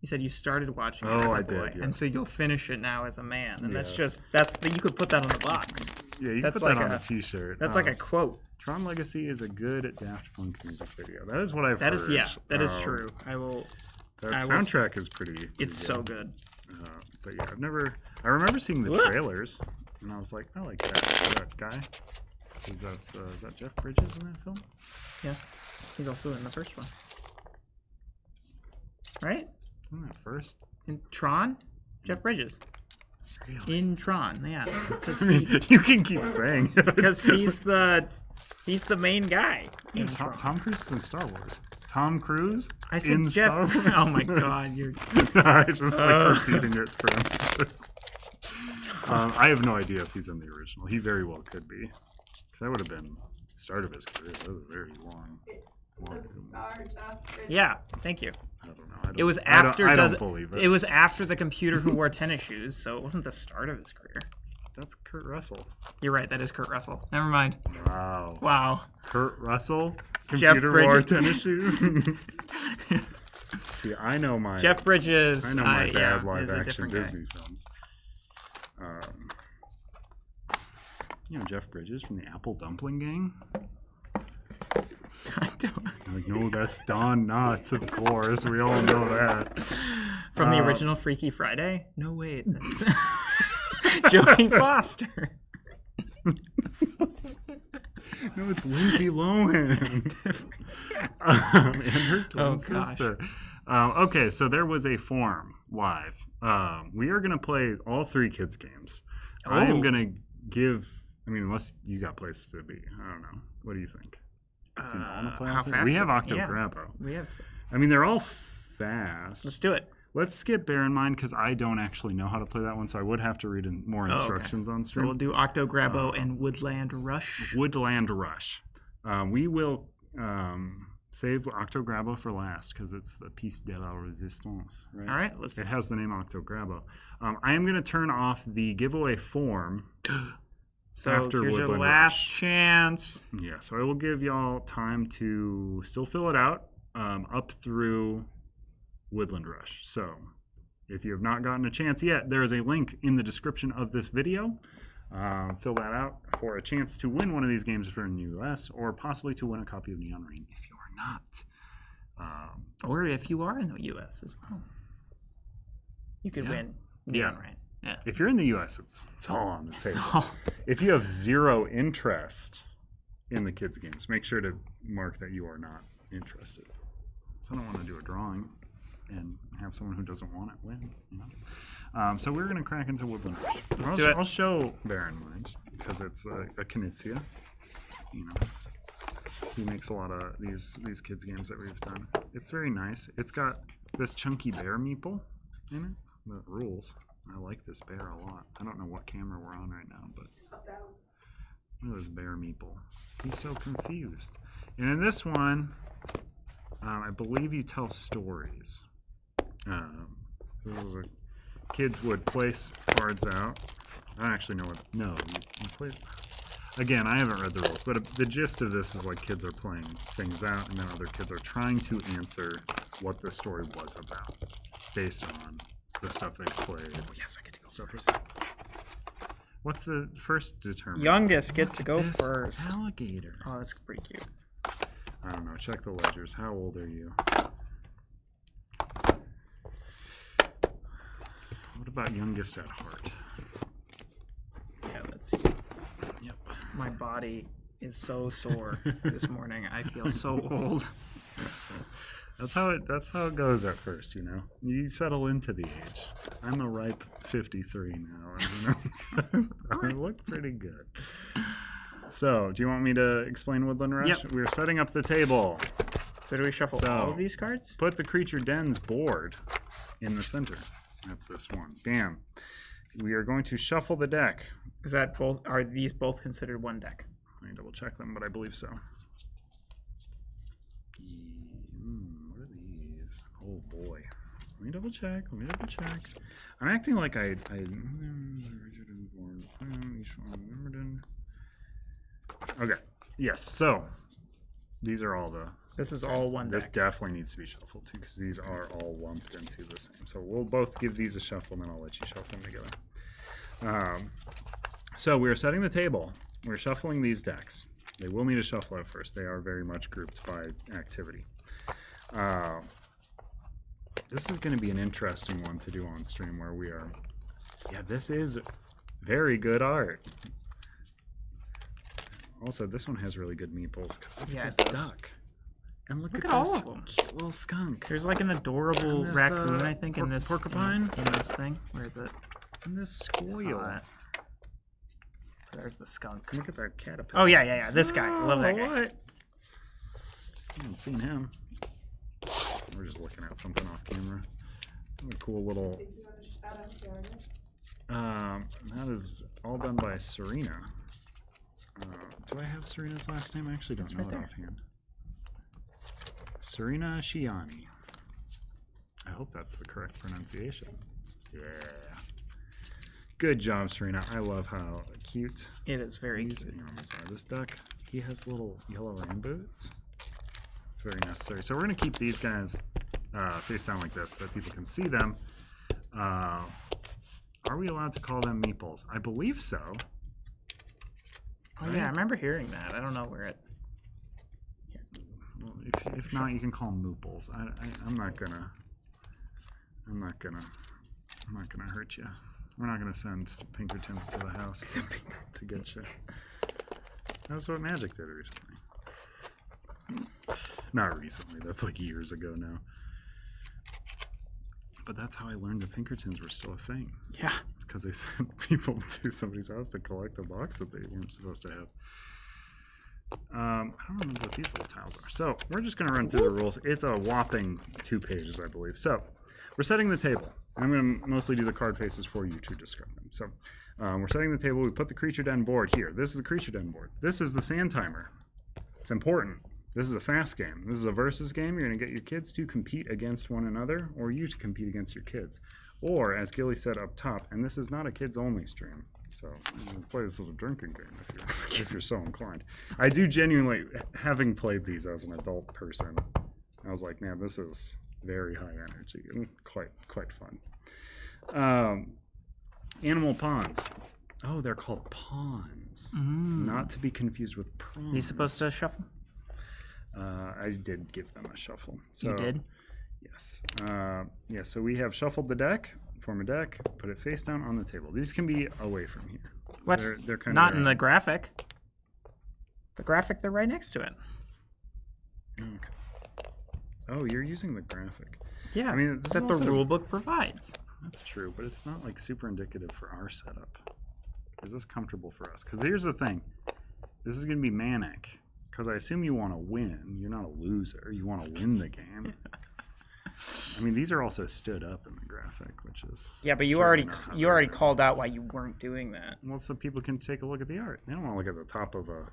You said you started watching it as a I boy, did, and so yes. you'll finish it now as a man, and Yeah. you could put that on the box. Yeah, you That's can put that like on a t-shirt. That's like a quote. Tron Legacy is a good Daft Punk music video. That is what I've That heard. is that is true. I will. That I will soundtrack is pretty It's so good. But yeah, I remember seeing the What? trailers, and I was like, I like that guy. Is that Jeff Bridges in that film? Yeah, he's also in the first one, right? Wasn't that first? In Tron, Jeff Bridges. Really? In Tron, yeah. I mean, you can keep saying it. Because he's the main guy. Yeah, In Tom Tron. Cruise is in Star Wars. Tom Cruise I said in Jeff. Star Wars. Oh my God, you're. I just like repeating it for emphasis. I have no idea if he's in the original. He very well could be. 'Cause that would have been the start of his career. That was very long. The star Jeff Bridges. Yeah, thank you. I don't know. It was after. I don't believe it. It was after the computer who wore tennis shoes, so it wasn't the start of his career. That's Kurt Russell. You're right. That is Kurt Russell. Never mind. Wow. Wow. Kurt Russell. Jeff Computer Bridges. wore tennis shoes. See, I know my Jeff Bridges. I know my bad yeah, live is a action different guy. Disney films. You know Jeff Bridges from the Apple Dumpling Gang? I don't. Like, no, that's Don Knotts, of course. We all know that. From the original Freaky Friday? No, wait. That's Jodie Foster. No, it's Lindsay Lohan. And her twin sister. Okay, so there was a forum live. We are going to play all 3 kids' games. I am going to give... I mean, unless you got places to be. I don't know. What do you think? Do you want to play all 3? We have OctoGrabbo. We have... I mean, they're all fast. Let's do it. Let's skip Bear in Mind because I don't actually know how to play that one, so I would have to read more instructions on stream. So we'll do OctoGrabbo and Woodland Rush. Woodland Rush. We will save OctoGrabbo for last because it's the piece de la resistance. Right? All right. It has the name OctoGrabbo. I am going to turn off the giveaway form. So after here's Woodland your last Rush. chance. Yeah, so I will give y'all time to still fill it out up through Woodland Rush. So if you have not gotten a chance yet, there is a link in the description of this video. Fill that out for a chance to win one of these games if you're in the US, or possibly to win a copy of Neon Rain if you are not. Or if you are in the US as well. You could win Neon Rain. Yeah. If you're in the US, it's all on the table. If you have 0 interest in the kids' games, make sure to mark that you are not interested. So I don't want to do a drawing and have someone who doesn't want it win. You know? So we're going to crack into Woodland Rush. Let's do it. I'll show Bear in Mind because it's a Knizia. You know, he makes a lot of these kids' games that we've done. It's very nice. It's got this chunky bear meeple in it that rules. I like this bear a lot. I don't know what camera we're on right now, but look at this bear meeple. He's so confused. And in this one, I believe you tell stories. So kids would place cards out. I don't actually know what. No, you play. Again, I haven't read the rules, but the gist of this is like kids are playing things out, and then other kids are trying to answer what the story was about based on the stuff they've played. Oh, yes, I get to go first. What's the first determinant? Youngest gets to go first. Alligator. Oh, that's pretty cute. I don't know. Check the ledgers. How old are you? What about youngest at heart? Yeah, let's see. Yep. My body is so sore this morning. I feel so old. That's how it goes at first, you know. You settle into the age. I'm a ripe 53 now, you know. I look pretty good. So, do you want me to explain Woodland Rush? Yep. We're setting up the table. So do we shuffle all of these cards? Put the Creature Dens board in the center. That's this one. Bam. We are going to shuffle the deck. Is that both? Are these both considered one deck? Let me double check them, but I believe so. What are these? Oh boy. Let me double check. I'm acting like I okay. Yes, so these are all the. This is all one This deck. definitely needs to be shuffled too, because these are all lumped into the same. So we'll both give these a shuffle, and then I'll let you shuffle them together. So we're setting the table. We're shuffling these decks. They will need a shuffle out first. They are very much grouped by activity. This is going to be an interesting one to do on stream where we are. Yeah, this is very good art. Also, this one has really good meeples because look at this duck. And look at all this of them. cute little skunk. There's like an adorable And this, raccoon, I think, in this porcupine? in this thing. Where is it? And this squirrel. There's the skunk. Look at that caterpillar. Oh yeah. This guy. I love that guy. What? I haven't seen him. We're just looking at something off camera. What a cool little. That is all done by Serena. Do I have Serena's last name? I actually don't know it offhand. Serena Shiani. I hope that's the correct pronunciation. Yeah. Good job, Serena. I love how cute It is very these cute. animals are. This duck, he has little yellow rain boots. It's very necessary. So we're going to keep these guys face down like this so that people can see them. Are we allowed to call them meeples? I believe so. Oh, yeah, I remember hearing that. I don't know where it... Well, if not, you can call them mooples. I'm not gonna hurt you. We're not gonna send Pinkertons to the house to get you. That's what Magic did recently. Not recently. That's like years ago now. But that's how I learned the Pinkertons were still a thing. Yeah. Because they sent people to somebody's house to collect a box that they weren't supposed to have. I don't remember what these little tiles are. So we're just going to run through the rules. It's a whopping 2 pages, I believe. So we're setting the table. I'm going to mostly do the card faces for you to describe them. So we're setting the table. We put the creature den board here. This is the creature den board. This is the sand timer. It's important. This is a fast game. This is a versus game. You're going to get your kids to compete against one another, or you to compete against your kids. Or, as Gilly said up top, and this is not a kids-only stream, so you can play this as a drinking game if you're so inclined. I do genuinely, having played these as an adult person, I was like, man, this is very high energy and quite fun. Animal pawns. Oh, they're called pawns. Not to be confused with prawns. Are you supposed to shuffle? I did give them a shuffle. So, You did? Yes. Yeah, so we have shuffled the deck, form a deck, put it face down on the table. These can be away from here. What? They're kind Not of in the graphic. The graphic, they're right next to it. Okay. Oh, you're using the graphic. Yeah, I mean, this that is the also- rule book provides. That's true, but it's not like super indicative for our setup. Is this comfortable for us? Because here's the thing. This is going to be manic. Because I assume you want to win. You're not a loser. You want to win the game. I mean, these are also stood up in the graphic, which is... Yeah, but you certainly already not how you they're already written. called out why you weren't doing that. Well, so people can take a look at the art. They don't want to look at the top of a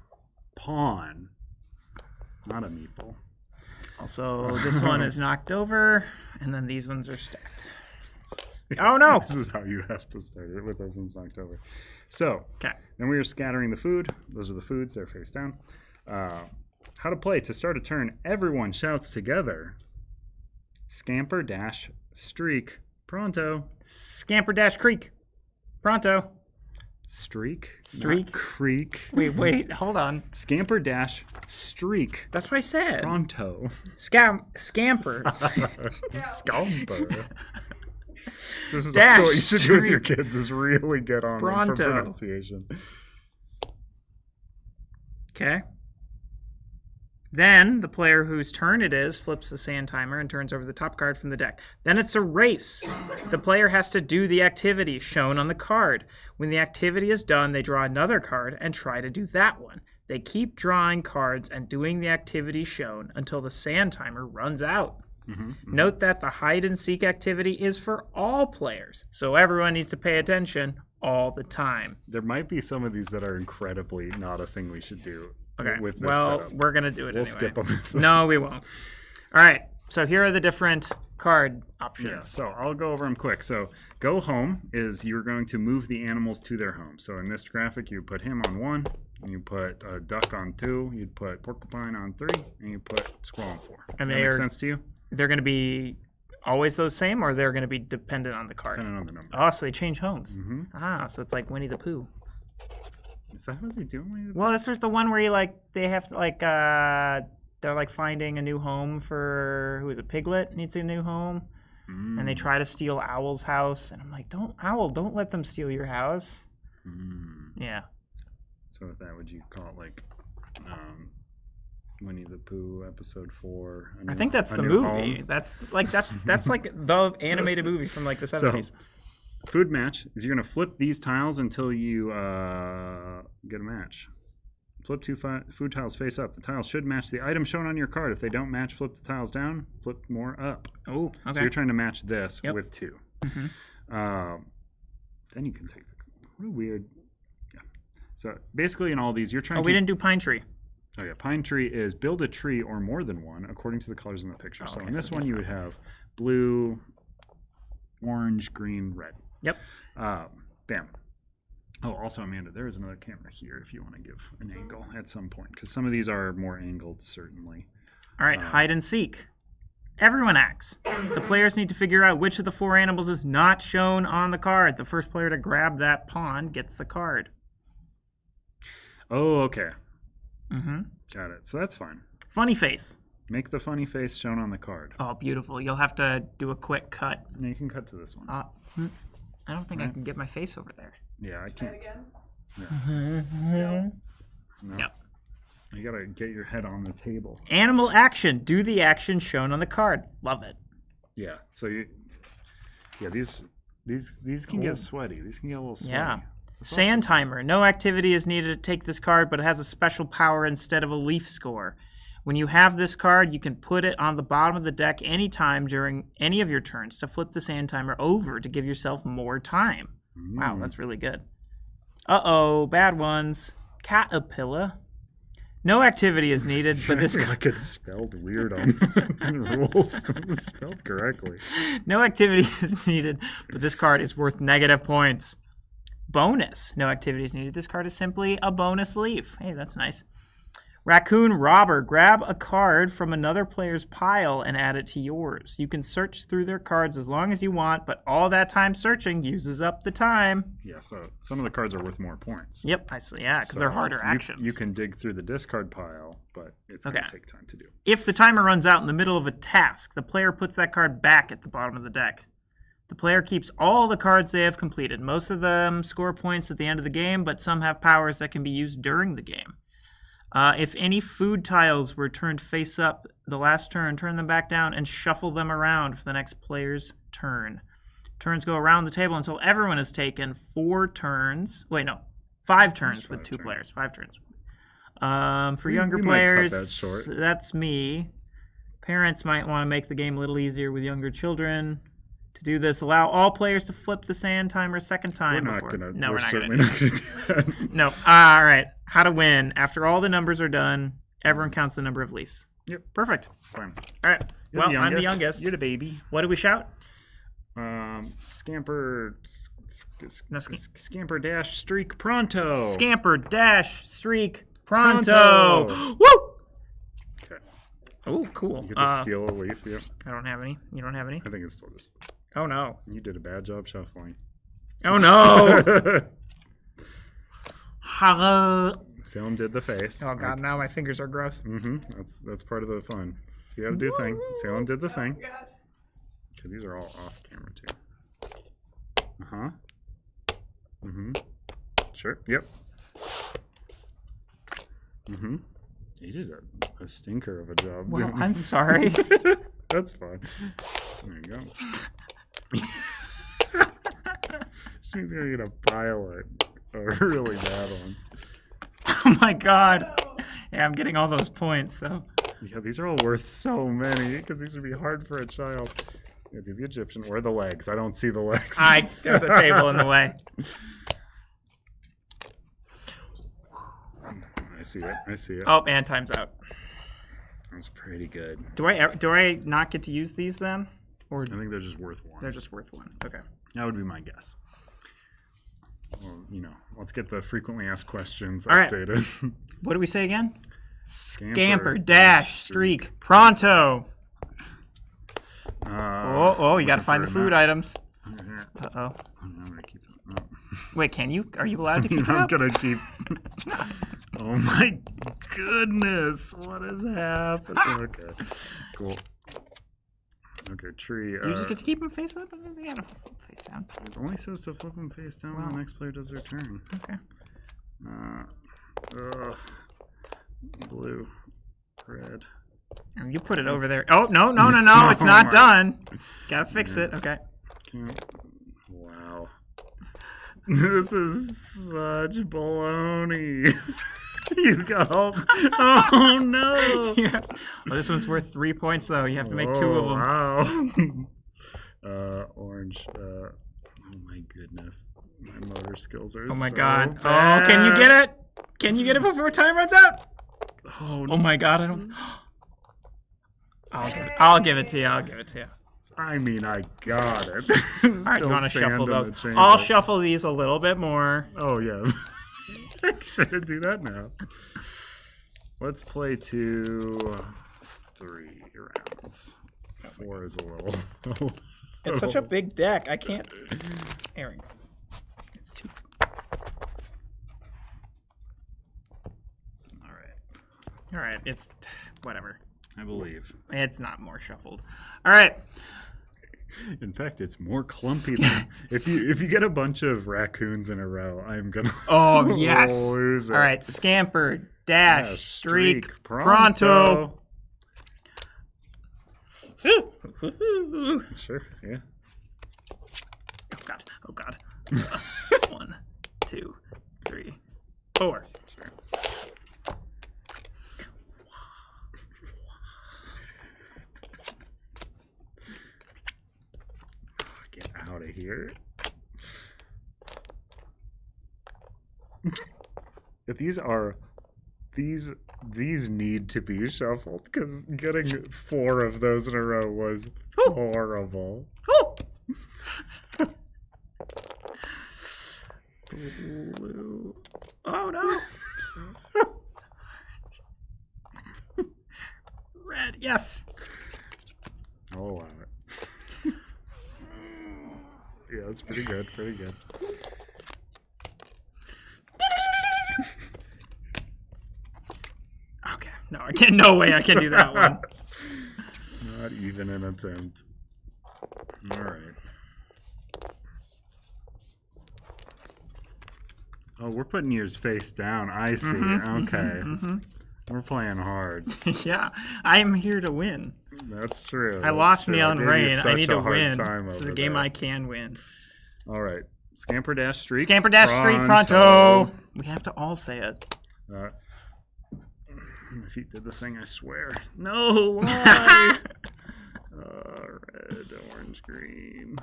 pawn, not a meeple. Also, this one is knocked over, and then these ones are stacked. Oh, no! This is how you have to start it, with those ones knocked over. So, Okay. then we are scattering the food. Those are the foods. They're face down. How to play. To start a turn, everyone shouts together. Scamper dash streak. Pronto. Scamper dash creek. Pronto. Streak? Streak? Not creek. Wait, hold on. Scamper dash streak. That's what I said. Pronto. Scamper. Scamper. This is Dash also what you should do with your streak. kids is really get on them for Pronto. pronunciation. Okay. Then the player whose turn it is flips the sand timer and turns over the top card from the deck. Then it's a race. The player has to do the activity shown on the card. When the activity is done, they draw another card and try to do that one. They keep drawing cards and doing the activity shown until the sand timer runs out. Note that the hide and seek activity is for all players, so everyone needs to pay attention all the time. There might be some of these that are incredibly not a thing we should do. Okay. With this Well, setup. we're gonna do it We'll anyway. skip them. No, we won't. All right. So here are the different card options. Yeah, so I'll go over them quick. So go home is you're going to move the animals to their home. So in this graphic, you put him on 1, and you put a duck on 2, you'd put porcupine on 3, and you put squirrel on 4. And that they makes are- sense to you? They're going to be always those same, or they're going to be dependent on the card? Depending on the number. Oh, so they change homes. Mm-hmm. Ah, so it's like Winnie the Pooh. Is that how they do it? Well, this is the one where you they have they're like finding a new home for who is it? Piglet needs a new home, and they try to steal Owl's house, and I'm like, don't let them steal your house. Yeah. So with that, would you call it like Winnie the Pooh episode 4? I think that's the movie. That's like the animated movie from like the 70s. Food match is you're going to flip these tiles until you get a match. Flip 2 food tiles face up. The tiles should match the item shown on your card. If they don't match, flip the tiles down, flip more up. Oh, okay. So you're trying to match this Yep. with 2. Mhm. Then you can take the... What a weird... Yeah. So basically in all these, you're trying Oh, to... we didn't do Pine Tree. Okay, pine tree is build a tree or more than one according to the colors in the picture. So in this one you would have blue, orange, green, red. Yep. Bam. Oh, also, Amanda, there is another camera here if you want to give an angle at some point, because some of these are more angled, certainly. All right, hide and seek. Everyone acts. The players need to figure out which of the 4 animals is not shown on the card. The first player to grab that pawn gets the card. Oh, okay. Mm-hmm. Got it. So that's fine. Funny face. Make the funny face shown on the card. Oh, beautiful. You'll have to do a quick cut. No, you can cut to this one. I don't think I can get my face over there. Yeah, I Try can't. it again. Yeah. No. Yep. You gotta get your head on the table. Animal action. Do the action shown on the card. Love it. Yeah. So these can get sweaty. These can get a little sweaty. Yeah. That's Sand also- timer. No activity is needed to take this card, but it has a special power instead of a leaf score. When you have this card, you can put it on the bottom of the deck anytime during any of your turns to flip the sand timer over to give yourself more time. Wow, that's really good. Uh-oh, bad ones. Caterpillar. No activity is needed, but this like it's spelled weird on rules. It's spelled correctly. No activity is needed, but this card is worth negative points. Bonus. No activity is needed. This card is simply a bonus leaf. Hey, that's nice. Raccoon robber. Grab a card from another player's pile and add it to yours. You can search through their cards as long as you want, but all that time searching uses up the time. Yeah, so some of the cards are worth more points. Yep, I see. Yeah, because they're harder actions. You can dig through the discard pile, but it's going to take time to do. If the timer runs out in the middle of a task, the player puts that card back at the bottom of the deck. The player keeps all the cards they have completed. Most of them score points at the end of the game, but some have powers that can be used during the game. If any food tiles were turned face up the last turn, turn them back down and shuffle them around for the next player's turn. Turns go around the table until everyone has taken 5 turns with 2 players. 5 turns. For younger players, might cut that short. That's me. Parents might want to make the game a little easier with younger children. To do this, allow all players to flip the sand timer a second time. We're not going to. We're certainly not not going to do that. No. All right. How to win. After all the numbers are done, everyone counts the number of leaves. Yep. Perfect. Fine. All right. You're Well, the I'm the youngest. You're the baby. What do we shout? Scamper. No, Scamper dash streak pronto. Scamper dash streak pronto. Woo! Okay. Oh, cool. You get to steal a leaf. Yep. I don't have any. You don't have any? I think it's still just. Oh, no. You did a bad job shuffling. Oh, no. Hello. Salem did the face. Oh, God. Now my fingers are gross. Mm-hmm. That's part of the fun. So you got to do the thing. Salem did the thing. Oh, gosh. Okay, these are all off camera, too. Uh-huh. Mm-hmm. Sure. Yep. Mm-hmm. You did a stinker of a job. Well, I'm sorry. That's fine. There you go. This means you're going to get a pile of really bad ones. Oh, my God. Yeah, I'm getting all those points, so. Yeah, these are all worth so many, because these would be hard for a child. Yeah, do the Egyptian or the legs. I don't see the legs. There's a table in the way. I see it. I see it. Oh, and time's out. That's pretty good. Do I not get to use these then? Or I think they're just worth 1. they're just worth 1. Okay. That would be my guess. Well, let's get the frequently asked questions All right. updated. What do we say again? Scamper dash streak pronto. You got to find the food items. Uh-oh. I'm going to keep that. Wait, can you? Are you allowed to keep I'm up? going to keep... Oh my goodness. What has happened? Okay. Cool. Okay, tree. Do you just get to keep them face up? You gotta flip them face down. It only says to flip them face down when the next player does their turn. Okay. Blue. Red. You put it over there. Oh, no. It's not done. Gotta fix it. Okay. Wow. This is such baloney. You go. Oh, no. Yeah. Well, this one's worth 3 points, though. You have to make 2 of them. Wow. Orange. Oh, my goodness. My motor skills are Oh, my so God. bad. Oh, can you get it? Can you get it before time runs out? Oh, Oh my god, I don't. I'll give it to you. I'll give it to you. I mean, I got it. All right, you want to Still shuffle sand in those? the chamber. I'll shuffle these a little bit more. Oh, yeah. I should do that now. Let's play 2, 3 rounds. 4 is a little... It's such a big deck. I can't. There we go. It's too. All right. It's whatever. I believe. It's not more shuffled. All right. In fact, it's more clumpy than if you get a bunch of raccoons in a row, I'm gonna Oh yes. lose it. All right. Scamper, dash, Yeah, streak, pronto. Sure, yeah. Oh god. Oh god. 1, 2, 3, 4. Sure. Get out of here. These need to be shuffled because getting 4 of those in a row was horrible. Oh. Blue. Oh no. Red. Yes. I'll allow it. Yeah, that's pretty good. Pretty good. Okay. No, I can't. No way I can do that one. Not even an attempt. All right. Oh, we're putting yours face down. I see. Okay. We're playing hard. Yeah, I'm here to win. That's true. I lost true. Neon gave you Rain. I such need a to hard win. time This is over a game that. I can win. All right. Scamper dash streak. Scamper dash streak pronto. We have to all say it. My feet did the thing, I swear. No, why? Red, orange, green.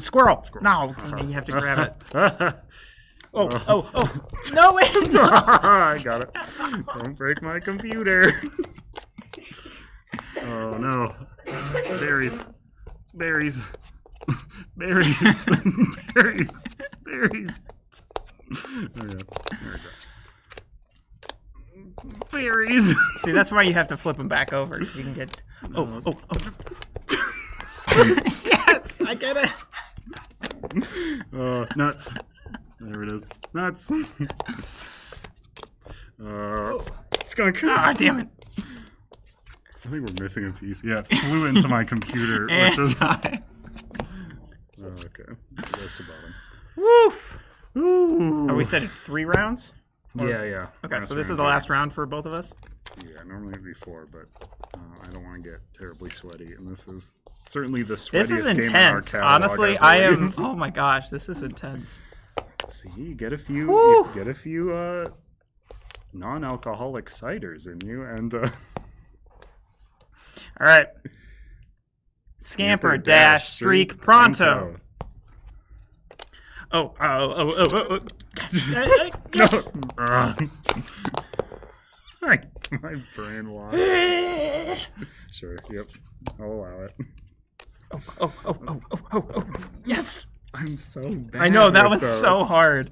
Squirrel. No, dang it, you have to grab it. Oh. No, wait. I got it. Don't break my computer. Oh, no. Berries. Berries. Berries. Berries. Berries. Oh, yeah. There we go. Berries. See, that's why you have to flip them back over. So you can get. Oh. Yes, I get it. Nuts. There it is. Nuts. Skunk. Ah, damn it. I think we're missing a piece. Yeah, it flew into my computer. And which is... die. Oh, okay. Goes to bottom. Woof. Ooh. Are we setting 3 rounds? Yeah. Okay, so this is the last round for both of us? Yeah, normally it'd be 4, but I don't want to get terribly sweaty, and this is certainly the sweatiest This is game in our intense. catalog, Honestly, I am. Oh my gosh, this is intense. See, you get a few non-alcoholic ciders in you, and all right. Scamper dash streak pronto. Oh. Yes. My brain lost. Sure. Yep. I'll allow it. Oh. Yes. I'm so bad. I know, that with was those. so hard.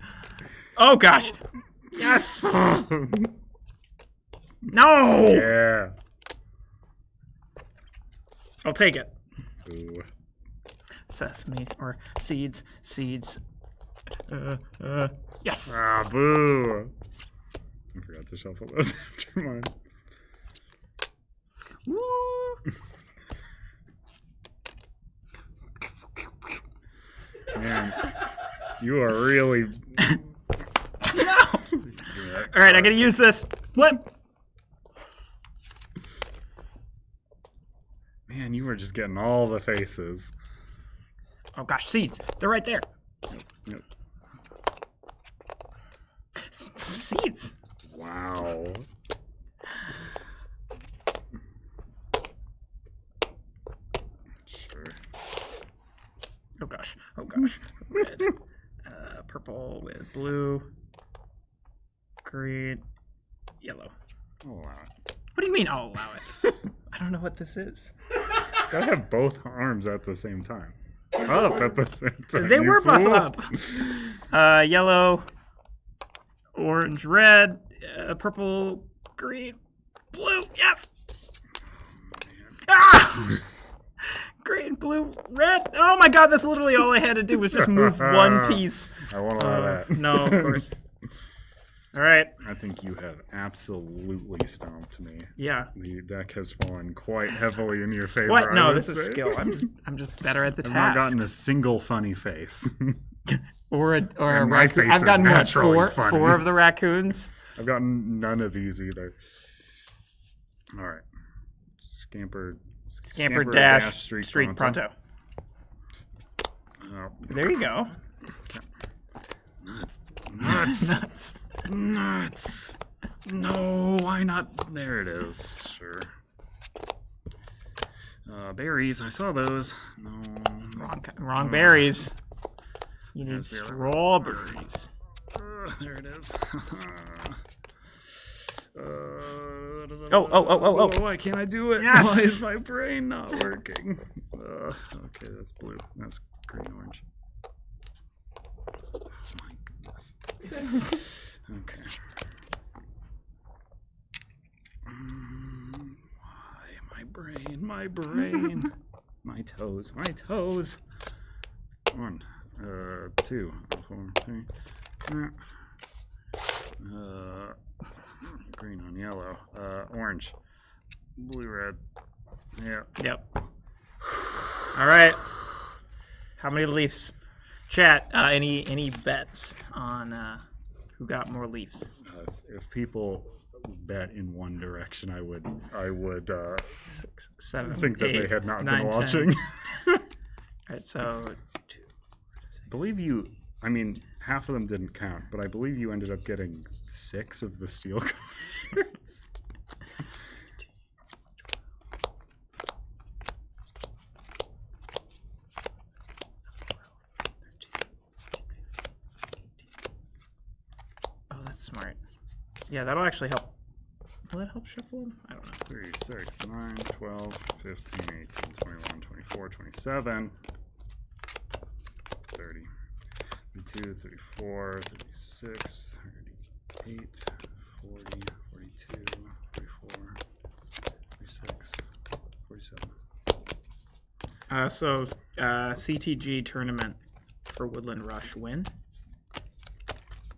Oh gosh. Yes. No. Yeah. I'll take it. Ooh. Sesames or seeds. Yes. Ah, boo. I forgot to shuffle those after mine. Woo. Man, you are really... No. All right, I gotta use this. Flip. Man, you were just getting all the faces. Oh gosh, seeds. They're right there. Yep. Seeds. Wow. Sure. Oh gosh. Red. purple with blue, green, yellow. I'll allow it. What do you mean I'll allow it? I don't know what this is. Gotta have both arms at the same time. Up at the same time. They were both up. Yellow, orange, red, purple, green, blue. Yes. Ah! Green, blue, red. Oh my god, that's literally all I had to do was just move one piece. I won't allow that. No, of course. All right. I think you have absolutely stomped me. Yeah. The deck has fallen quite heavily in your favor. What? No, I would this is say. skill. I'm just better at the I've task. not gotten a single funny face. or a And my raccoon. face I've is gotten what, naturally funny. four of the raccoons. I've gotten none of these either. All right. Scamper dash streak pronto. Oh. There you go. Nuts. No, why not? There it is. Sure. Berries. I saw those. No. Wrong berries. You need strawberries. There it is. Oh. Why can't I do it? Yes! Why is my brain not working? Okay, that's blue. That's green, orange. Oh my goodness. Okay. Why? My brain. My toes. 1, 2, 4, 3. Green on yellow. Orange. Blue, red. Yeah. Yep. All right. How many leaves? Chat. Any bets on who got more leaves? If people bet in one direction, I would 6, 7, think that 8, they had not 9, been 10. watching. All right, so 2, 4, 6. I believe you. I mean, half of them didn't count, but I believe you ended up getting 6 of the steel cards. Oh, that's smart. Yeah, that'll actually help. Will that help shuffle them? I don't know. 3, 6, 9, 12, 15, 18, 21, 24, 27, 30, 32, 34, 36, 38, 40, 42, 44, 46, 47. So CTG tournament for Woodland Rush win.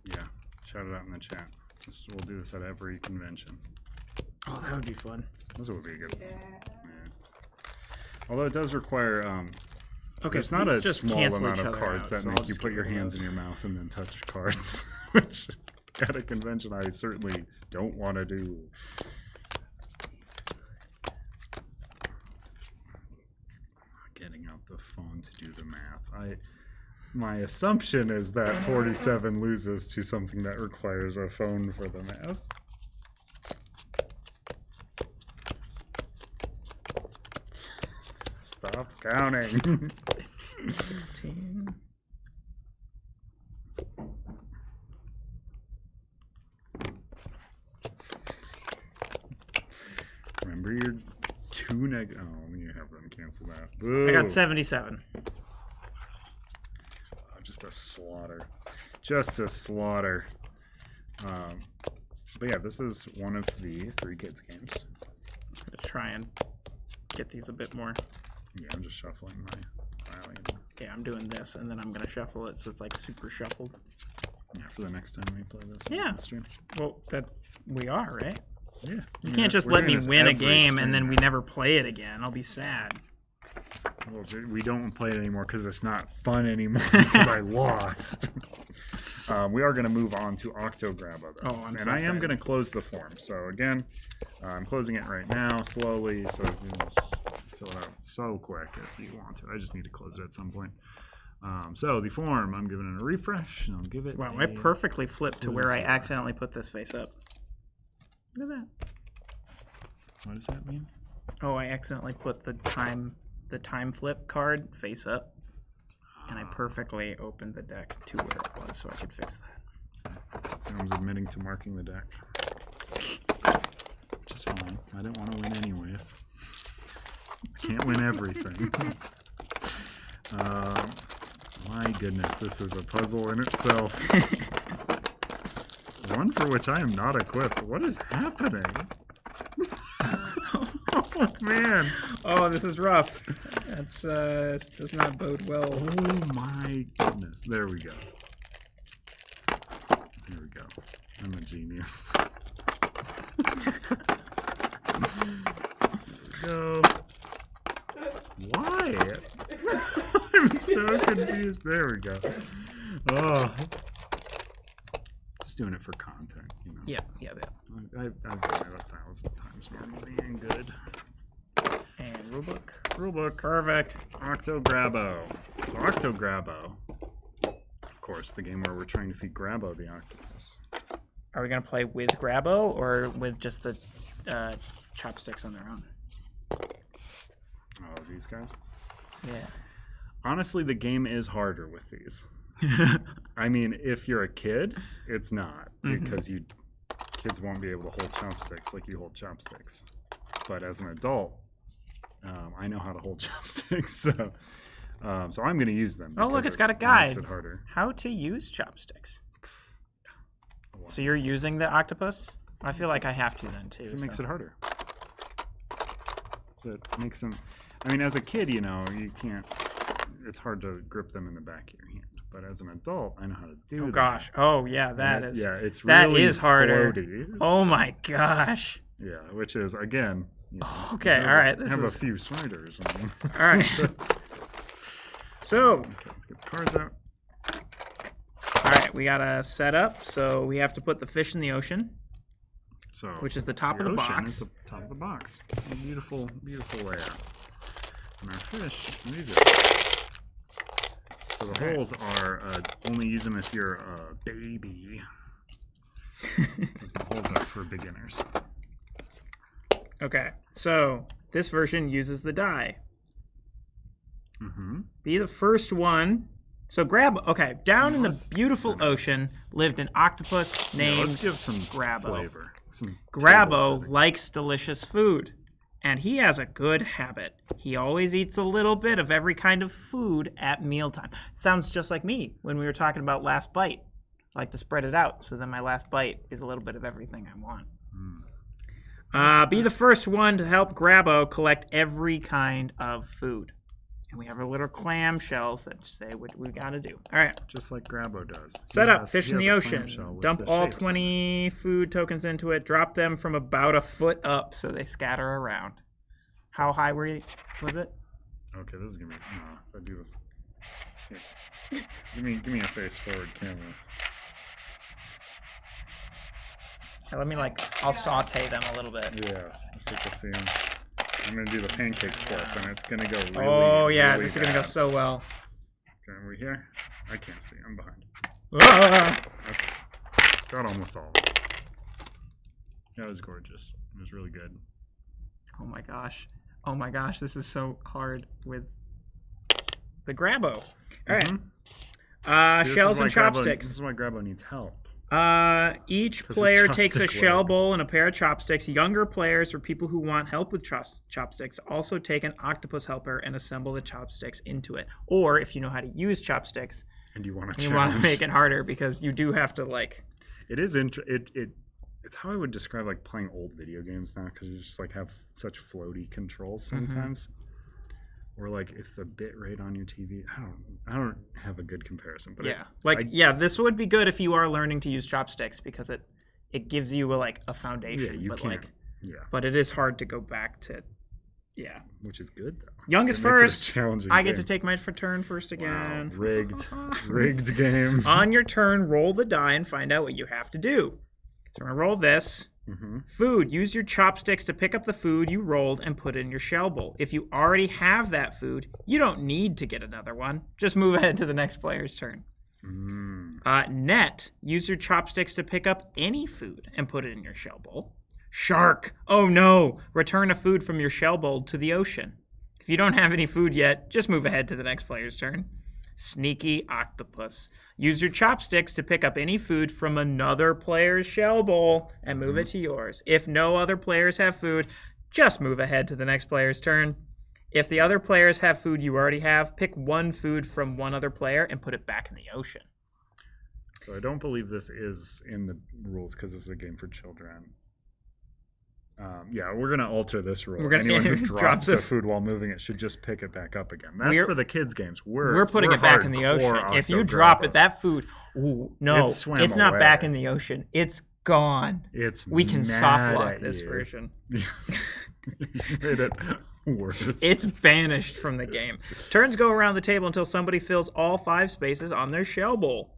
Yeah, shout it out in the chat. We'll do this at every convention. Oh, that would be fun. This would be good. Yeah. Although it does require Okay, it's so not these a just small cancel amount each of other cards out, that so I'll make you just put get your rid of hands those. in your mouth and then touch cards, which at a convention I certainly don't want to do. Getting out the phone to do the math. My assumption is that 47 loses to something that requires a phone for the math. Stop counting. 16. Remember your 2 negative. Oh, you have them cancel that. Boo. I got 77. Just a slaughter. Just a slaughter. But yeah, this is one of the 3 kids games. I'm going to try and get these a bit more. Yeah, I'm just shuffling my rally. Yeah, I'm doing this, and then I'm going to shuffle it so it's like super shuffled. Yeah, for the next time we play this. Yeah. Stream. Well, that we are, right? Yeah. You can't just we're let doing me this win a every game stream and then now. we never play it again. I'll be sad. Well, we don't play it anymore because it's not fun anymore because I lost. We are going to move on to OctoGrabbo, though. Oh, I'm and so I am excited. going to close the form. So again, I'm closing it right now, slowly. So you can just fill it out so quick if you want to. I just need to close it at some point. So the form, I'm giving it a refresh, and I'll give it. Wow, I perfectly flipped to where I Loser. accidentally put this face up. Look at that. What does that mean? Oh, I accidentally put the time flip card face up, and I perfectly opened the deck to where it was, so I could fix that. Sam's admitting to marking the deck. Which is fine. I didn't want to win anyways. I can't win everything. My goodness, this is a puzzle in itself. One for which I am not equipped. What is happening? Oh, man. Oh, this is rough. That's this does not bode well. Oh, my goodness. There we go. There we go. I'm a genius. Go. Why? I'm so confused. There we go. Oh. Just doing it for content, you know. Yeah. I've done it 1,000 times normally and good. And rulebook. Rulebook. Perfect. OctoGrabbo. So OctoGrabbo, of course, the game where we're trying to feed Grabbo the octopus. Are we going to play with Grabbo or with just the chopsticks on their own? Oh, these guys? Yeah. Honestly, the game is harder with these. I mean, if you're a kid, it's not, because kids won't be able to hold chopsticks like you hold chopsticks. But as an adult, I know how to hold chopsticks, so I'm going to use them. Oh, look, it's got a guide. Makes it harder. How to use chopsticks. So you're using the octopus? I feel like I have to then, too. So it makes it harder. So it makes them... I mean, as a kid, you know, you can't... It's hard to grip them in the back of your hand. But as an adult, I know how to do that. Oh, gosh. Oh, yeah, that is... Yeah, it's that really is harder. floaty. Oh, my gosh. Yeah, which is, again... You know, okay, all right. This have is... a few sliders. All right. So... Okay, let's get the cards out. All right, we got a setup. So we have to put the fish in the ocean. So, which is the top of the ocean box. Is the top of the box. A beautiful, beautiful layout. And our fish, these are... So the holes are only use them if you're a baby. Because the holes are for beginners. Okay, so this version uses the die. Be the first one. So okay, down in the beautiful ocean lived an octopus named let's give some Grabbo. Flavor. Grabbo likes delicious food, and he has a good habit. He always eats a little bit of every kind of food at mealtime. Sounds just like me when we were talking about last bite. I like to spread it out, so then my last bite is a little bit of everything I want. Be the first one to help Grabbo collect every kind of food. And we have our little clam shells that say what we got to do. All right. Just like Grabbo does. Set up fish in the ocean. Dump all 20 food tokens into it. Drop them from about a foot up so they scatter around. How high was it? Okay, this is going to be... No, if I do this... Here. Give me a face forward camera. Here, let me I'll saute them a little bit. Yeah, I think I see them. I'm going to do the pancake flip, and it's going to go really, oh, yeah, really this is going to go so well. Okay, are we here? I can't see. I'm behind. Ah! Got almost all. That was gorgeous. It was really good. Oh, my gosh. Oh, my gosh. This is so hard with the Grabbo. All right. Shells and chopsticks. This is why Grabbo needs help. Each player takes a shell bowl and a pair of chopsticks. Younger players or people who want help with chopsticks also take an octopus helper and assemble the chopsticks into it. Or if you know how to use chopsticks and you want to make it harder, because you do have to It is it's how I would describe playing old video games now, because you just have such floaty controls sometimes. Or if the bit rate on your TV, I don't have a good comparison, but this would be good if you are learning to use chopsticks, because it gives you a foundation. Yeah, you can. But it is hard to go back to. Yeah, which is good though. Youngest first. I get to take my turn first again. Wow. Rigged game. On your turn, roll the die and find out what you have to do. So I'm gonna roll this. Food. Use your chopsticks to pick up the food you rolled and put it in your shell bowl. If you already have that food, you don't need to get another one. Just move ahead to the next player's turn. Net. Use your chopsticks to pick up any food and put it in your shell bowl. Shark. Oh no. Return a food from your shell bowl to the ocean. If you don't have any food yet, just move ahead to the next player's turn. Sneaky octopus. Use your chopsticks to pick up any food from another player's shell bowl and move it to yours. If no other players have food, just move ahead to the next player's turn. If the other players have food you already have, pick one food from one other player and put it back in the ocean. So I don't believe this is in the rules because this is a game for children. Yeah, we're going to alter this rule. Anyone who drops the food while moving it should just pick it back up again. That's for the kids' games. We're putting it back in the ocean. If you drop it, that food, it's not back in the ocean. It's gone. We can soft lock this version. You made it worse. It's banished from the game. Turns go around the table until somebody fills all 5 spaces on their shell bowl.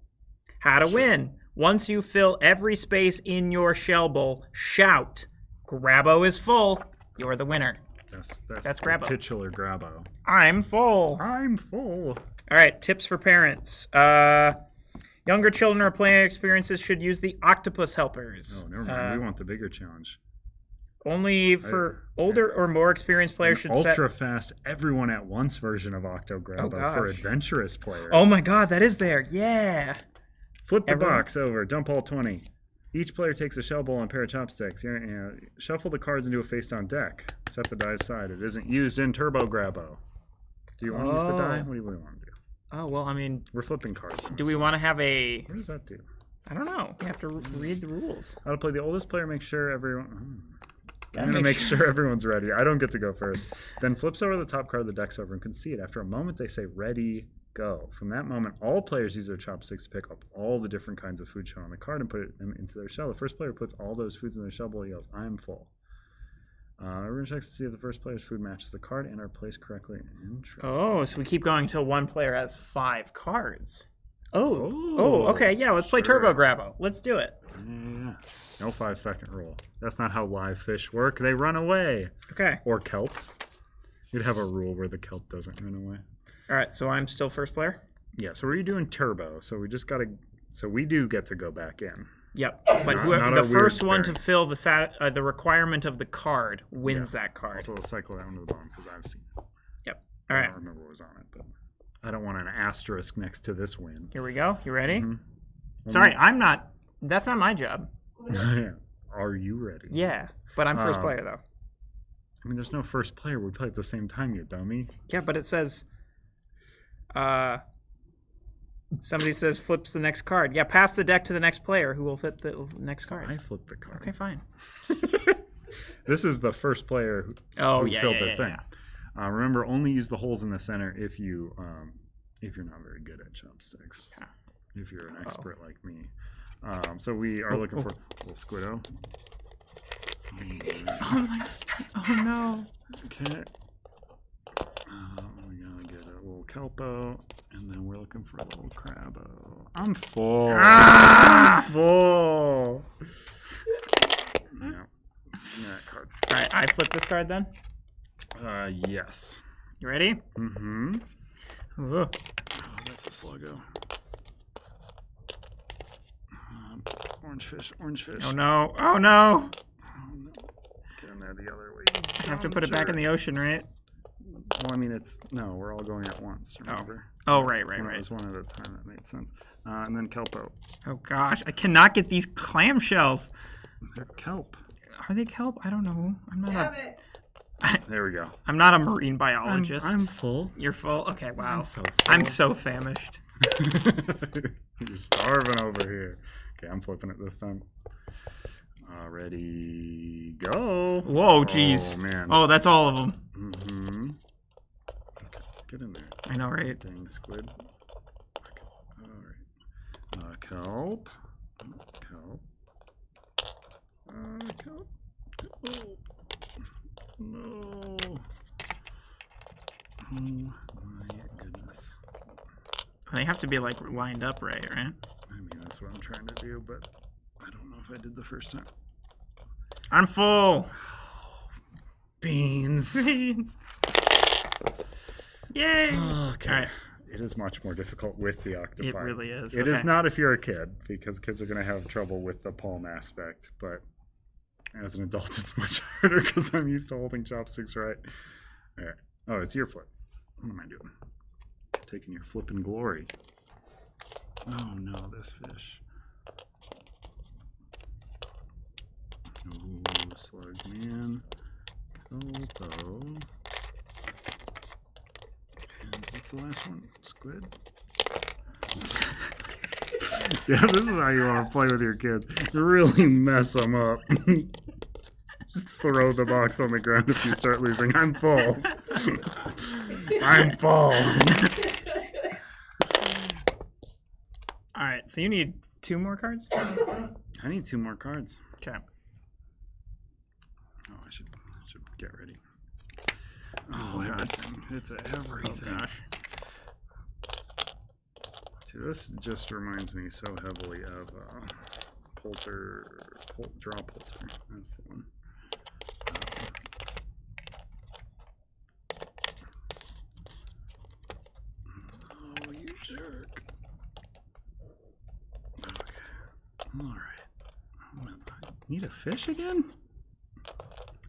How to win. Once you fill every space in your shell bowl, shout. Grabbo is full. You're the winner. That's Grabbo. Titular Grabbo. I'm full. I'm full. All right, tips for parents. Younger children or playing experiences should use the octopus helpers. Oh, never mind. We want the bigger challenge. Only for older or more experienced players should set... ultra-fast, everyone at once version of OctoGrabbo for adventurous players. Oh my god, that is there. Yeah. Flip the box over. Dump all 20. Each player takes a shell bowl and a pair of chopsticks. Shuffle the cards into a face-down deck. Set the die aside. It isn't used in OctoGrabbo. Do you want to use the die? What do you want to do? Oh, well, I mean... We're flipping cards. Do we want to have a... What does that do? I don't know. You have to read the rules. How to play the oldest player, make sure everyone... I'm going to make sure everyone's ready. I don't get to go first. Then flips over the top card of the deck's over and can see it. After a moment, they say, ready, go. From that moment, all players use their chopsticks to pick up all the different kinds of food shown on the card and put it into their shell. The first player puts all those foods in their shell bowl, yells, I'm full. Everyone checks to see if the first player's food matches the card and are placed correctly. Interesting. Oh, so we keep going until one player has 5 cards. Oh, okay, yeah, let's play OctoGrabbo. Let's do it. Yeah. No 5-second rule. That's not how live fish work. They run away. Okay. Or kelp. You'd have a rule where the kelp doesn't run away. All right, so I'm still first player? Yeah, so we're doing turbo. So we just got to... So we do get to go back in. Yep, but the first one to fill the requirement of the card wins that card. Also, we'll cycle that one to the bottom because I've seen it. Yep. All right. I don't remember what was on it, but I don't want an asterisk next to this win. Here we go. You ready? Mm-hmm. Sorry, I'm not... That's not my job. Are you ready? Yeah, but I'm first player, though. I mean, there's no first player. We play at the same time, you dummy. Yeah, but it says... somebody says flips the next card. Yeah, pass the deck to the next player who will flip the next card. I flip the card. Okay, fine. This is the first player who filled the thing. Yeah. Remember, only use the holes in the center if you're not very good at chopsticks. Yeah. If you're an expert like me. So we are looking for a little squiddo. Oh no. Okay. We gotta get a little kelpo, and then we're looking for a little crabbo. I'm full. I'm full. Yeah. That card. All right, I flip this card then. Yes. You ready? Mm-hmm. Oh, that's a sluggo. Orange fish. Oh no. Oh no. Get in there the other way. I have to put it back in the ocean, right? Well, I mean, we're all going at once, remember? Oh, right. It was one at a time. That made sense. And then kelpo. Oh gosh, I cannot get these clamshells. They're kelp. Are they kelp? I don't know. I'm not There we go. I'm not a marine biologist. I'm full. You're full? Okay, wow. I'm so famished. You're starving over here. Okay, I'm flipping it this time. Ready, go. Whoa, jeez. Oh, man. Oh, that's all of them. Mm-hmm. Okay, get in there. I know, right? Dang squid. Okay. All right. Kelp. Kelp. Kelp. Oh. No. Oh, my goodness. They have to be, like, lined up right? I mean, that's what I'm trying to do, but I don't know if I did the first time. I'm full. Beans. Yay. Okay. All right. It is much more difficult with the octopi. It really is. It is not if you're a kid, because kids are going to have trouble with the palm aspect, but as an adult, it's much harder because I'm used to holding chopsticks right. All right. Oh, it's your foot. What am I doing? taking your flipping glory. Oh no, this fish. Ooh, slug man. Kobo. And what's the last one? Squid? Yeah, this is how you want to play with your kids. Really mess them up. Just throw the box on the ground if you start losing. I'm full. I'm full. Alright, so you need 2 more cards? I need 2 more cards. Okay. Oh, I should get ready. Oh, everything. It's everything. Oh, gosh. See, this just reminds me so heavily of Draw Polter. That's the one. Oh, you jerk. Okay. Alright. Need a fish again?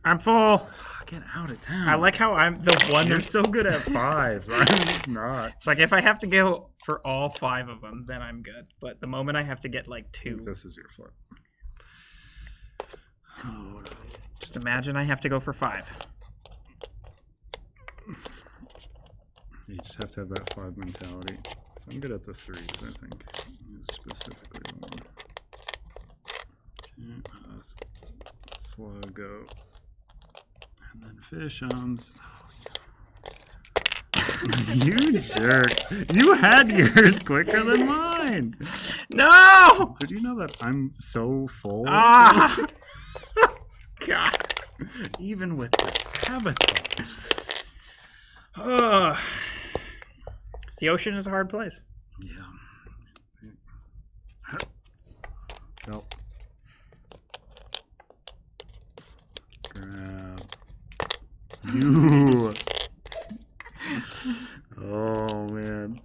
I'm full. Get out of town. I like how I'm the one. You're so good at 5. I'm not. It's like if I have to go for all 5 of them, then I'm good. But the moment I have to get like 2. This is your flip. Oh, Just imagine I have to go for 5. you just have to have that 5 mentality. So I'm good at the 3s, I think. Specifically the one. Okay, Sluggo. And then Fishums. You jerk. You had yours quicker than mine. No! Did you know that I'm so full? Ah! God. Even with the sabotage. The ocean is a hard place. Yeah. Nope. Grab. You. Oh, man.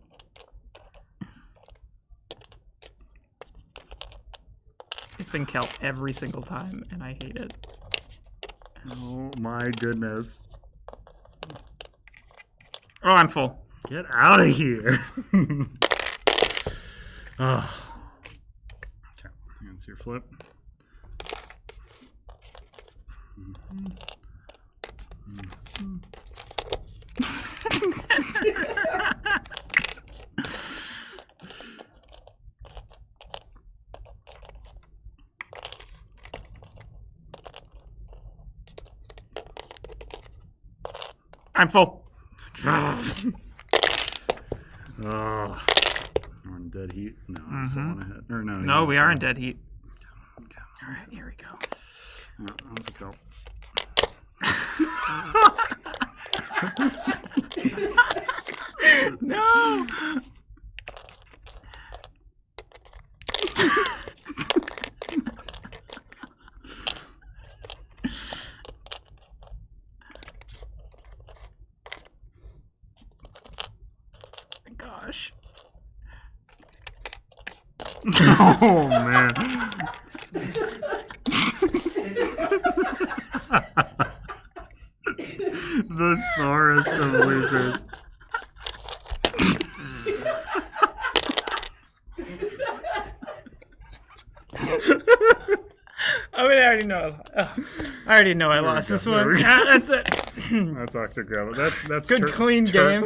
It's been kelp every single time, and I hate it. Oh, my goodness. Oh, I'm full. Get out of here. Oh. Okay, that's your flip. Mm-hmm. Mm-hmm. I'm full. Oh, we're in dead heat. No, I'm still on ahead. Or No, we are in dead heat. Okay. All right, here we go. Oh, that was a kelp. No. Gosh. Oh, man. The sorest of losers. I mean, I already know. I already know I lost this one. Ah, that's it. That's OctoGrabbo. That's Good, clean game.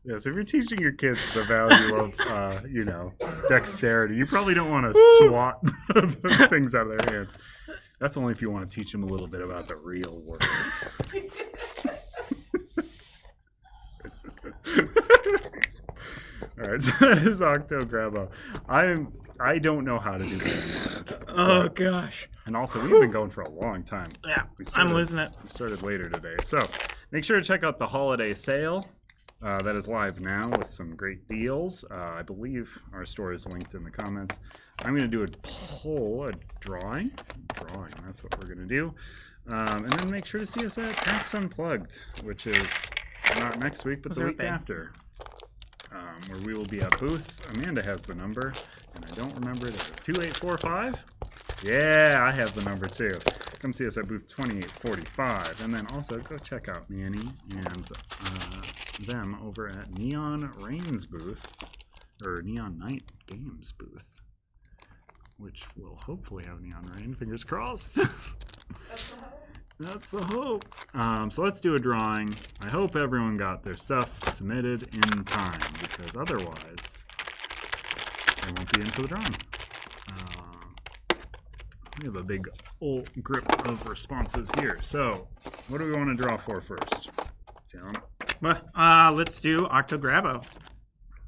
Yes, if you're teaching your kids the value of, dexterity, you probably don't want to swat things out of their hands. That's only if you want to teach them a little bit about the real world. All right, so that is OctoGrabbo. I don't know how to do that. Oh gosh. And also, we've been going for a long time. Yeah, I'm losing it. We started later today. So make sure to check out the holiday sale. That is live now with some great deals. I believe our store is linked in the comments. I'm going to do a drawing. That's what we're going to do. And then make sure to see us at PAX Unplugged, which is not next week, but the week after. Where we will be at booth. Amanda has the number, and I don't remember it. Is it 2845? Yeah, I have the number too. Come see us at booth 2845. And then also go check out Manny and them over at Neon Rain's booth, or Neon Night Games booth, which will hopefully have Neon Rain. Fingers crossed. That's the hope. So let's do a drawing. I hope everyone got their stuff submitted in time, because otherwise they won't be in for the drawing. We have a big old grip of responses here. So, what do we want to draw for first? Tim? Let's do OctoGrabbo.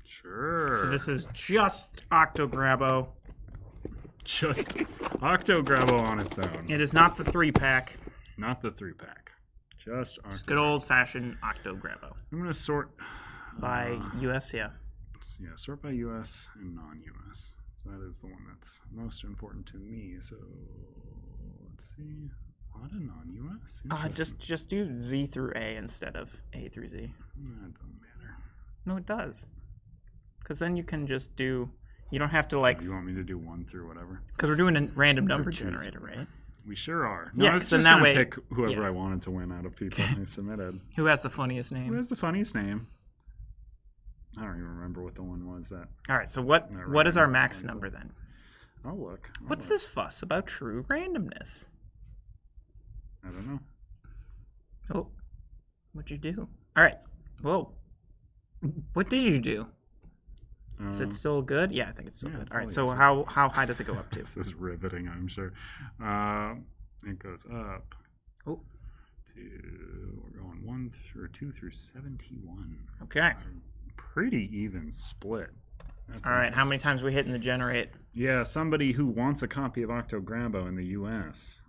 Sure. So this is just OctoGrabbo. Just OctoGrabbo on its own. It is not the 3-pack. Not the 3-pack. Just It's good old-fashioned OctoGrabbo. I'm going to sort by US, yeah. Yeah, sort by US and non-US. That is the one that's most important to me. So let's see. A lot of non-US. Just do Z through A instead of A through Z. That doesn't matter. No, it does. Because then you can just do. You don't have to like. You want me to do 1 through whatever? Because we're doing a random number generator, right? We sure are. No, Yeah, I was then just that gonna way. pick whoever I wanted to win out of people I submitted. Who has the funniest Who name? has the funniest name? I don't even remember what the one was that. All right. So what is our max number then? I'll look. What's this fuss about true randomness? I don't know. Oh, what'd you do? All right. Whoa. What did you do? Is it still good? Yeah, I think it's still good. All right. So how high does it go up to? This is riveting, I'm sure. It goes up. Oh. We're going 1 or 2 through 71. Okay. Pretty even split. That's all right. How many times we hitting the generate? Yeah, somebody who wants a copy of OctoGrabbo in the US,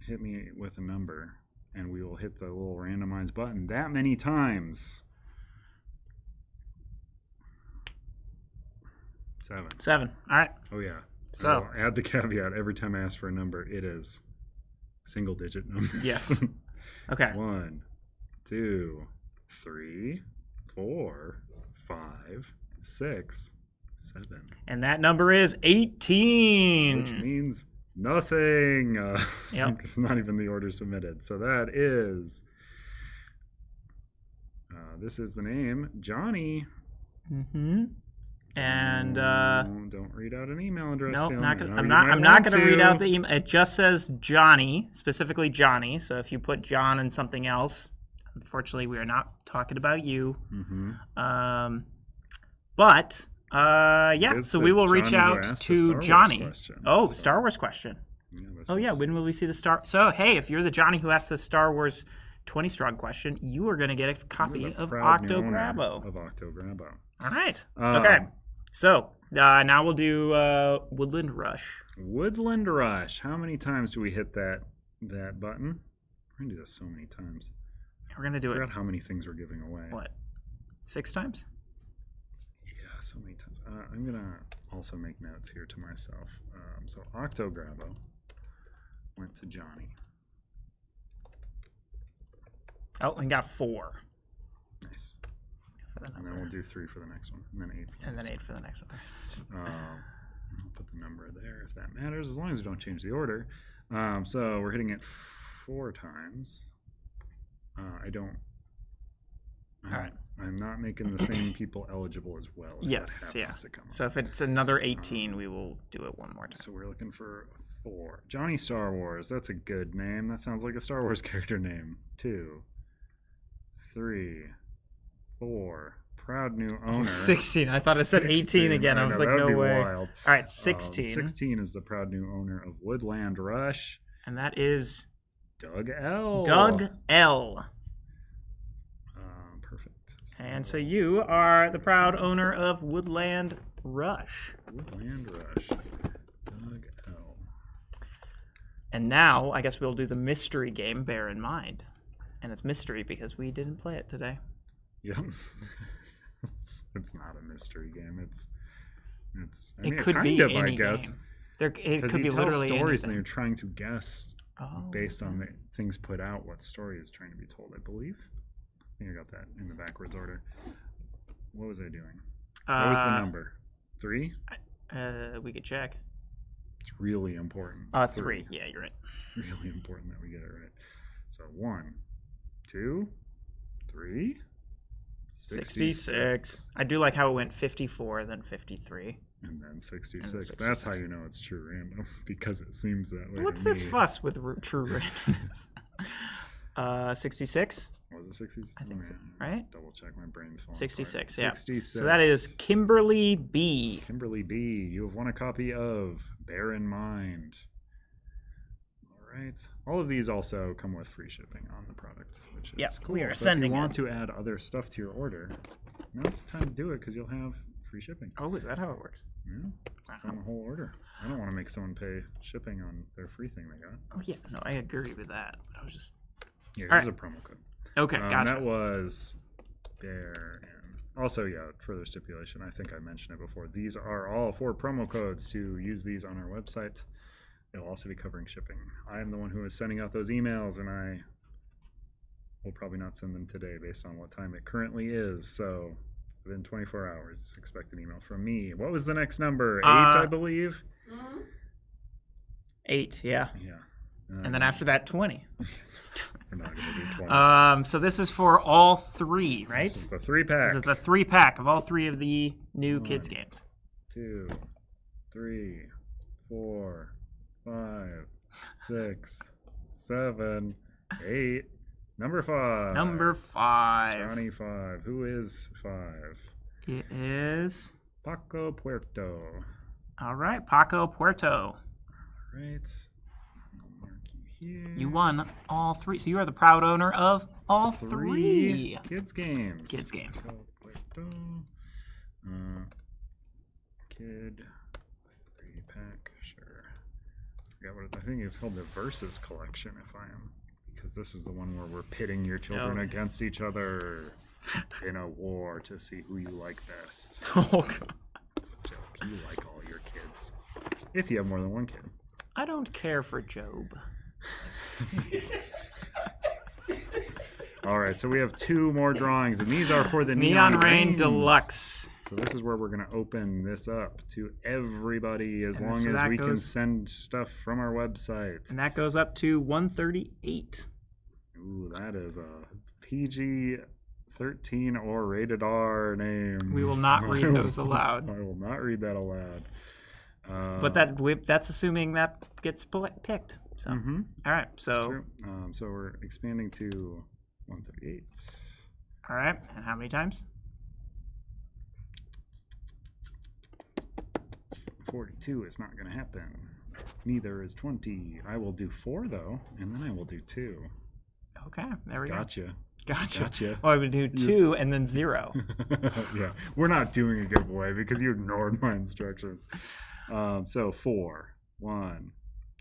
hit me with a number, and we will hit the little randomize button that many times. 7. 7. All right. Oh yeah. So add the caveat: every time I ask for a number, it is single-digit numbers. Yes. Okay. 1, 2, 3, 4, 5, 6, 7. And that number is 18. Which means nothing. Yep. It's not even the order submitted. So that is. This is the name, Johnny. Mm-hmm. And don't read out an email address. No, nope, I'm not going to read out the email. It just says Johnny, specifically Johnny. So if you put John and something else, unfortunately, we are not talking about you. Mm-hmm. But yeah, so we will reach out to Johnny. Oh, Star Wars question. Yeah, when will we see the Star? So hey, if you're the Johnny who asked the Star Wars 20 strong question, you are going to get a copy of OctoGrabbo. All right. Okay. So now we'll do Woodland Rush. Woodland Rush. How many times do we hit that button? We're gonna do this so many times. We're gonna do I forgot how many things we're giving away. What? 6 times? Yeah, so many times. I'm gonna also make notes here to myself. So OctoGrabbo went to Johnny. Oh, and got 4. Nice. And then we'll do 3 for the next one, and then 8 for the next one. 8 for the next one. I'll put the number there if that matters, as long as we don't change the order. So we're hitting it 4 times. All right. I'm not making the same people eligible as well. Yes, yeah. So if it's another 18, we will do it one more time. So we're looking for 4. Johnny Star Wars. That's a good name. That sounds like a Star Wars character name. 2, 3, 4. Proud new owner. 16. I thought it said 18 again. I was like, no way. Wild. All right, 16. 16 is the proud new owner of Woodland Rush. And that is Doug L. Doug L. Perfect. And so you are the proud owner of Woodland Rush. Woodland Rush. Doug L. And now I guess we'll do the mystery game, bear in mind. And it's mystery because we didn't play it today. Yep. It's not a mystery game. It could be any I guess. Game. It could be literally stories, anything. and you're trying to guess based on the things put out what story is trying to be told. I believe. I think I got that in the backwards order. What was I doing? What was the number? 3? We could check. It's really important. 3. Yeah, you're right. Really important that we get it right. So 1, 2, 3, 66. I do like how it went 54, then 53. And then 66. That's how you know it's true random, because it seems that way. What's to this me. fuss with true randomness? 66? Was it 66? I think so, right? Double check, my brain's falling 66, apart. yeah. 66. So that is Kimberly B. Kimberly B. You have won a copy of Bear in Mind. All right. All of these also come with free shipping on the product, which is cool. We are so sending if you it. want to add other stuff to your order, now's the time to do it, because you'll have free shipping. Oh, is that how it works? Yeah. Send the whole order. I don't want to make someone pay shipping on their free thing they got. Oh, yeah. No, I agree with that. I was just... Yeah, All this is a promo code. Okay, gotcha. That was Bear and also, yeah, further stipulation. I think I mentioned it before. These are all 4 promo codes to use these on our website. It'll also be covering shipping. I am the one who is sending out those emails, and I will probably not send them today based on what time it currently is. So within 24 hours, expect an email from me. What was the next number? 8, I believe? 8, yeah. Yeah. And then after that, 20. We're not going to do 20. So this is for all 3, right? This is the 3-pack. This is the 3-pack of all 3 of the new kids games. 2, 3, 4, 5, 6, 7, 8. Number 5. Number 5. Johnny 5. Who is 5? It is... Paco Puerto. All right, Paco Puerto. All right. I'll mark you here. You won all 3. So you are the proud owner of all 3 kids games. kids games. Paco Puerto. Kid 3-pack. Sure. I think it's called the Versus Collection, because this is the one where we're pitting your children against each other in a war to see who you like best. Oh, God. It's a joke. You like all your kids. If you have more than one kid. I don't care for Job. All right, so we have 2 more drawings, and these are for the Neon Rain Rains. Deluxe. So this is where we're going to open this up to everybody as And long so as that we can goes- send stuff from our website. And that goes up to 138. Ooh, that is a PG-13 or rated R name. We will not read those aloud. I will not read that aloud. But that's assuming that gets picked. So, all right. So, true. So we're expanding to 138. all right. And how many times? 42 is not going to happen. Neither is 20. I will do 4 though, and then I will do 2. Okay, there we Gotcha. Gotcha. Oh, I would do 2 and then 0. Yeah, we're not doing a giveaway because you ignored my instructions. So 4, 1,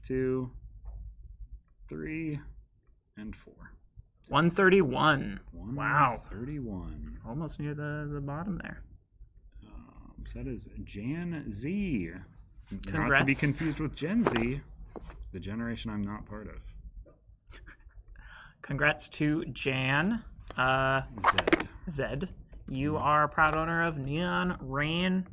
2, 3, and 4. 131. Wow. 131. Almost near the bottom there. So that is Jan Z. Not to Congrats. be confused with Gen Z, the generation I'm not part of. Congrats to Jan. Zed. Zed. You are a proud owner of Neon Rain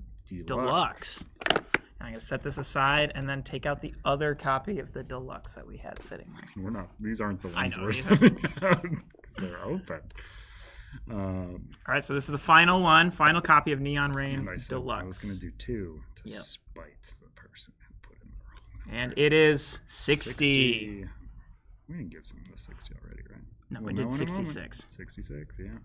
Deluxe. And I'm going to set this aside and then take out the other copy of the Deluxe that we had sitting there. We're not. These aren't the ones know, we're either. sending out because they're open. All right, so this is the final one, final copy of Neon Rain And I said Deluxe. I was going to do 2 to spite the person who put in the wrong number. And it is 60. We didn't give some of the 60 already, right? No, We'll we did know in a moment. 66. 66, yeah.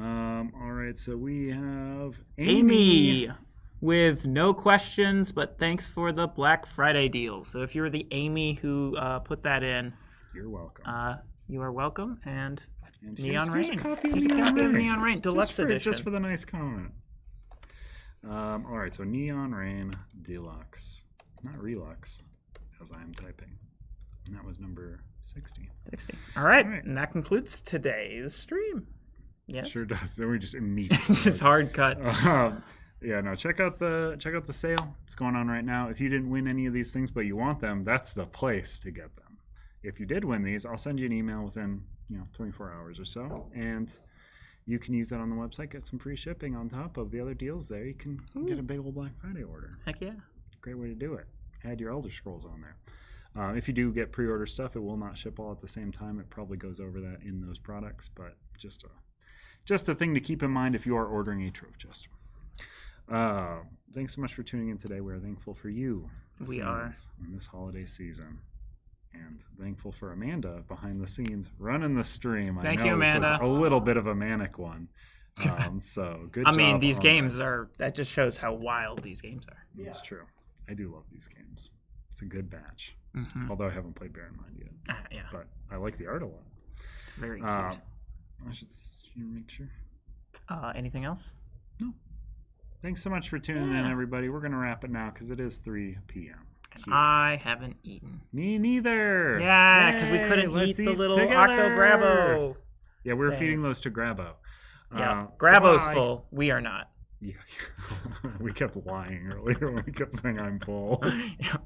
All right, so we have Amy with no questions, but thanks for the Black Friday deal. So if you're the Amy who put that in, You're welcome. you are welcome. And here's Neon Rain. a copy of Here's a Neon copy of Rain. Neon Rain Deluxe Edition. Just for the nice comment. All right, so Neon Rain Deluxe. Not Relux, as I am typing. And that was number 60. 60. All right, and that concludes today's stream. Yes. Sure does. Then we just immediately. It's hard cut. Yeah, no. Check out the sale. It's going on right now. If you didn't win any of these things, but you want them, that's the place to get them. If you did win these, I'll send you an email within 24 hours or so, and you can use that on the website. Get some free shipping on top of the other deals there. You can get a big old Black Friday order. Heck yeah. Great way to do it. Add your Elder Scrolls on there. If you do get pre-order stuff, it will not ship all at the same time. It probably goes over that in those products, but just just a thing to keep in mind if you are ordering a trove chest. Thanks so much for tuning in today. We're thankful for you. We are. In this holiday season. And thankful for Amanda behind the scenes running the stream. Thank I know you, Amanda. This was a little bit of a manic one. So good job. I mean, these games that just shows how wild these games are. It's true. I do love these games. It's a good batch. Mm-hmm. Although I haven't played Bear in Mind yet. Yeah. But I like the art a lot. It's very cute. I should make sure. Anything else? No. Thanks so much for tuning in, everybody. We're going to wrap it now because it is 3 p.m. And I haven't eaten. Me neither. Yeah, because we couldn't eat the little OctoGrabbo. Yeah, we were feeding those to Grabbo. Yeah, Grabbo's full. We are not. Yeah, we kept lying earlier when we kept saying I'm full. Yeah.